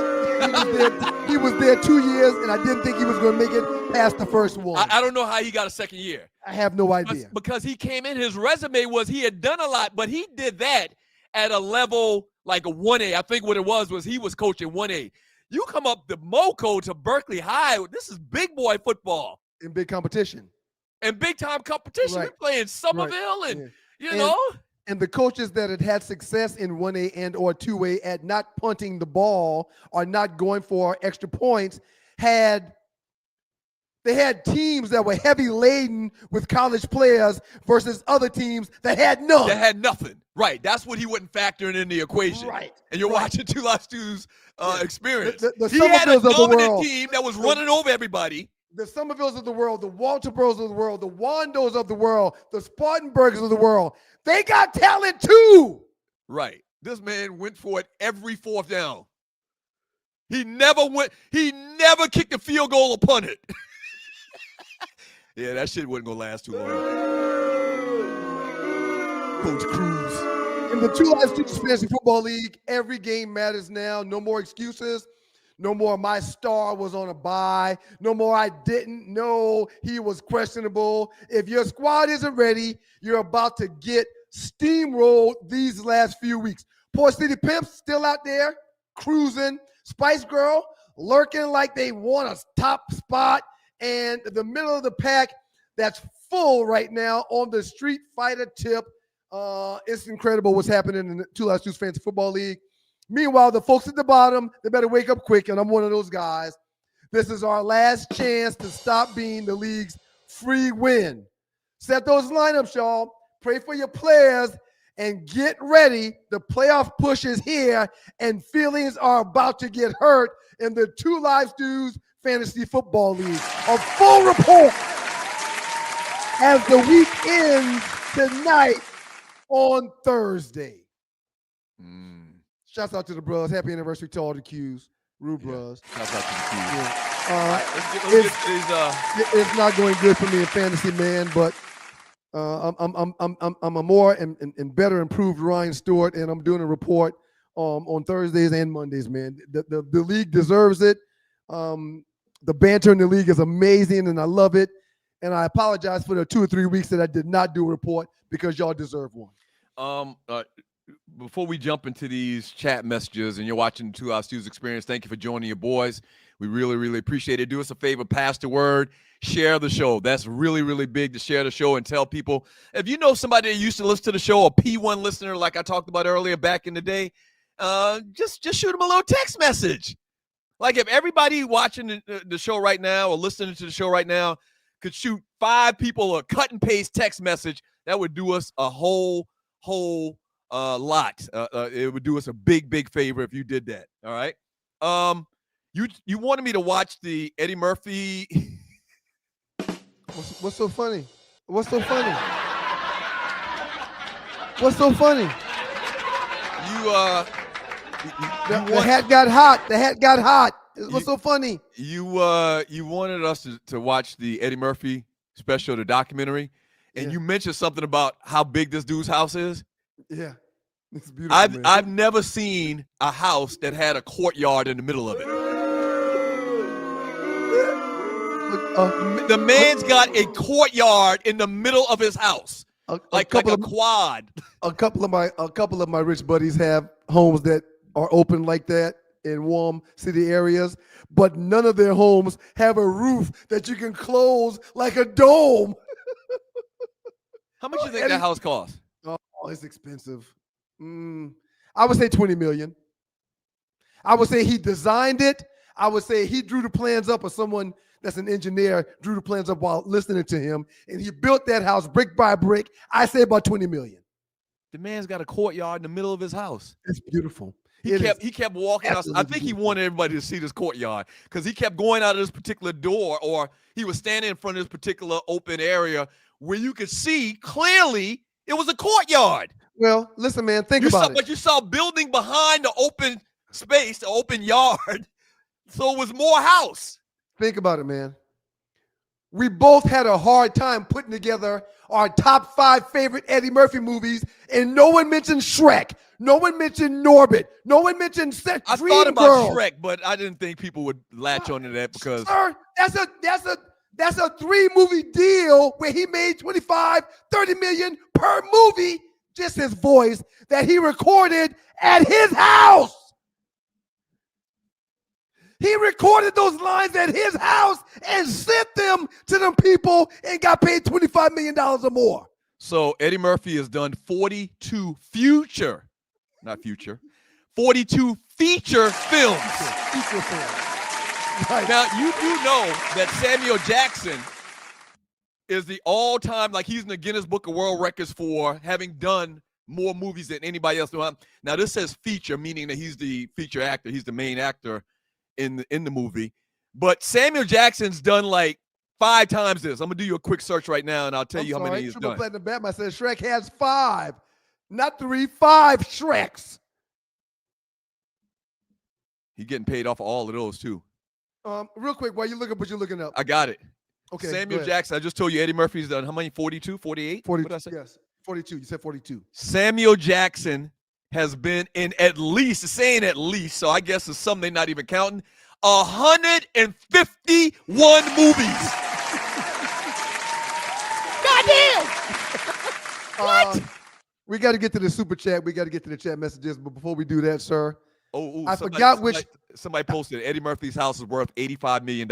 He was there 2 years, and I didn't think he was going to make it past the first one. I don't know how he got a second year. I have no idea. Because he came in, his resume was he had done a lot, but he did that at a level like a 1A. I think what it was he was coaching 1A. You come up the Moco to Berkeley High, this is big boy football. In big competition. And big-time competition. Right. We're playing Somerville and, you and, know. And the coaches that had success in 1A and or 2A at not punting the ball or not going for extra points had teams that were heavy laden with college players versus other teams that had none. That had nothing. Right. That's what he wasn't factoring in the equation. Right. And you're watching Two Live Stew's experience. The he had a Somervilles of the dominant world. team that was running over everybody. The Somervilles of the world, the Walterboroughs of the world, the Wandos of the world, the Spartanburgs of the world. They got talent too. Right. This man went for it every 4th down. He never kicked a field goal or punted. Yeah, that shit wasn't going to last too long. Coach Cruz. In the Two Live Students Fantasy Football League, every game matters now. No more excuses. No more my star was on a bye. No more I didn't know he was questionable. If your squad isn't ready, you're about to get steamrolled these last few weeks. Port City Pimps still out there cruising. Spice Girl lurking like they want a top spot. And the middle of the pack that's full right now on the Street Fighter tip. It's incredible what's happening in the Two Live Students Fantasy Football League. Meanwhile, the folks at the bottom, they better wake up quick, and I'm one of those guys. This is our last chance to stop being the league's free win. Set those lineups, y'all. Pray for your players, and get ready. The playoff push is here, and feelings are about to get hurt in the Two Live Stews Fantasy Football League. A full report as the week ends tonight on Thursday. Shouts out to the bros. Happy anniversary to all the Qs. Rude bros. Shouts out to the Qs. It's not going good for me in fantasy, man, but I'm a more and better improved Ryan Stewart, and I'm doing a report on Thursdays and Mondays, man. The league deserves it. The banter in the league is amazing, and I love it. And I apologize for the 2 or 3 weeks that I did not do a report because y'all deserve one. Before we jump into these chat messages and you're watching the 2 Live Stews Experience, thank you for joining your boys. We really, really appreciate it. Do us a favor, pass the word, share the show. That's really, really big to share the show and tell people. If you know somebody that used to listen to the show, a P1 listener like I talked about earlier back in the day, just shoot them a little text message. Like if everybody watching the show right now or listening to the show right now could shoot 5 people a cut and paste text message, that would do us a whole lot. It would do us a big favor if you did that. All right. You wanted me to watch the Eddie Murphy. What's so funny? What's so funny? What's so funny? The hat got hot. The hat got hot. What's so funny? You wanted us to watch the Eddie Murphy special, the documentary, and you mentioned something about how big this dude's house is. Yeah, it's beautiful. I've never seen a house that had a courtyard in the middle of it. The man's got a courtyard in the middle of his house, like a quad. A couple of my rich buddies have homes that are open like that in warm city areas, but none of their homes have a roof that you can close like a dome. How much do you think that house costs? Oh, it's expensive. I would say $20 million. I would say he designed it. I would say he drew the plans up, or someone that's an engineer drew the plans up while listening to him, and he built that house brick by brick. I say about $20 million. The man's got a courtyard in the middle of his house. It's beautiful. He kept walking out. I think he wanted everybody to see this courtyard because he kept going out of this particular door, or he was standing in front of this particular open area where you could see clearly it was a courtyard. Well, listen, man, think about it. But you saw building behind the open space, the open yard, so it was more house. Think about it, man. We both had a hard time putting together our top 5 favorite Eddie Murphy movies, and no one mentioned Shrek. No one mentioned Norbit. No one mentioned Dreamgirls. I thought about Shrek, but I didn't think people would latch onto that because. Sir, that's a 3-movie deal where he made $25, $30 million per movie. Just his voice that he recorded at his house. He recorded those lines at his house and sent them to them people and got paid $25 million or more. So Eddie Murphy has done 42 feature films. Right. Now, you do know that Samuel Jackson is the all-time, like he's in the Guinness Book of World Records for having done more movies than anybody else. Now, this says feature, meaning that he's the feature actor. He's the main actor in the movie. But Samuel Jackson's done like 5 times this. I'm going to do you a quick search right now, and I'll tell you how many he's done. Platinum Batman says Shrek has 5, not 3, 5 Shreks. He's getting paid off all of those, too. Real quick, while you look up what you're looking up. I got it. Okay. Samuel Jackson, I just told you Eddie Murphy's done how many? 42, 48? 42, yes. 42. You said 42. Samuel Jackson has been in at least, so I guess it's something they're not even counting, 151 movies. Goddamn! What? We got to get to the super chat. We got to get to the chat messages. But before we do that, sir, I forgot which. Somebody posted Eddie Murphy's house is worth $85 million.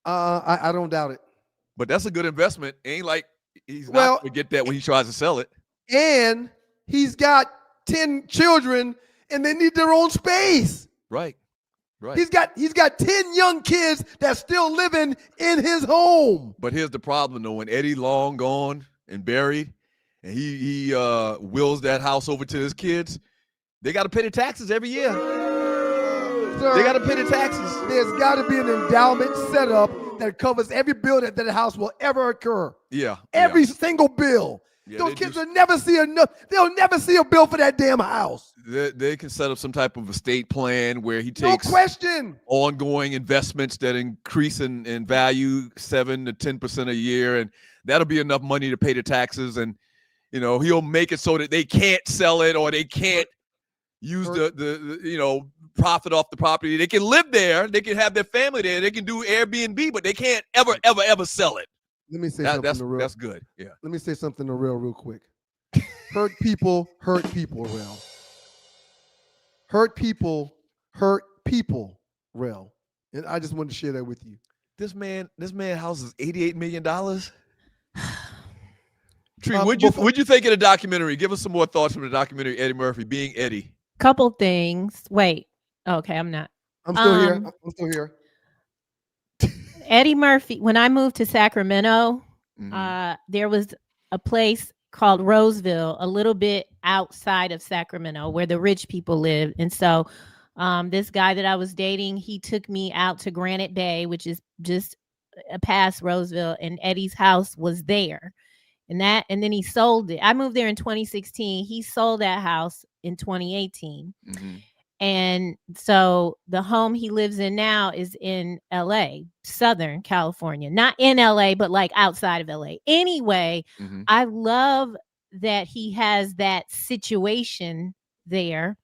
I don't doubt it. But that's a good investment. Ain't like he's not going to get that when he tries to sell it. And he's got 10 children, and they need their own space. Right. He's got 10 young kids that's still living in his home. But here's the problem, though. When Eddie long gone and buried, and he wills that house over to his kids, they got to pay the taxes every year. Sir, they got to pay the taxes. There's got to be an endowment set up that covers every bill that the house will ever occur. Yeah. Every single bill. Yeah, those kids will never see enough. They'll never see a bill for that damn house. They can set up some type of estate plan where he takes ongoing investments that increase in value 7 to 10% a year, and that'll be enough money to pay the taxes. And he'll make it so that they can't sell it or they can't use the profit off the property. They can live there. They can have their family there. They can do Airbnb, but they can't ever sell it. Let me say something real. That's good. Yeah. Let me say something real quick. Hurt people, real. Hurt people, real. And I just wanted to share that with you. This man house is $88 million. Tree, what'd you think of the documentary? Give us some more thoughts from the documentary, Eddie Murphy, being Eddie. Couple things. Wait. Okay, I'm not. I'm still here. Eddie Murphy, when I moved to Sacramento, there was a place called Roseville, a little bit outside of Sacramento, where the rich people live. And so this guy that I was dating, he took me out to Granite Bay, which is just past Roseville, and Eddie's house was there. And then he sold it. I moved there in 2016. He sold that house in 2018. Mhm. And so the home he lives in now is in LA, Southern California, not in LA, but like outside of LA. Anyway, Mhm. I love that he has that situation there.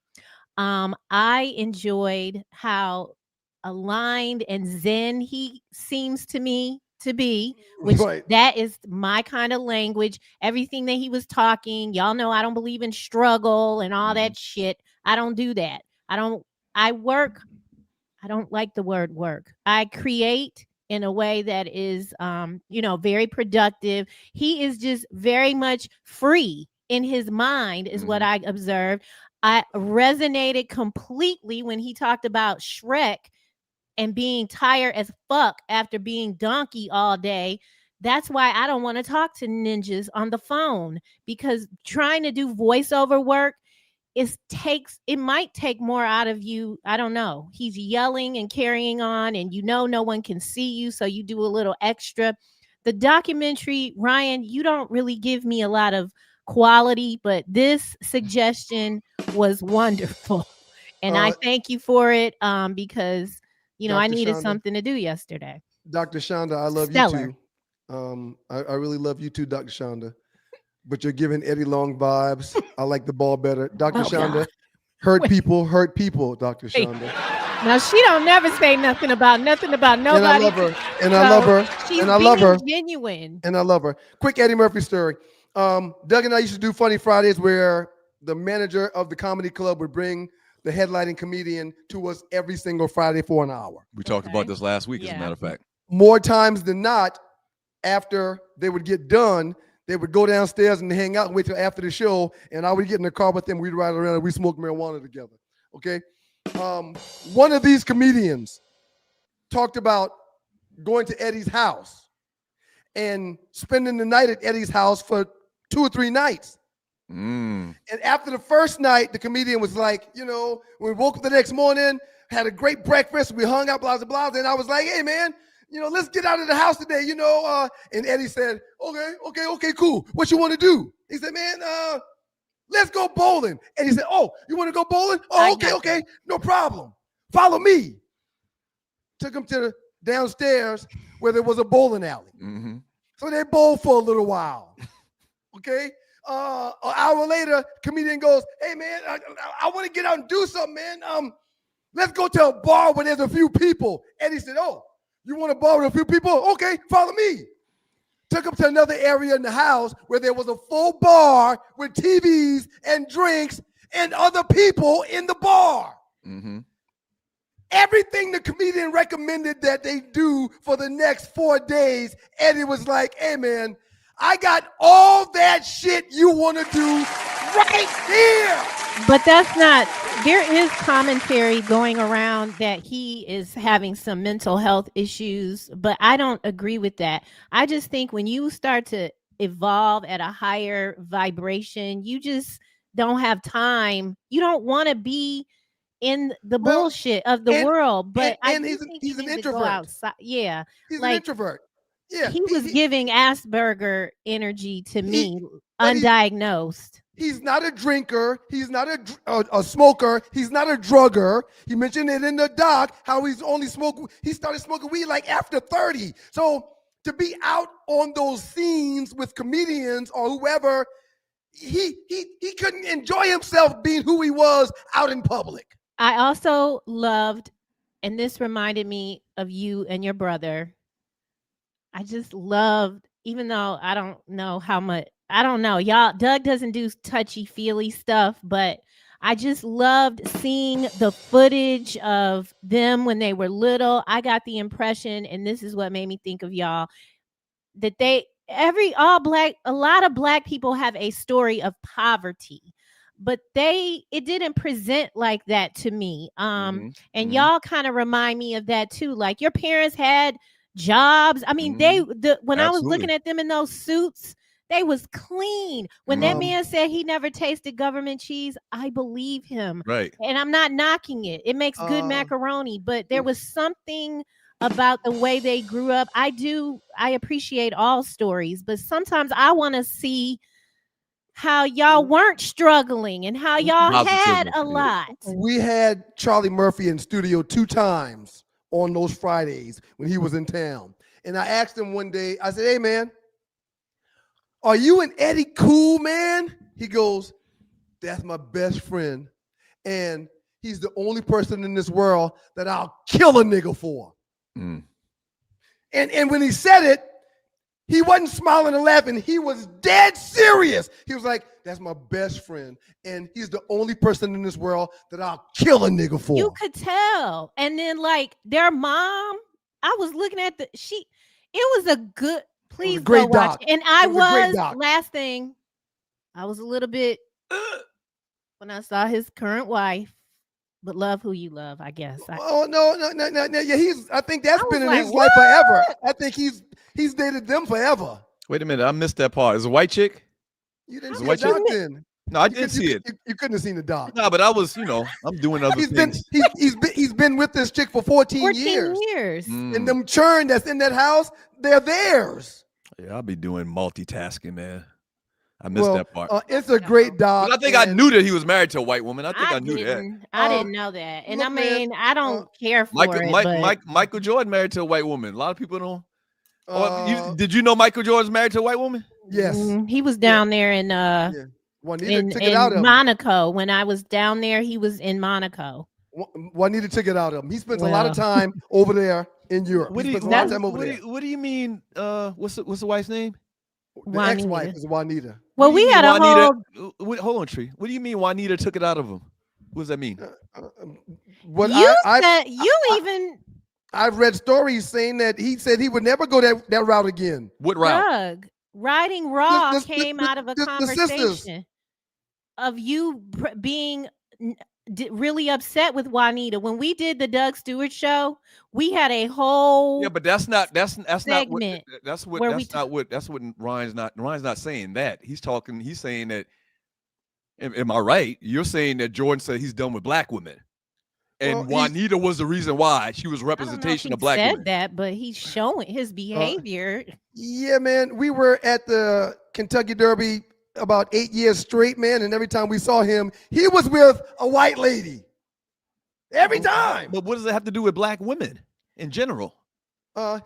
I enjoyed how aligned and zen he seems to me to be, which Right. that is my kind of language. Everything that he was talking, y'all know I don't believe in struggle and all that shit. I don't do that. I work. I don't like the word work. I create in a way that is very productive. He is just very much free in his mind is what I observed. I resonated completely when he talked about Shrek and being tired as fuck after being donkey all day. That's why I don't want to talk to ninjas on the phone, because trying to do voiceover work it might take more out of you. I don't know. He's yelling and carrying on, and no one can see you, so you do a little extra. The documentary, Ryan, you don't really give me a lot of quality, but this suggestion was wonderful. And I thank you for it, because I Dr. needed Shonda. something to do yesterday. Dr. Shonda, I love Stellar. you too. I really love you too, Dr. Shonda. But you're giving Eddie Long vibes. I like the ball better. Dr. Shonda, God. hurt people, Dr. Shonda. Now she don't never say nothing about nobody. And I love her. And I love her. She's And I love her. genuine. And I love her. Quick Eddie Murphy story. Doug and I used to do Funny Fridays where the manager of the comedy club would bring the headlining comedian to us every single Friday for an hour. We talked about this last week, as a matter of fact. More times than not, after they would get done, they would go downstairs and hang out and wait till after the show, and I would get in the car with them. We'd ride around and we smoke marijuana together. Okay. One of these comedians talked about going to Eddie's house and spending the night at Eddie's house for 2 or 3 nights. And after the first night, the comedian was like, when we woke up the next morning, had a great breakfast, we hung out, blah, blah, blah. And I was like, hey, man, let's get out of the house today, And Eddie said, okay, cool. What you want to do? He said, man, let's go bowling. And he said, oh, you want to go bowling? Oh, okay, no problem. Follow me. Took him to the downstairs where there was a bowling alley. So they bowled for a little while. Okay. An hour later, comedian goes, hey, man, I want to get out and do something, man. Let's go to a bar where there's a few people. Eddie said, oh, you want a bar with a few people? Okay, follow me. Took him to another area in the house where there was a full bar with TVs and drinks and other people in the bar. Everything the comedian recommended that they do for the next 4 days, Eddie was like, hey, man, I got all that shit you want to do right here. But that's not, there is commentary going around that he is having some mental health issues, but I don't agree with that. I just think when you start to evolve at a higher vibration, you just don't have time. You don't want to be in the bullshit of the world. But he's an introvert. Yeah. He's an introvert. Yeah. He was giving Asperger energy to me, undiagnosed. He's not a drinker. He's not a smoker. He's not a drugger. He mentioned it in the doc how he started smoking weed like after 30. So to be out on those scenes with comedians or whoever, he couldn't enjoy himself being who he was out in public. I also loved, and this reminded me of you and your brother. I just loved, even though I don't know how much, I don't know, y'all, Doug doesn't do touchy-feely stuff, but I just loved seeing the footage of them when they were little. I got the impression, and this is what made me think of y'all, that a lot of Black people have a story of poverty, but it didn't present like that to me. And y'all kind of remind me of that too. Like your parents had jobs. I mean, when I was looking at them in those suits, they was clean. When that man said he never tasted government cheese, I believe him. Right. And I'm not knocking it. It makes good macaroni, but there was something about the way they grew up. I appreciate all stories, but sometimes I want to see how y'all weren't struggling and how y'all had a lot. We had Charlie Murphy in studio 2 times on those Fridays when he was in town. And I asked him one day, I said, hey, man, are you and Eddie cool, man? He goes, that's my best friend. And he's the only person in this world that I'll kill a nigga for. And when he said it, he wasn't smiling and laughing. He was dead serious. He was like, that's my best friend. And he's the only person in this world that I'll kill a nigga for. You could tell. And then like their mom, I was looking at it was a good, please go watch it. And I was last thing, I was a little bit when I saw his current wife, but love who you love, I guess. No. Yeah, I think that's been in his life forever. I think he's dated them forever. Wait a minute, I missed that part. Is it a white chick? You didn't see the doc then. No, I did see it. You couldn't have seen the doc. No, but I was, I'm doing other things. He's been with this chick for 14 years. And them churn that's in that house, they're theirs. Yeah, I'll be doing multitasking, man. I missed that part. It's a great doc. But I think I knew that he was married to a white woman. I knew that. I didn't know that. And I don't care for it. Michael Jordan married to a white woman. A lot of people don't. Did you know Michael Jordan's married to a white woman? Yes. He was down there in Juanita took it out of him. Monaco. When I was down there, he was in Monaco. Juanita took it out of him. He spends a lot of time over there in Europe. What do you mean? What's the wife's name? The ex-wife is Juanita. Well, we had a whole. Hold on, Tree. What do you mean Juanita took it out of him? What does that mean? I've read stories saying that he said he would never go that route again. What route? Riding raw came out of a conversation of you being really upset with Juanita. When we did the Doug Stewart show, we had a whole but that's not segment. That's what Ryan's not saying that. He's saying that. Am I right? You're saying that Jordan said he's done with black women. And Juanita was the reason why. She was representation of black women. He said that, but he's showing his behavior. Yeah, man. We were at the Kentucky Derby about 8 years straight, man. And every time we saw him, he was with a white lady. Every time. But what does it have to do with black women in general?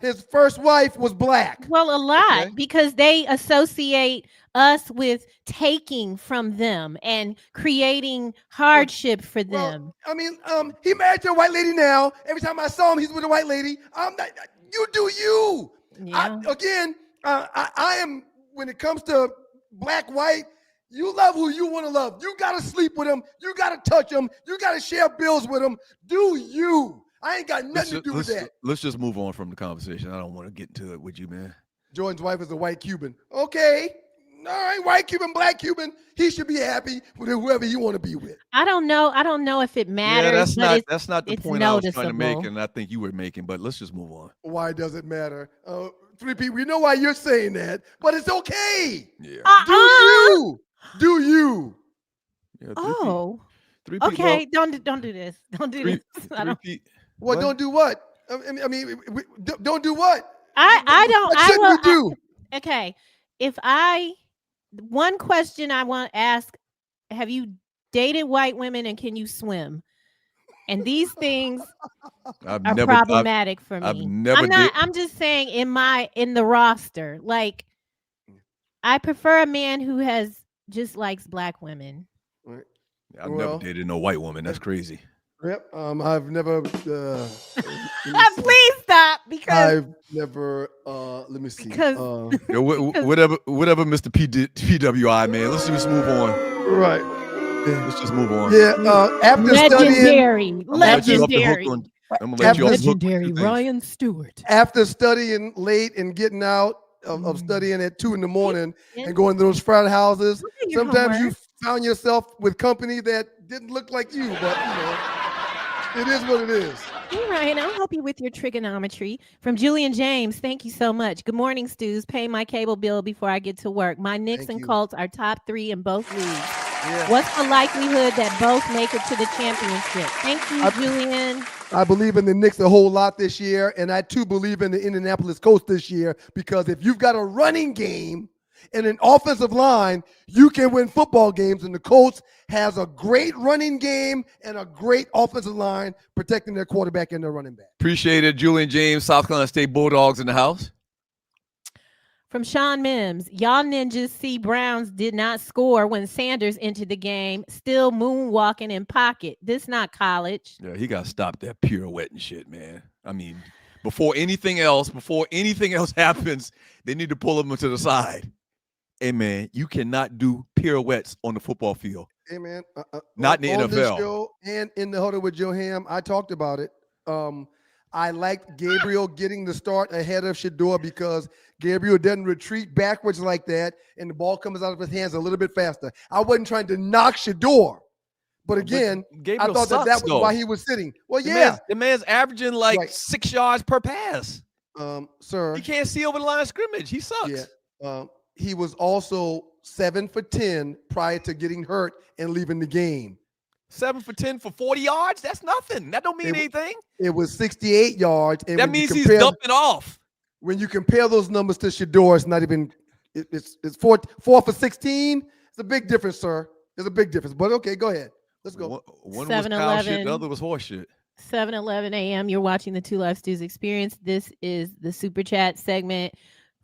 His first wife was black. Well, a lot, because they associate us with taking from them and creating hardship for them. I mean, he married to a white lady now. Every time I saw him, he's with a white lady. I'm not. You do you. Yeah. I am. When it comes to black, white, you love who you want to love. You gotta sleep with them. You gotta touch them. You gotta share bills with them. Do you? I ain't got nothing to do with that. Let's just move on from the conversation. I don't want to get into it with you, man. Jordan's wife is a white Cuban. Okay. All right, white Cuban, black Cuban. He should be happy with whoever you want to be with. I don't know if it matters. Yeah, that's not the point I was trying to make, and I think you were making. But let's just move on. Why does it matter? 3 people. We know why you're saying that, but it's okay. Yeah. Do you? Yeah, three people. Okay. Don't do this. Don't do this. What? Don't do what? I mean, don't do what? I don't. What should we do? Okay. One question I want to ask: have you dated white women and can you swim? And these things are problematic for me. I'm just saying in the roster, like I prefer a man who just likes black women. Right. I've never dated no white woman. That's crazy. Yep. I've never. Please stop, because I've never. Let me see. Whatever, Mr. PWI, man. Let's just move on. Right. Yeah. Let's just move on. Yeah. After legendary Ryan Stewart. After studying late and getting out of studying at 2 a.m. and going to those frat houses, sometimes you found yourself with company that didn't look like you, but it is what it is. All right, I'll help you with your trigonometry. From Julian James, thank you so much. Good morning, Stews. Pay my cable bill before I get to work. My Knicks and Colts are top 3 in both leagues. Yeah. What's the likelihood that both make it to the championship? Thank you, Julian. I believe in the Knicks a whole lot this year, and I too believe in the Indianapolis Colts this year because if you've got a running game and an offensive line, you can win football games, and the Colts has a great running game and a great offensive line protecting their quarterback and their running back. Appreciate it. Julian James, South Carolina State Bulldogs in the house. From Sean Mims, y'all ninjas see Browns did not score when Sanders entered the game, still moonwalking in pocket. This not college. Yeah, he got to stop that pirouette and shit, man. I mean, before anything else happens, they need to pull him to the side. Hey, man, you cannot do pirouettes on the football field. Hey, man. Not in the on this NFL. show and in the Huddle with Joe Ham, I talked about it. I liked Gabriel getting the start ahead of Shador because Gabriel doesn't retreat backwards like that, and the ball comes out of his hands a little bit faster. I wasn't trying to knock Shador, but again, I thought that was why he was sitting. Well, the man's averaging like 6 yards per pass. Sir, he can't see over the line of scrimmage. He sucks. Yeah. He was also 7 for 10 prior to getting hurt and leaving the game. 7 for 10 for 40 yards? That's nothing. That don't mean anything. It was 68 yards. And that means he's dumping off. When you compare those numbers to Shador, it's not even – it's 4 for 16. It's a big difference, sir. There's a big difference. But, okay, go ahead. Let's go. One was cow shit, the other was horse shit. 7:11 a.m. You're watching the Two Live Stews Experience. This is the Super Chat segment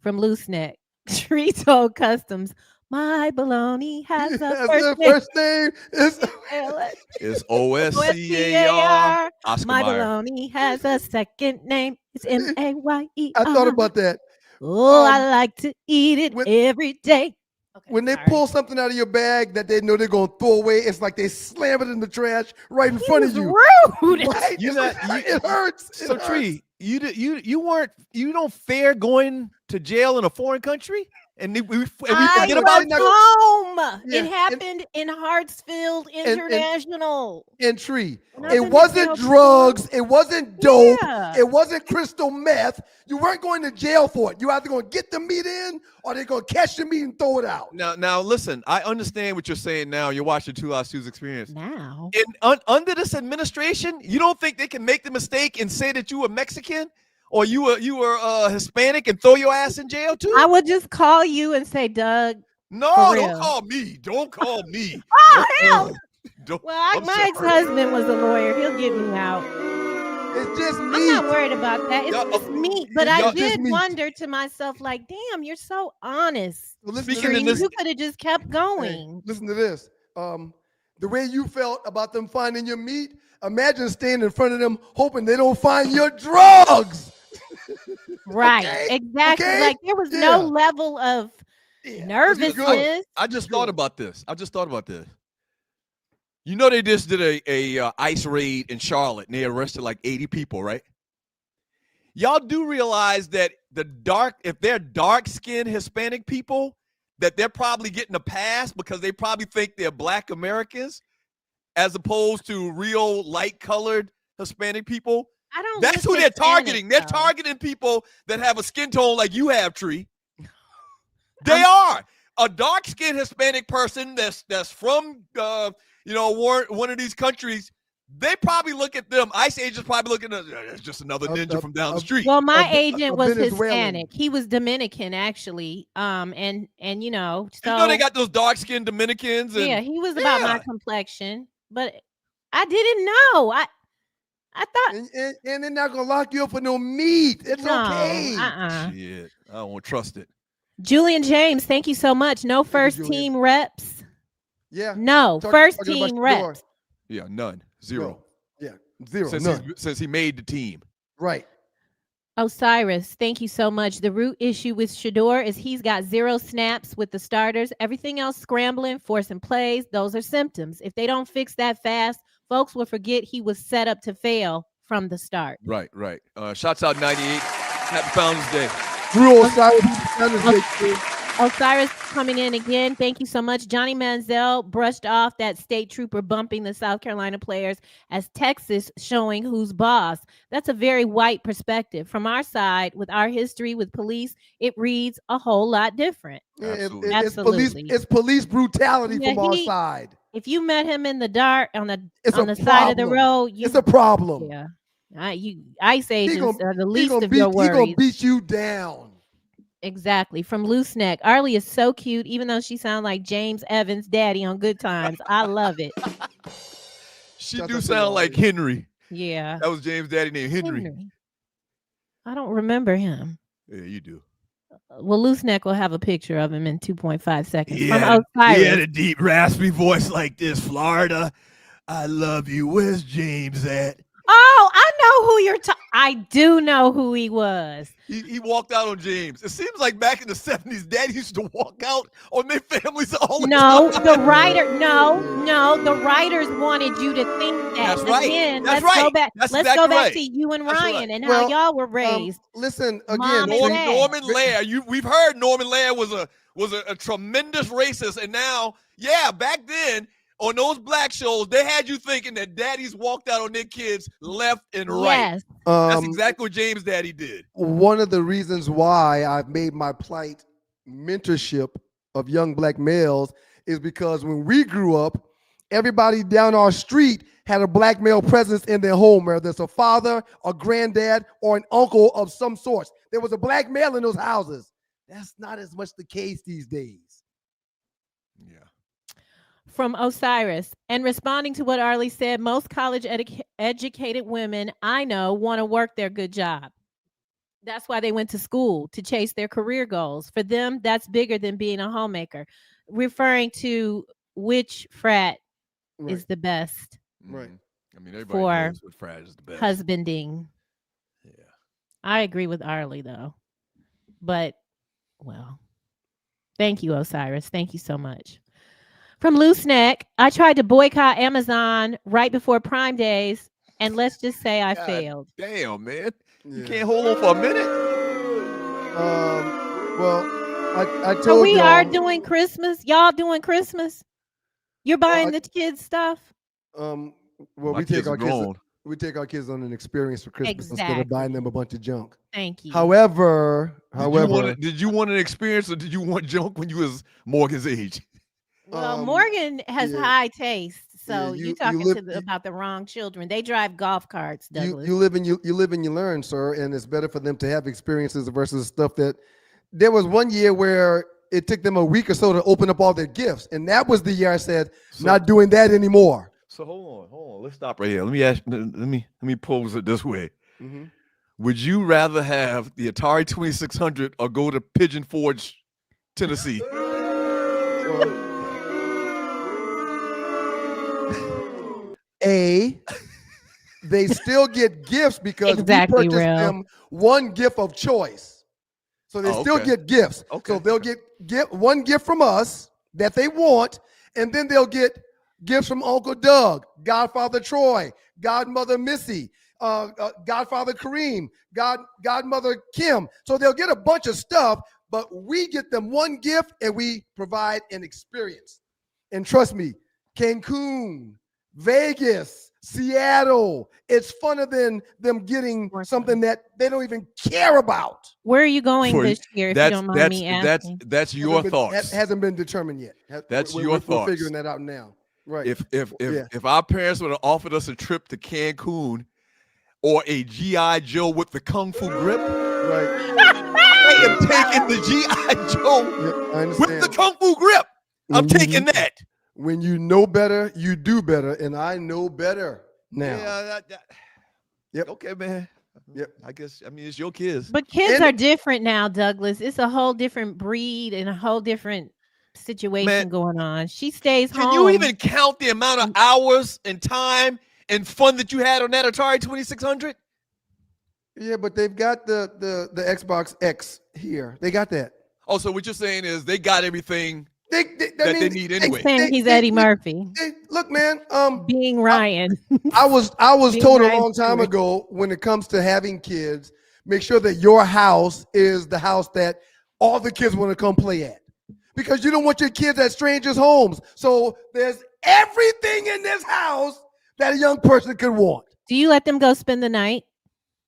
from Loose Neck. Trito Customs. My baloney has a first name. It's O-S-C-A-R. My baloney has a second name. It's M-A-Y-E-R. I thought about that. Oh, I like to eat it every day. Okay, when they pull something out of your bag that they know they're going to throw away, it's like they slam it in the trash right in front of you. Rude. Right? It hurts. So, Tree, you don't fare going to jail in a foreign country? And we forget about home. Yeah. It happened in Hartsfield International. In Tree. It wasn't drugs. It wasn't dope. Yeah. It wasn't crystal meth. You weren't going to jail for it. You either going to get the meat in or they're going to catch the meat and throw it out. Now, listen, I understand what you're saying now. You're watching Two Live Stews Experience. Now. Under this administration, you don't think they can make the mistake and say that you were Mexican? Or you were Hispanic and throw your ass in jail too? I would just call you and say, Doug. No, don't call me. Don't call me. Oh, hell. My ex-husband was a lawyer. He'll get me out. It's just me. I'm not worried about that. It's just me. But I did wonder to myself, like, damn, you're so honest. Well, you could have just kept going. Hey, listen to this. The way you felt about them finding your meat, imagine standing in front of them hoping they don't find your drugs. Right. Okay? Exactly. Okay? Like there was no level of nervousness. I just thought about this. You know, they just did a ICE raid in Charlotte and they arrested like 80 people, right? Y'all do realize that if they're dark-skinned Hispanic people, that they're probably getting a pass because they probably think they're Black Americans as opposed to real light-colored Hispanic people. That's who they're targeting. They're targeting people that have a skin tone like you have, Tree. They are. A dark-skinned Hispanic person that's from one of these countries, they probably look at them. ICE agents probably looking at it's just another ninja from down the street. Well, my agent was Hispanic. He was Dominican, actually. And you know, so they got those dark-skinned Dominicans. And, yeah, he was about my complexion, but I didn't know. I thought, and they're not gonna lock you up for no meat. It's okay. Shit, I don't trust it. Julian James, thank you so much. No first team reps. Yeah. No first team reps. Yeah, none. Zero. No. Yeah, zero. Since he made the team. Right. Osiris, thank you so much. The root issue with Shador is he's got 0 snaps with the starters. Everything else scrambling, forcing plays. Those are symptoms. If they don't fix that fast, folks will forget he was set up to fail from the start. Right. Shots out 98. Happy Founders Day. Drew Osiris. Osiris coming in again. Thank you so much. Johnny Manziel brushed off that state trooper bumping the South Carolina players as Texas showing who's boss. That's a very white perspective. From our side, with our history with police, it reads a whole lot different. Yeah, it's police brutality from our side. If you met him in the dark on the side of the road, it's a problem. Yeah. ICE agents are the least of your He gonna worries. beat you down. Exactly. From Loose Neck. Arlie is so cute, even though she sounds like James Evans' daddy on Good Times. I love it. She do sound like Henry. Yeah. That was James' daddy named Henry. I don't remember him. Yeah, you do. Well, Loose Neck will have a picture of him in 2.5 seconds. He From had Osiris. a deep, raspy voice like this. Florida, I love you. Where's James at? Oh, I know who you're talking. I do know who he was. He walked out on James. It seems like back in the 70s, Daddy used to walk out on their families all the No, time. the writer. No, the writers wanted you to think that. That's right. Again, That's let's right. go back. That's let's exactly go back right. to you and That's Ryan right. and Well, how y'all were raised. Listen again. Mom and Dad. Norman Lair. We've heard Norman Lair was a tremendous racist, and now, yeah, back then on those black shows, they had you thinking that daddies walked out on their kids left and right. Yes. That's exactly what James' daddy did. One of the reasons why I've made my plight mentorship of young black males is because when we grew up, everybody down our street had a black male presence in their home, whether it's a father, a granddad, or an uncle of some sort. There was a black male in those houses. That's not as much the case these days. Yeah. From Osiris. And responding to what Arlie said, most college educated women I know want to work their good job. That's why they went to school, to chase their career goals. For them, that's bigger than being a homemaker. Referring to which frat is the best. Right. I mean, everybody For knows what frat is the best. husbanding. Yeah. I agree with Arlie, though. But, well, thank you, Osiris. Thank you so much. From Loose Neck, I tried to boycott Amazon right before Prime Days, and let's just say I failed. Damn, man. Yeah. You can't hold on for a minute? Well, I told So we y'all, are doing Christmas. Y'all doing Christmas? You're buying the kids stuff? well, My we kids take our are kids. grown. We take our kids on an experience for Christmas instead Exactly. of buying them a bunch of junk. Thank you. However, Did you want an experience, or did you want junk when you was Morgan's age? Well, Morgan has high taste, so you you're talking live- about the wrong children. They drive golf carts, Douglas. You live and you learn, sir, and it's better for them to have experiences versus stuff that. There was one year where it took them a week or so to open up all their gifts, and that was the year I said, not doing that anymore. So hold on. Let's stop right here. Let me ask. Let me pose it this way. Mm-hmm. Would you rather have the Atari 2600 or go to Pigeon Forge, Tennessee? They still get gifts because Exactly, we purchased Real. them one gift of choice. So they still get gifts. Okay. So they'll get one gift from us that they want, and then they'll get gifts from Uncle Doug, Godfather Troy, Godmother Missy, Godfather Kareem, Godmother Kim. So they'll get a bunch of stuff, but we get them one gift and we provide an experience. And trust me, Cancun, Vegas, Seattle, it's funner than them getting something that they don't even care about. Where are you going this year, if you don't mind me asking? That's your thoughts. Hasn't been determined yet. That's your We're thoughts. figuring that out now. Right. If our parents would have offered us a trip to Cancun or a G.I. Joe with the Kung Fu grip, right. I am taking the G.I. Joe I understand. with the Kung Fu grip. I'm taking that. When you know better, you do better, and I know better now. Yeah, Yep. Okay, man. Yep. I guess, it's your kids. But kids are different now, Douglas. It's a whole different breed and a whole different situation going on. She stays home. Can you even count the amount of hours and time and fun that you had on that Atari 2600? Yeah, but they've got the Xbox X here. They got that. Oh, so what you're saying is they got everything they need anyway. He's Eddie Murphy. Look, man. Being Ryan. I was told a long time ago, when it comes to having kids, make sure that your house is the house that all the kids want to come play at, because you don't want your kids at strangers' homes. So there's everything in this house that a young person could want. Do you let them go spend the night?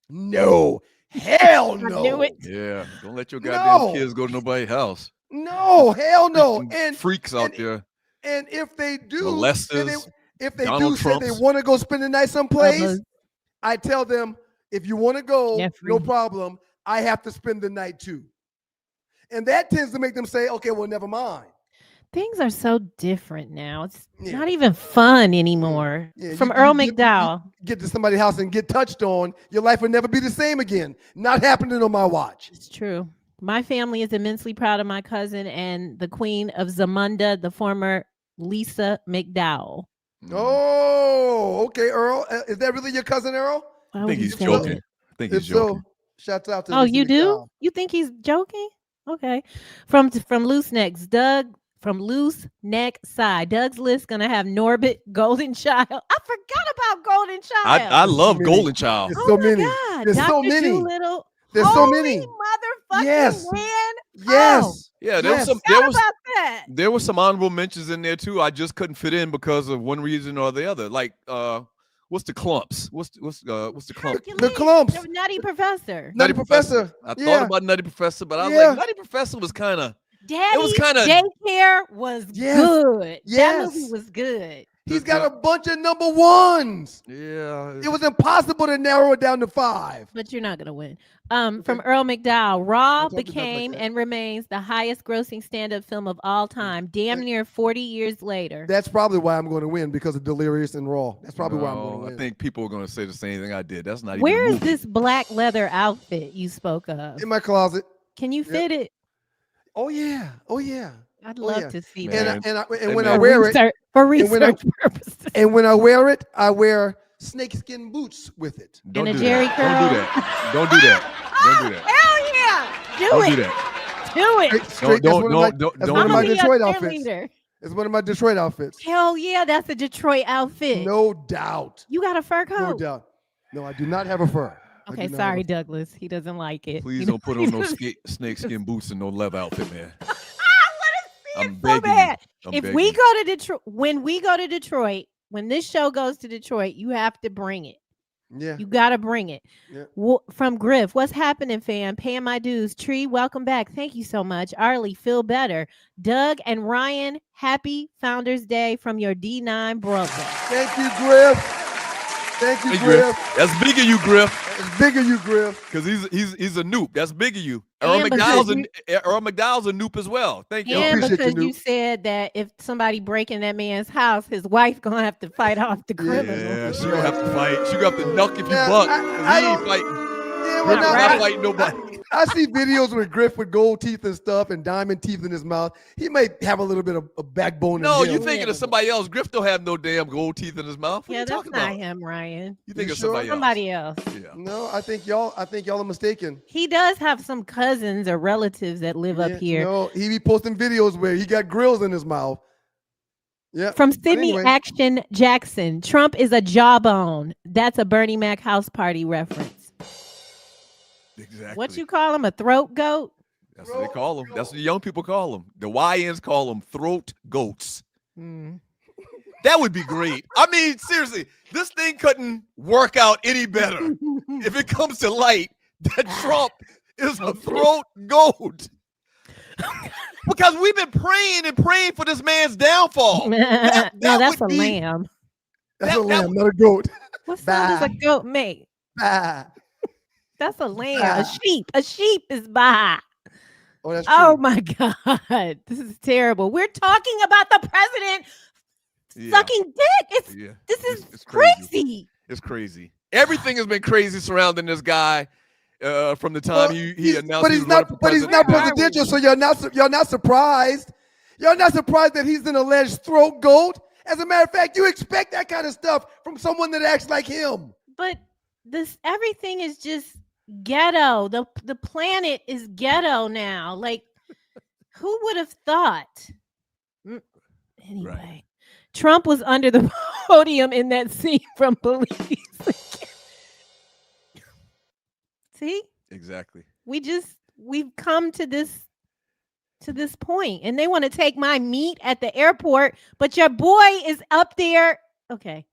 No. Hell no. I knew it. Yeah, don't let your goddamn kids go to nobody's house. No, hell no. And freaks out there. And if they do, Molesters, if they Donald do say they Trumps. want to go spend the night someplace, I tell them, if you want to go, Jeffrey. no problem. I have to spend the night too. And that tends to make them say, okay, well, never mind. Things are so different now. It's Yeah. not even fun anymore. Yeah, From you Earl get- McDowell. you get to somebody's house and get touched on, your life would never be the same again. Not happening on my watch. It's true. My family is immensely proud of my cousin and the queen of Zamunda, the former Lisa McDowell. Oh, okay, Earl. Is that really your cousin, Earl? Why I would think you he's say joking. that? I think If he's joking. so, shouts out to Oh, Lisa you do? McDowell. You think he's joking? Okay. From Loose Necks, Doug from Loose Neck Side. Doug's list gonna have Norbit, Golden Child. I forgot about Golden Child. I love many. Golden Child. There's oh so my many. God. There's Dr. so many. Doolittle. There's so Holy many. motherfucking Yes. man. Yes. Yeah, there was Yes. some. Forgot There was about that. there were some honorable mentions in there too. I just couldn't fit in because of one reason or the other. Like, what's the clumps? What's the clump? The clumps. The Nutty Professor. Nutty Professor. I Yeah. thought about Nutty Professor, but I was Yeah. like, Nutty Professor was kind of. Daddy's kinda- Daycare was Yes. good. That Yes. movie was good. He's got a bunch of number ones. Yeah. It was impossible to narrow it down to 5. But you're not gonna win. From Earl McDowell, Raw Don't talk to Doug like became that. and remains the highest grossing stand-up film of all time, damn near 40 years later. That's probably why I'm going to win, because of Delirious and Raw. That's probably why I'm going to No, win. I think people are going to say the same thing I did. That's not Where even. is this black leather outfit you spoke of? In my closet. Can you fit it? Oh yeah. Oh yeah. I'd Oh, love yeah. to see Man. that. And Hey, when man. I wear it, For and when I- research purposes. and when I wear it, I wear snakeskin boots with it. Don't And a do Jerry that. Don't do that. Don't do that. Don't do that. Hell yeah! Do Don't it. do that. Do it. Straight, that's one of my, don't that's do one of I'm my gonna be a Detroit outfits. cheerleader. It's one of my Detroit outfits. Hell yeah, that's a Detroit outfit. No doubt. You got a fur coat? No doubt. No, I do not have a fur. I Okay, do not sorry, have Douglas. He doesn't like it. Please You don't put on no know? snakeskin boots and no leather outfit, man. I want to see I'm it so begging you. bad. I'm If begging we you. go to Detroit, when this show goes to Detroit, you have to bring it. a Yeah. You got to bring it. Yeah. From Griff, what's happening, fam? Paying my dues. Tree, welcome back. Thank you so much. Arlie, feel better. Doug and Ryan, happy Founders Day from your D9 brother. Thank you, Griff. Thank you, Hey, Griff. That's big of you, Griff. It's bigger, you, Griff. Because he's a noob. That's big of you. Earl And because McDowell's a noob as well. Thank you. And appreciate you, because you Nuke. said that if somebody break in that man's house, his wife gonna have to fight off the criminal. Yeah, she gonna have to fight. She gonna have to duck if you Yeah, buck. I 'Cause he ain't don't- fighting. Yeah, Griff well, is now, not fighting nobody. I see videos with Griff with gold teeth and stuff and diamond teeth in his mouth. He may have a little bit of a backbone. No, in you're him. thinking of somebody else. Griff don't have no damn gold teeth in his mouth. What are Yeah, you that's talking not about? him, Ryan. You think You of sure? somebody else. Somebody else. Yeah. No, I think y'all are mistaken. He does have some cousins or relatives that live up Yeah, here. No, he be posting videos where he got grills in his mouth. Yeah. From But Sydney anyway, Action Jackson, Trump is a jawbone. That's a Bernie Mac house party reference. Exactly. What you call him? A throat goat? That's what they call them. That's what the young people call them. The YNs call them throat goats. Mm. That would be great. I mean, seriously, this thing couldn't work out any better if it comes to light that Trump is a throat goat. Because we've been praying and praying for this man's downfall. No, that that's a would be- lamb. that's that- a lamb, not a goat. What sound does a goat make? Bah. That's a lamb. Bah. A sheep. A sheep is bah. Oh, that's true. Oh my God. This is terrible. We're talking about the president Yeah, sucking dick. yeah. This is It's crazy. It's crazy. Everything has been crazy surrounding this guy from the time he announced. But he he's was running not. for But he's president. not presidential, so you're not surprised. You're not surprised that he's an alleged throat goat. As a matter of fact, you expect that kind of stuff from someone that acts like him. But everything is just ghetto. The planet is ghetto now. Like, who would have thought? Anyway, Right. Trump was under the podium in that scene from Police. See, Exactly. we've come to this point, and they want to take my meat at the airport, but your boy is up there. Okay,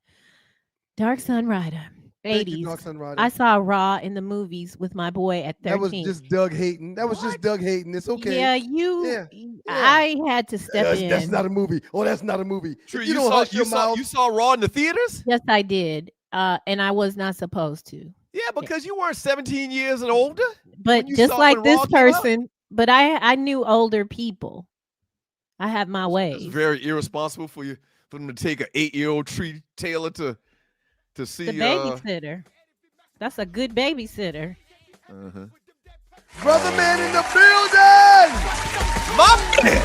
Dark Sun Rider. Thank you, 80s. Dark Sun Rider. I saw Raw in the movies with my boy at 13. That was just Doug hating. That was just Doug hating. It's okay. Yeah, Yeah. I had to step in. That's not a movie. Oh, that's not a movie. True. If You don't saw hush your mouth. you saw Raw in the theaters? Yes, I did. And I was not supposed to. Yeah, because you weren't 17 years and older. But just like this person, but I knew older people. I have my ways. It's very irresponsible for them to take an 8-year-old Tree Taylor to see the babysitter. That's a good babysitter. Brother man in the building. My man,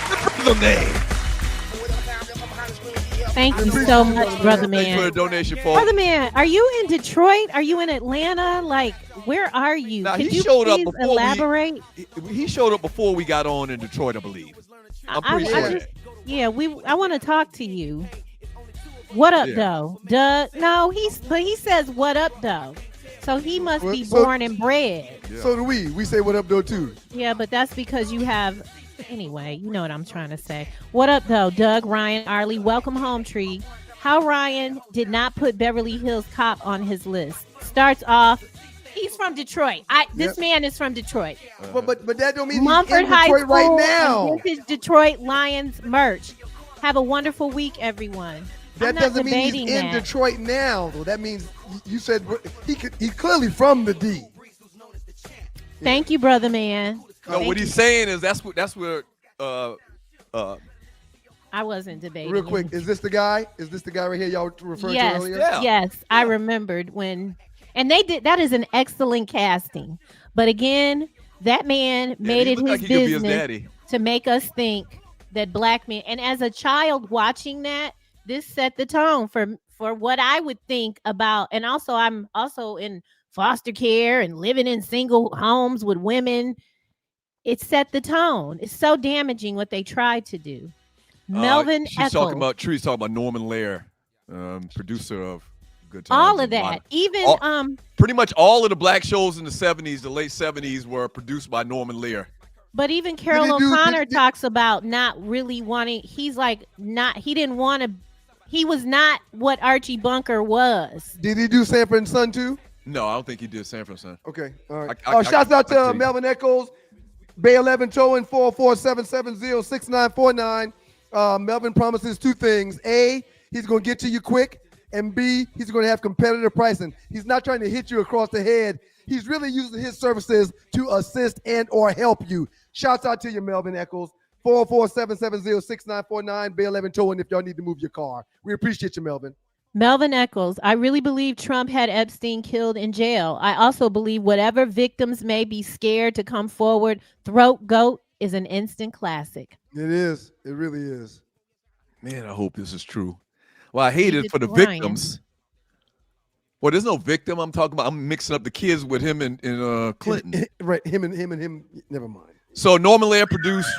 the brother man. Thank you so much, brother man. Thanks for the donation, folks. Brother man, are you in Detroit? Are you in Atlanta? Like, where are you? Now, Can he you showed up please before elaborate? He showed up before we got on in Detroit, I believe. I'm pretty sure of that. Yeah, I want to talk to you. What up, though? No, he says what up, though. So he must be born and bred. Yeah. So do we. We say what up, though, too. Yeah, but that's because you have. Anyway, you know what I'm trying to say. What up, though, Doug, Ryan, Arlie? Welcome home, Tree. How Ryan did not put Beverly Hills Cop on his list. Starts off, he's from Detroit. This man is from Detroit. But that don't mean Mumford he's in Detroit High School right now. Vintage Detroit Lions merch. Have a wonderful week, everyone. That doesn't mean he's in Detroit now, though. That means you said he's clearly from the D. Thank you, brother man. No, what he's saying is that's where I wasn't debating. Real quick, is this the guy? Is this the guy right here y'all referred to earlier? Yes, I remembered when, and they did. That is an excellent casting. But again, that man made it his business to make us think that black men. And as a child watching that, this set the tone for what I would think about. And also, I'm also in foster care and living in single homes with women. It set the tone. It's so damaging what they tried to do. Melvin Tree's talking about Norman Lair, producer of Good Times. All of that. Pretty much all of the black shows in the 70s, the late 70s, were produced by Norman Lair. But even Carol O'Connor talks about not really wanting. He's like he didn't want to. He was not what Archie Bunker was. Did he do Sanford and Son too? No, I don't think he did Sanford and Son. Okay, all right. Shouts out to Melvin Echols. Bay 11 towing 447-770-6949. Melvin promises two things. A, he's going to get to you quick. And B, he's going to have competitive pricing. He's not trying to hit you across the head. He's really using his services to assist and or help you. Shouts out to you, Melvin Echols. 447-770-6949. Bay 11 towing if y'all need to move your car. We appreciate you, Melvin. Melvin Eccles, I really believe Trump had Epstein killed in jail. I also believe whatever victims may be scared to come forward, Throat Goat is an instant classic. It is. It really is. Man, I hope this is true. Well, I hate it for the victims. Well, there's no victim I'm talking about. I'm mixing up the kids with him and Clinton. Right, him and him. Never mind. So Norman Lair produced.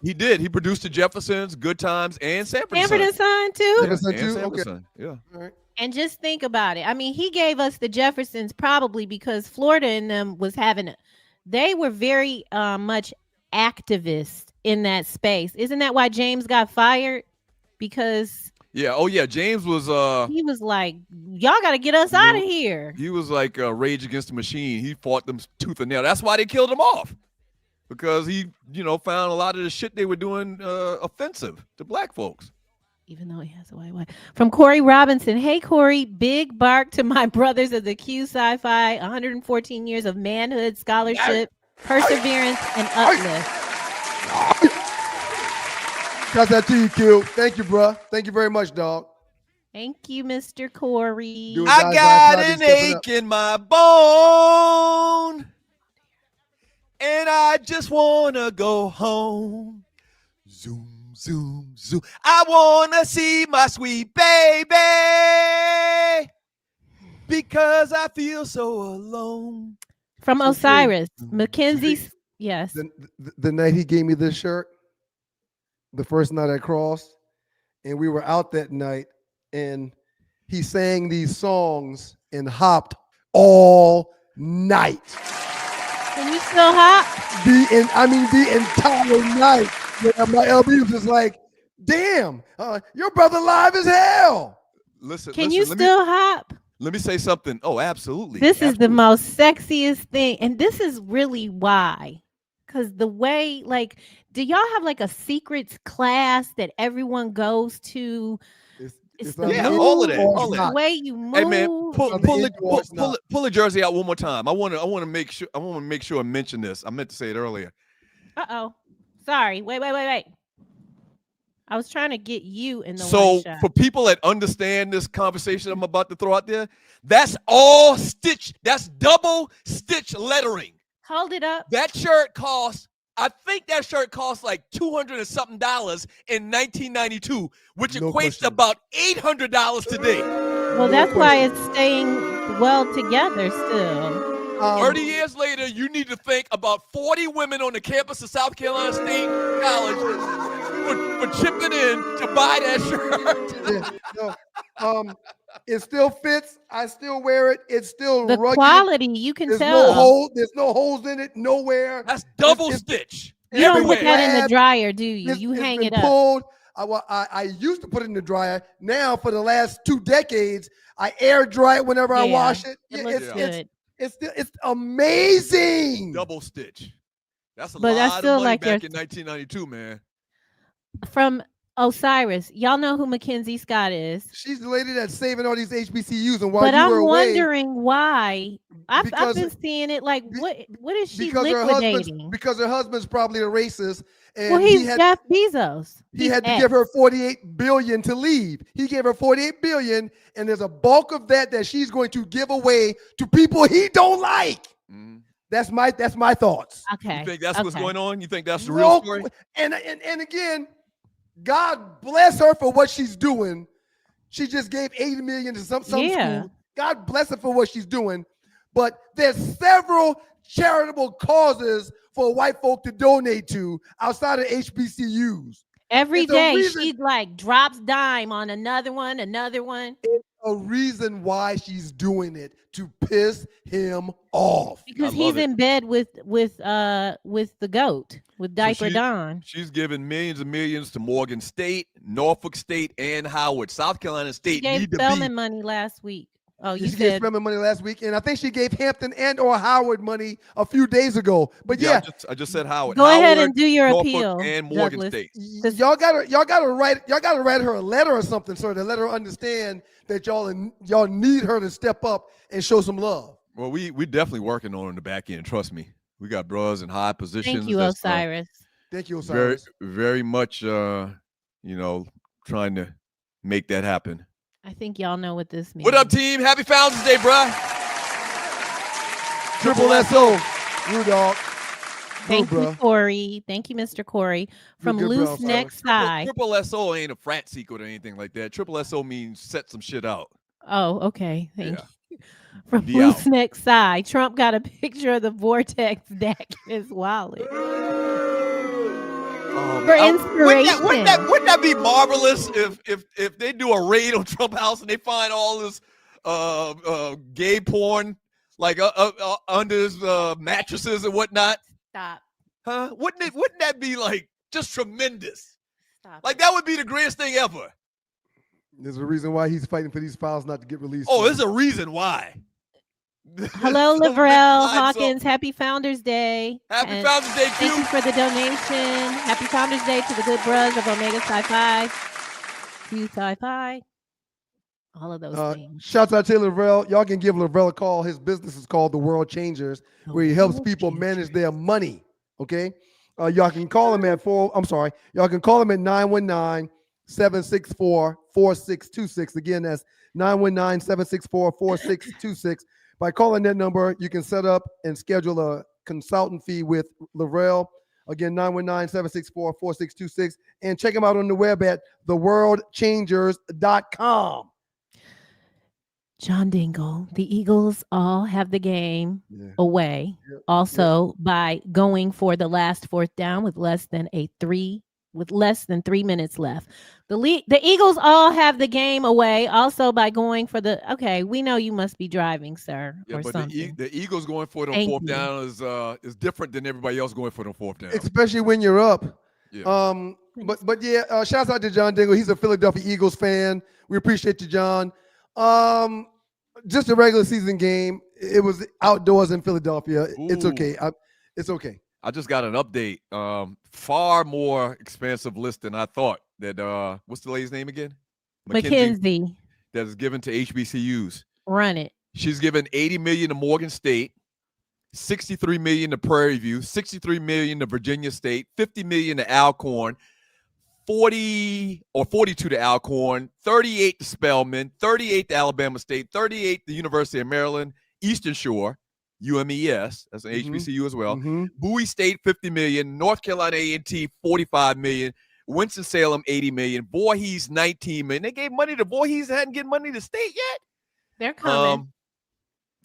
He produced the Jeffersons, Good Times, and Sanford and Son too. Okay. Yeah. All right. And just think about it. I mean, he gave us the Jeffersons probably because Florida and them was they were very much activists in that space. Isn't that why James got fired? Because James was he was like, y'all got to get us out of here. He was like Rage Against the Machine. He fought them tooth and nail. That's why they killed him off. Because he, found a lot of the shit they were doing offensive to black folks. Even though he has a white wife. From Corey Robinson. Hey, Corey, big bark to my brothers of the Q Sci-Fi. 114 years of manhood, scholarship, perseverance, and uplift. Shouts out to you, Q. Thank you, bro. Thank you very much, dog. Thank you, Mr. Corey. I got an ache in my bone. And I just wanna go home. Zoom, zoom, zoom. I wanna see my sweet baby because I feel so alone. From Osiris, Mackenzie. Yes. The night he gave me this shirt, the first night I crossed, and we were out that night, and he sang these songs and hopped all night. Can you still hop? The entire night. Yeah, my LB was just like, damn, your brother live as hell. Can you still hop? Let me say something. Oh, absolutely. This is the most sexiest thing. And this is really why. Because the way, do y'all have a secrets class that everyone goes to? It's It's the either Yeah, move, all of that, or all it's of the that. not. way you move. Hey man, pull Either pull in it or pull, it's pull not. it pull the jersey out one more time. I want to make sure I mention this. I meant to say it earlier. Uh-oh. Sorry. Wait. I was trying to get you in the one So shot. for people that understand this conversation I'm about to throw out there, that's all stitch. That's double stitch lettering. Hold it up. That shirt costs. I think that shirt costs like $200 and something in 1992, which No equates question. to about $800 today. Well, No that's why question. it's staying well together still. 30 years later, you need to think about 40 women on the campus of South Carolina State College for chipping in to buy that shirt. Yeah, no. It still fits. I still wear it. It's still The rugged. quality, you can There's tell. no hole. There's no holes in it nowhere. That's double It's- stitch. You don't been put that in the grabbed. dryer, do you? You It's hang been it up. pulled. I used to put it in the dryer. Now, for the last 2 decades, I air dry it whenever I Yeah, wash it. it looks good. It's amazing. Double stitch. That's a But that's lot of still money like back your- in 1992, man. From Osiris, y'all know who Mackenzie Scott is. She's the lady that's saving all these HBCUs, and while But you I'm were away, wondering why. I've because- been seeing it like what is she because liquidating? her husband's probably a racist, and Well, he's he had Jeff Bezos. he He's had to ex. give her 48 billion to leave. He gave her 48 billion, and there's a bulk of that she's going to give away to people he don't like. Mhm. That's my thoughts. Okay. You think that's what's okay. going on? You think that's the real story? And again, God bless her for what she's doing. She just gave 80 million to some Yeah. school. God bless her for what she's doing. But there's several charitable causes for white folk to donate to outside of HBCUs. Every It's a day reason- she like drops dime on another one. A reason why she's doing it, to piss him off. Because I he's love it. in bed with the goat, with Diaper Don. She's giving millions and millions to Morgan State, Norfolk State, and Howard. South Carolina She State gave need to Spelman be. money last week. Oh, you She gave said Spelman money last week, and I think she gave Hampton and or Howard money a few days ago. But yeah, I just said Howard. go ahead Howard, and do your Norfolk, appeal, and Morgan Douglas. State. y'all gotta write her a letter or something, sir, to let her understand that y'all need her to step up and show some love. Well, we definitely working on it in the back end. Trust me, we got bros in high positions. Thank you, that's, Osiris. Thank you, very, Osiris. very much, trying to make that happen. I think y'all know what this means. What up, team? Happy Founders Day, bruh. Triple SO, Rudolph. Thank Bro, you, Corey. Thank you, Mr. Corey. From good, bro, Loose sorry. Neck Side. Triple SO ain't a frat secret or anything like that. Triple SO means set some shit out. Oh, okay. Thank Yeah. you. From Be Loose out. Neck Side. Trump got a picture of the Vortex deck in his wallet. For inspiration. Wouldn't that be marvelous if they do a raid on Trump House and they find all this gay porn like under his mattresses and whatnot? Stop. Huh? Wouldn't that be like just tremendous? Stop. Like that would be the greatest thing ever. There's a reason why he's fighting for these files not to get released. Oh, sir. there's a reason why. Hello, So Lavrell many lines Hawkins. Happy Founders Day. Happy And Founders Day, thank you Q. for the donation. Happy Founders Day to the good bros of Omega Psi Phi, Q Psi Phi, all of those things. Shouts out to Lavrell. Y'all can give Lavrell a call. His business is called The World Changers, where he helps people manage their money. Okay. Y'all can call him at y'all can call him at 919-764-4626. Again, that's 919-764-4626. By calling that number, you can set up and schedule a consultant fee with Lavrell. Again, 919-764-4626. And check him out on the web at theworldchangers.com. John Dingle, the Eagles all have the game Yeah. away. Yep. Also, by going for the last fourth down with less than 3 minutes left. The Eagles all have the game away. Also, by going for okay, we know you must be driving, sir, Yeah, or but something. the Eagles going for it on Thank fourth you. down is different than everybody else going for it on fourth down. Especially when you're up. Yeah. But yeah, shouts out to John Dingle. He's a Philadelphia Eagles fan. We appreciate you, John. Just a regular season game. It was outdoors in Philadelphia. It's Ooh. okay. It's okay. I just got an update. Far more expansive list than I thought. That what's the lady's name again? McKenzie. That is given to HBCUs. Run it. She's given $80 million to Morgan State, $63 million to Prairie View, $63 million to Virginia State, $50 million to Alcorn, 42 to Alcorn, 38 to Spelman, 38 to Alabama State, 38 to the University of Maryland, Eastern Shore, UMES, that's an HBCU as well. Bowie State, $50 million, North Carolina A&T, $45 million, Winston-Salem, $80 million, Voorhees, $19 million. They gave money to Voorhees, hadn't given money to State yet. They're coming.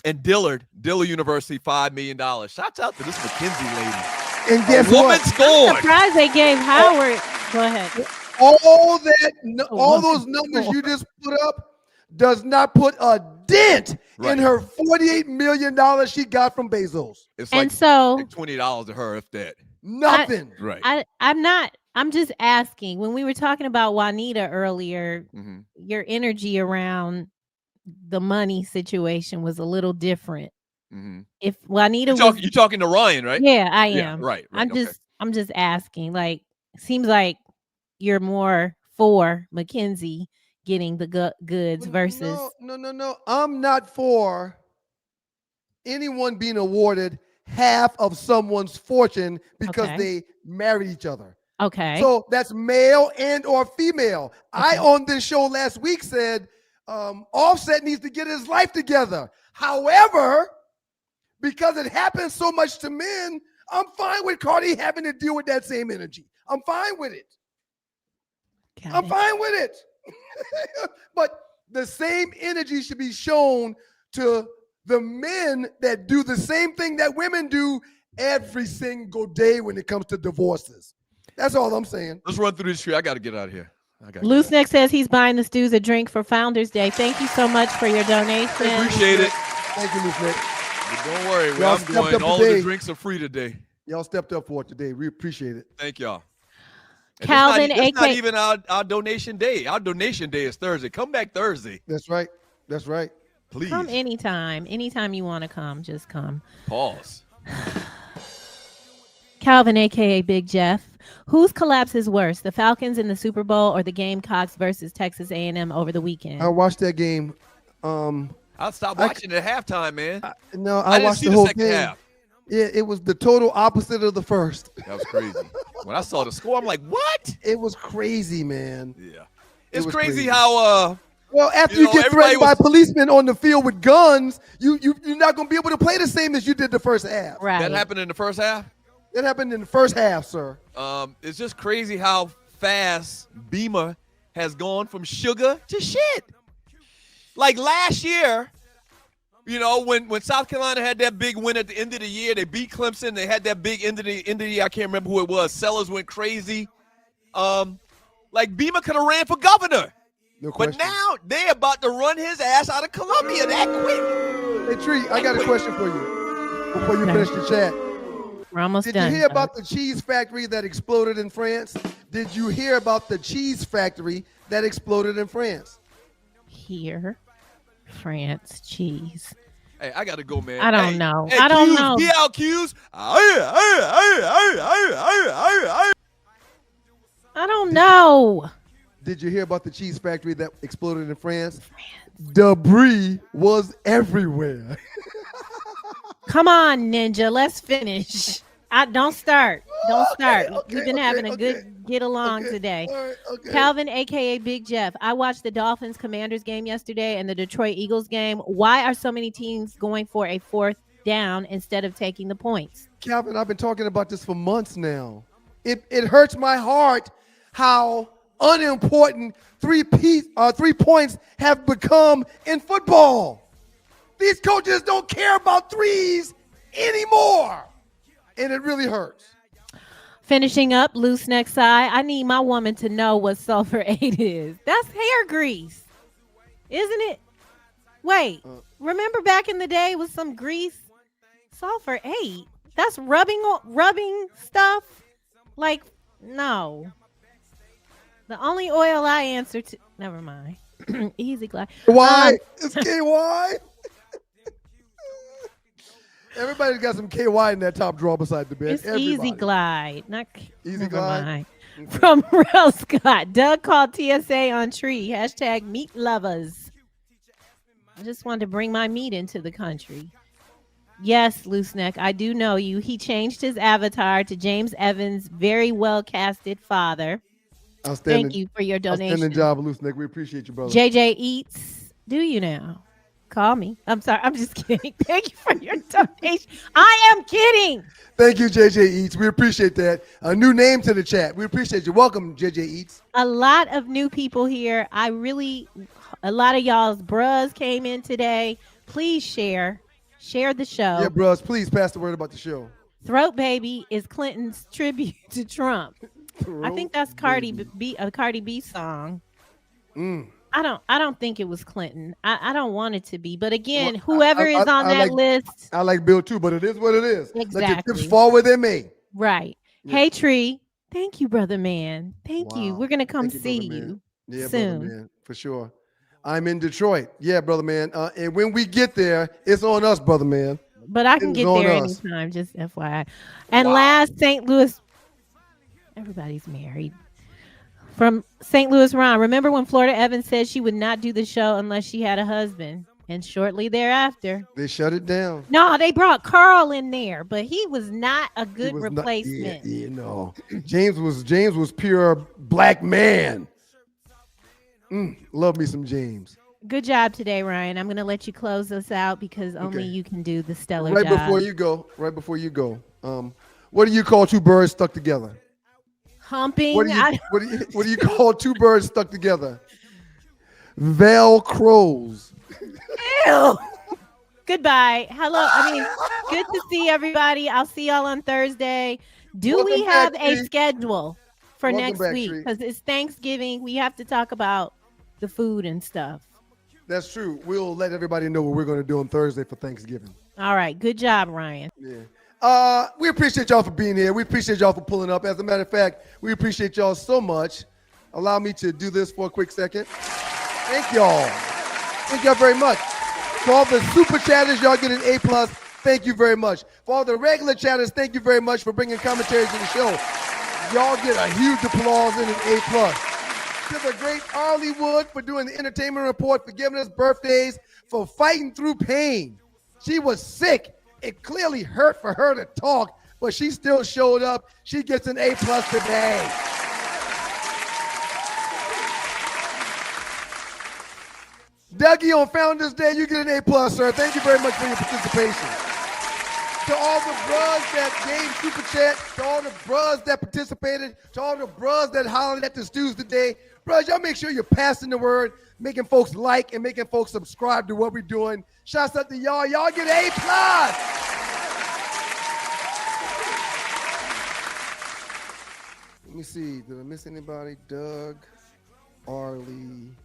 And Dillard University, $5 million. Shouts out to this McKenzie lady. And guess what? I'm surprised they gave Howard. Go ahead. All those numbers you just put up does not put a dent in her $48 million she got from Bezos. It's like $20 to her, if that. Nothing. I'm just asking. When we were talking about Juanita earlier, your energy around the money situation was a little different. If Juanita you're talking to Ryan, right? Yeah, I am. Yeah, right. I'm just asking. Like, seems like you're more for McKenzie getting the goods versus. No. I'm not for anyone being awarded half of someone's fortune because they married each other. Okay. So that's male and or female. I on this show last week said Offset needs to get his life together. However, because it happens so much to men, I'm fine with Cardi having to deal with that same energy. I'm fine with it. I'm fine with it. But the same energy should be shown to the men that do the same thing that women do every single day when it comes to divorces. That's all I'm saying. Let's run through this tree. I got to get out of here. Loose Neck says he's buying the Stews a drink for Founders Day. Thank you so much for your donation. Appreciate it. Thank you, Loose Neck. But don't worry, where I'm going, all of the drinks are free today. Y'all stepped up for it today. We appreciate it. Thank y'all. Calvin, it's not even our donation day. Our donation day is Thursday. Come back Thursday. That's right. That's right. Please. Come anytime. Anytime you want to come, just come. Pause. Calvin, a.k.a. Big Jeff. Whose collapse is worse, the Falcons in the Super Bowl or the Gamecocks versus Texas A&M over the weekend? I watched that game. I stopped watching at halftime, man. I didn't watched see the whole second thing. half. Yeah, it was the total opposite of the first. That was crazy. When I saw the score, I'm like, what? It was crazy, man. Yeah. It's crazy how well, after you get threatened by policemen on the field with guns, you're not going to be able to play the same as you did the first half. Right. That happened in the first half? That happened in the first half, sir. It's just crazy how fast Beamer has gone from sugar to shit. Like last year, when South Carolina had that big win at the end of the year, they beat Clemson. They had that big end of the year. I can't remember who it was. Sellers went crazy. Like Beamer could have ran for governor. No question. But now they're about to run his ass out of Columbia that quick. Hey, Tree, I got a question for you before you finish the chat. We're almost Did done. you hear about the cheese factory that exploded in France? Did you hear about the cheese factory that exploded in France? Here, France cheese. Hey, I gotta go, man. I don't know. Hey, I don't Q's, know. Be out, Q's. I don't know. Did you hear about the cheese factory that exploded in France? Debris was everywhere. Come on, Ninja. Let's finish. Don't start. Don't start. We've been having a good get along today. Okay. Calvin, a.k.a. Big Jeff. I watched the Dolphins-Commanders game yesterday and the Detroit Eagles game. Why are so many teams going for a fourth down instead of taking the points? Calvin, I've been talking about this for months now. It hurts my heart how unimportant 3 points have become in football. These coaches don't care about threes anymore. And it really hurts. Finishing up, Loose Neck Side. I need my woman to know what sulfur 8 is. That's hair grease, isn't it? Wait, remember back in the day with some grease? Sulfur 8. That's rubbing stuff? Like, no. The only oil I answer to, never mind. Easy Glide. Why? It's KY. Everybody's got some KY in that top drawer beside the bed. It's Easy Glide, not Easy never Glide. mind. From Real Scott. Doug called TSA on tree. Hashtag meat lovers. I just wanted to bring my meat into the country. Yes, Loose Neck, I do know you. He changed his avatar to James Evans' very well casted father. Thank you for your donation. Outstanding job, Loose Neck. We appreciate you, brother. JJ Eats. Do you now? Call me. I'm sorry. I'm just kidding. Thank you for your donation. I am kidding. Thank you, JJ Eats. We appreciate that. A new name to the chat. We appreciate you. Welcome, JJ Eats. A lot of new people here. A lot of y'all's bros came in today. Please share the show. Yeah, bros, please pass the word about the show. Throat Baby is Clinton's tribute to Trump. I think that's Cardi B song. I don't think it was Clinton. I don't want it to be. But again, whoever is on that list. I like Bill too, but it is what it is. Exactly. Let your tips fall where they may. Right. Yeah. Hey, Tree. Thank you, brother man. Thank you. We're going to come see you soon. Brother man, for sure. I'm in Detroit. Yeah, brother man. And when we get there, it's on us, brother man. But I can get there anytime, just FYI. And last, St. Louis. Everybody's married. From St. Louis, Ron. Remember when Florida Evans said she would not do the show unless she had a husband? And shortly thereafter, they shut it down. No, they brought Carl in there, but he was not a good replacement. No. James was pure black man. Love me some James. Good job today, Ryan. I'm going to let you close us out because only you can do the stellar job. Right before you go. What do you call two birds stuck together? Humping. What do you call two birds stuck together? Velcros. Ew. Goodbye. Hello. Good to see everybody. I'll see y'all on Thursday. We have a schedule for next week? Because it's Thanksgiving. We have to talk about the food and stuff. That's true. We'll let everybody know what we're going to do on Thursday for Thanksgiving. All right. Good job, Ryan. Yeah. We appreciate y'all for being here. We appreciate y'all for pulling up. As a matter of fact, we appreciate y'all so much. Allow me to do this for a quick second. Thank y'all. Thank y'all very much. For all the super chatters, y'all get an A+. Thank you very much. For all the regular chatters, thank you very much for bringing commentary to the show. Y'all get a huge applause and an A+. To the great Arlie Wood for doing the entertainment report, for giving us birthdays, for fighting through pain. She was sick. It clearly hurt for her to talk, but she still showed up. She gets an A+ today. Dougie, on Founders Day, you get an A+, sir. Thank you very much for your participation. To all the bros that gave Super Chat, to all the bros that participated, to all the bros that hollered at the stews today, bros, y'all make sure you're passing the word, making folks like and making folks subscribe to what we're doing. Shouts out to y'all. Y'all get an A+. Let me see. Did I miss anybody? Doug, Arlie,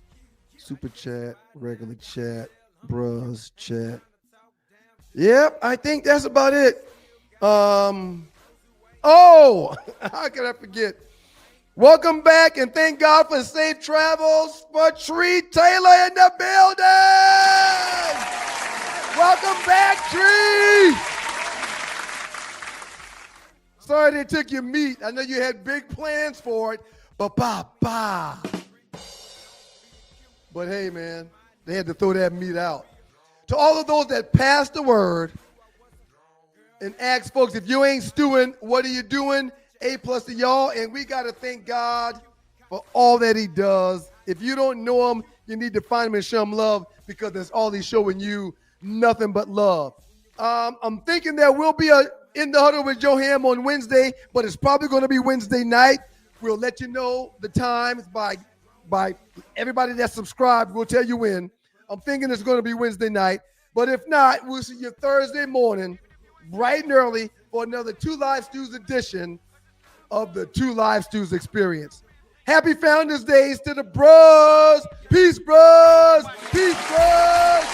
Super Chat, regular chat, bros chat. Yep, I think that's about it. How could I forget? Welcome back and thank God for safe travels for Tree Taylor in the building. Welcome back, Tree. Sorry they took your meat. I know you had big plans for it, but But hey, man, they had to throw that meat out. To all of those that passed the word and asked folks, if you ain't stewing, what are you doing? A+ to y'all. And we got to thank God for all that he does. If you don't know him, you need to find him and show him love because that's all he's showing you, nothing but love. I'm thinking there will be a In the Huddle with Joe Ham on Wednesday, but it's probably going to be Wednesday night. We'll let you know the times by everybody that's subscribed. We'll tell you when. I'm thinking it's going to be Wednesday night. But if not, we'll see you Thursday morning, bright and early, for another Two Live Stews edition of the Two Live Stews experience. Happy Founders Days to the bros. Peace, bros. Peace, bros.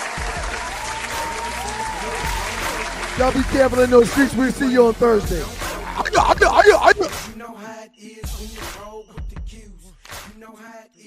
Y'all be careful in those streets. We'll see you on Thursday. You know how it is when you roll with the Q's. You know how it is.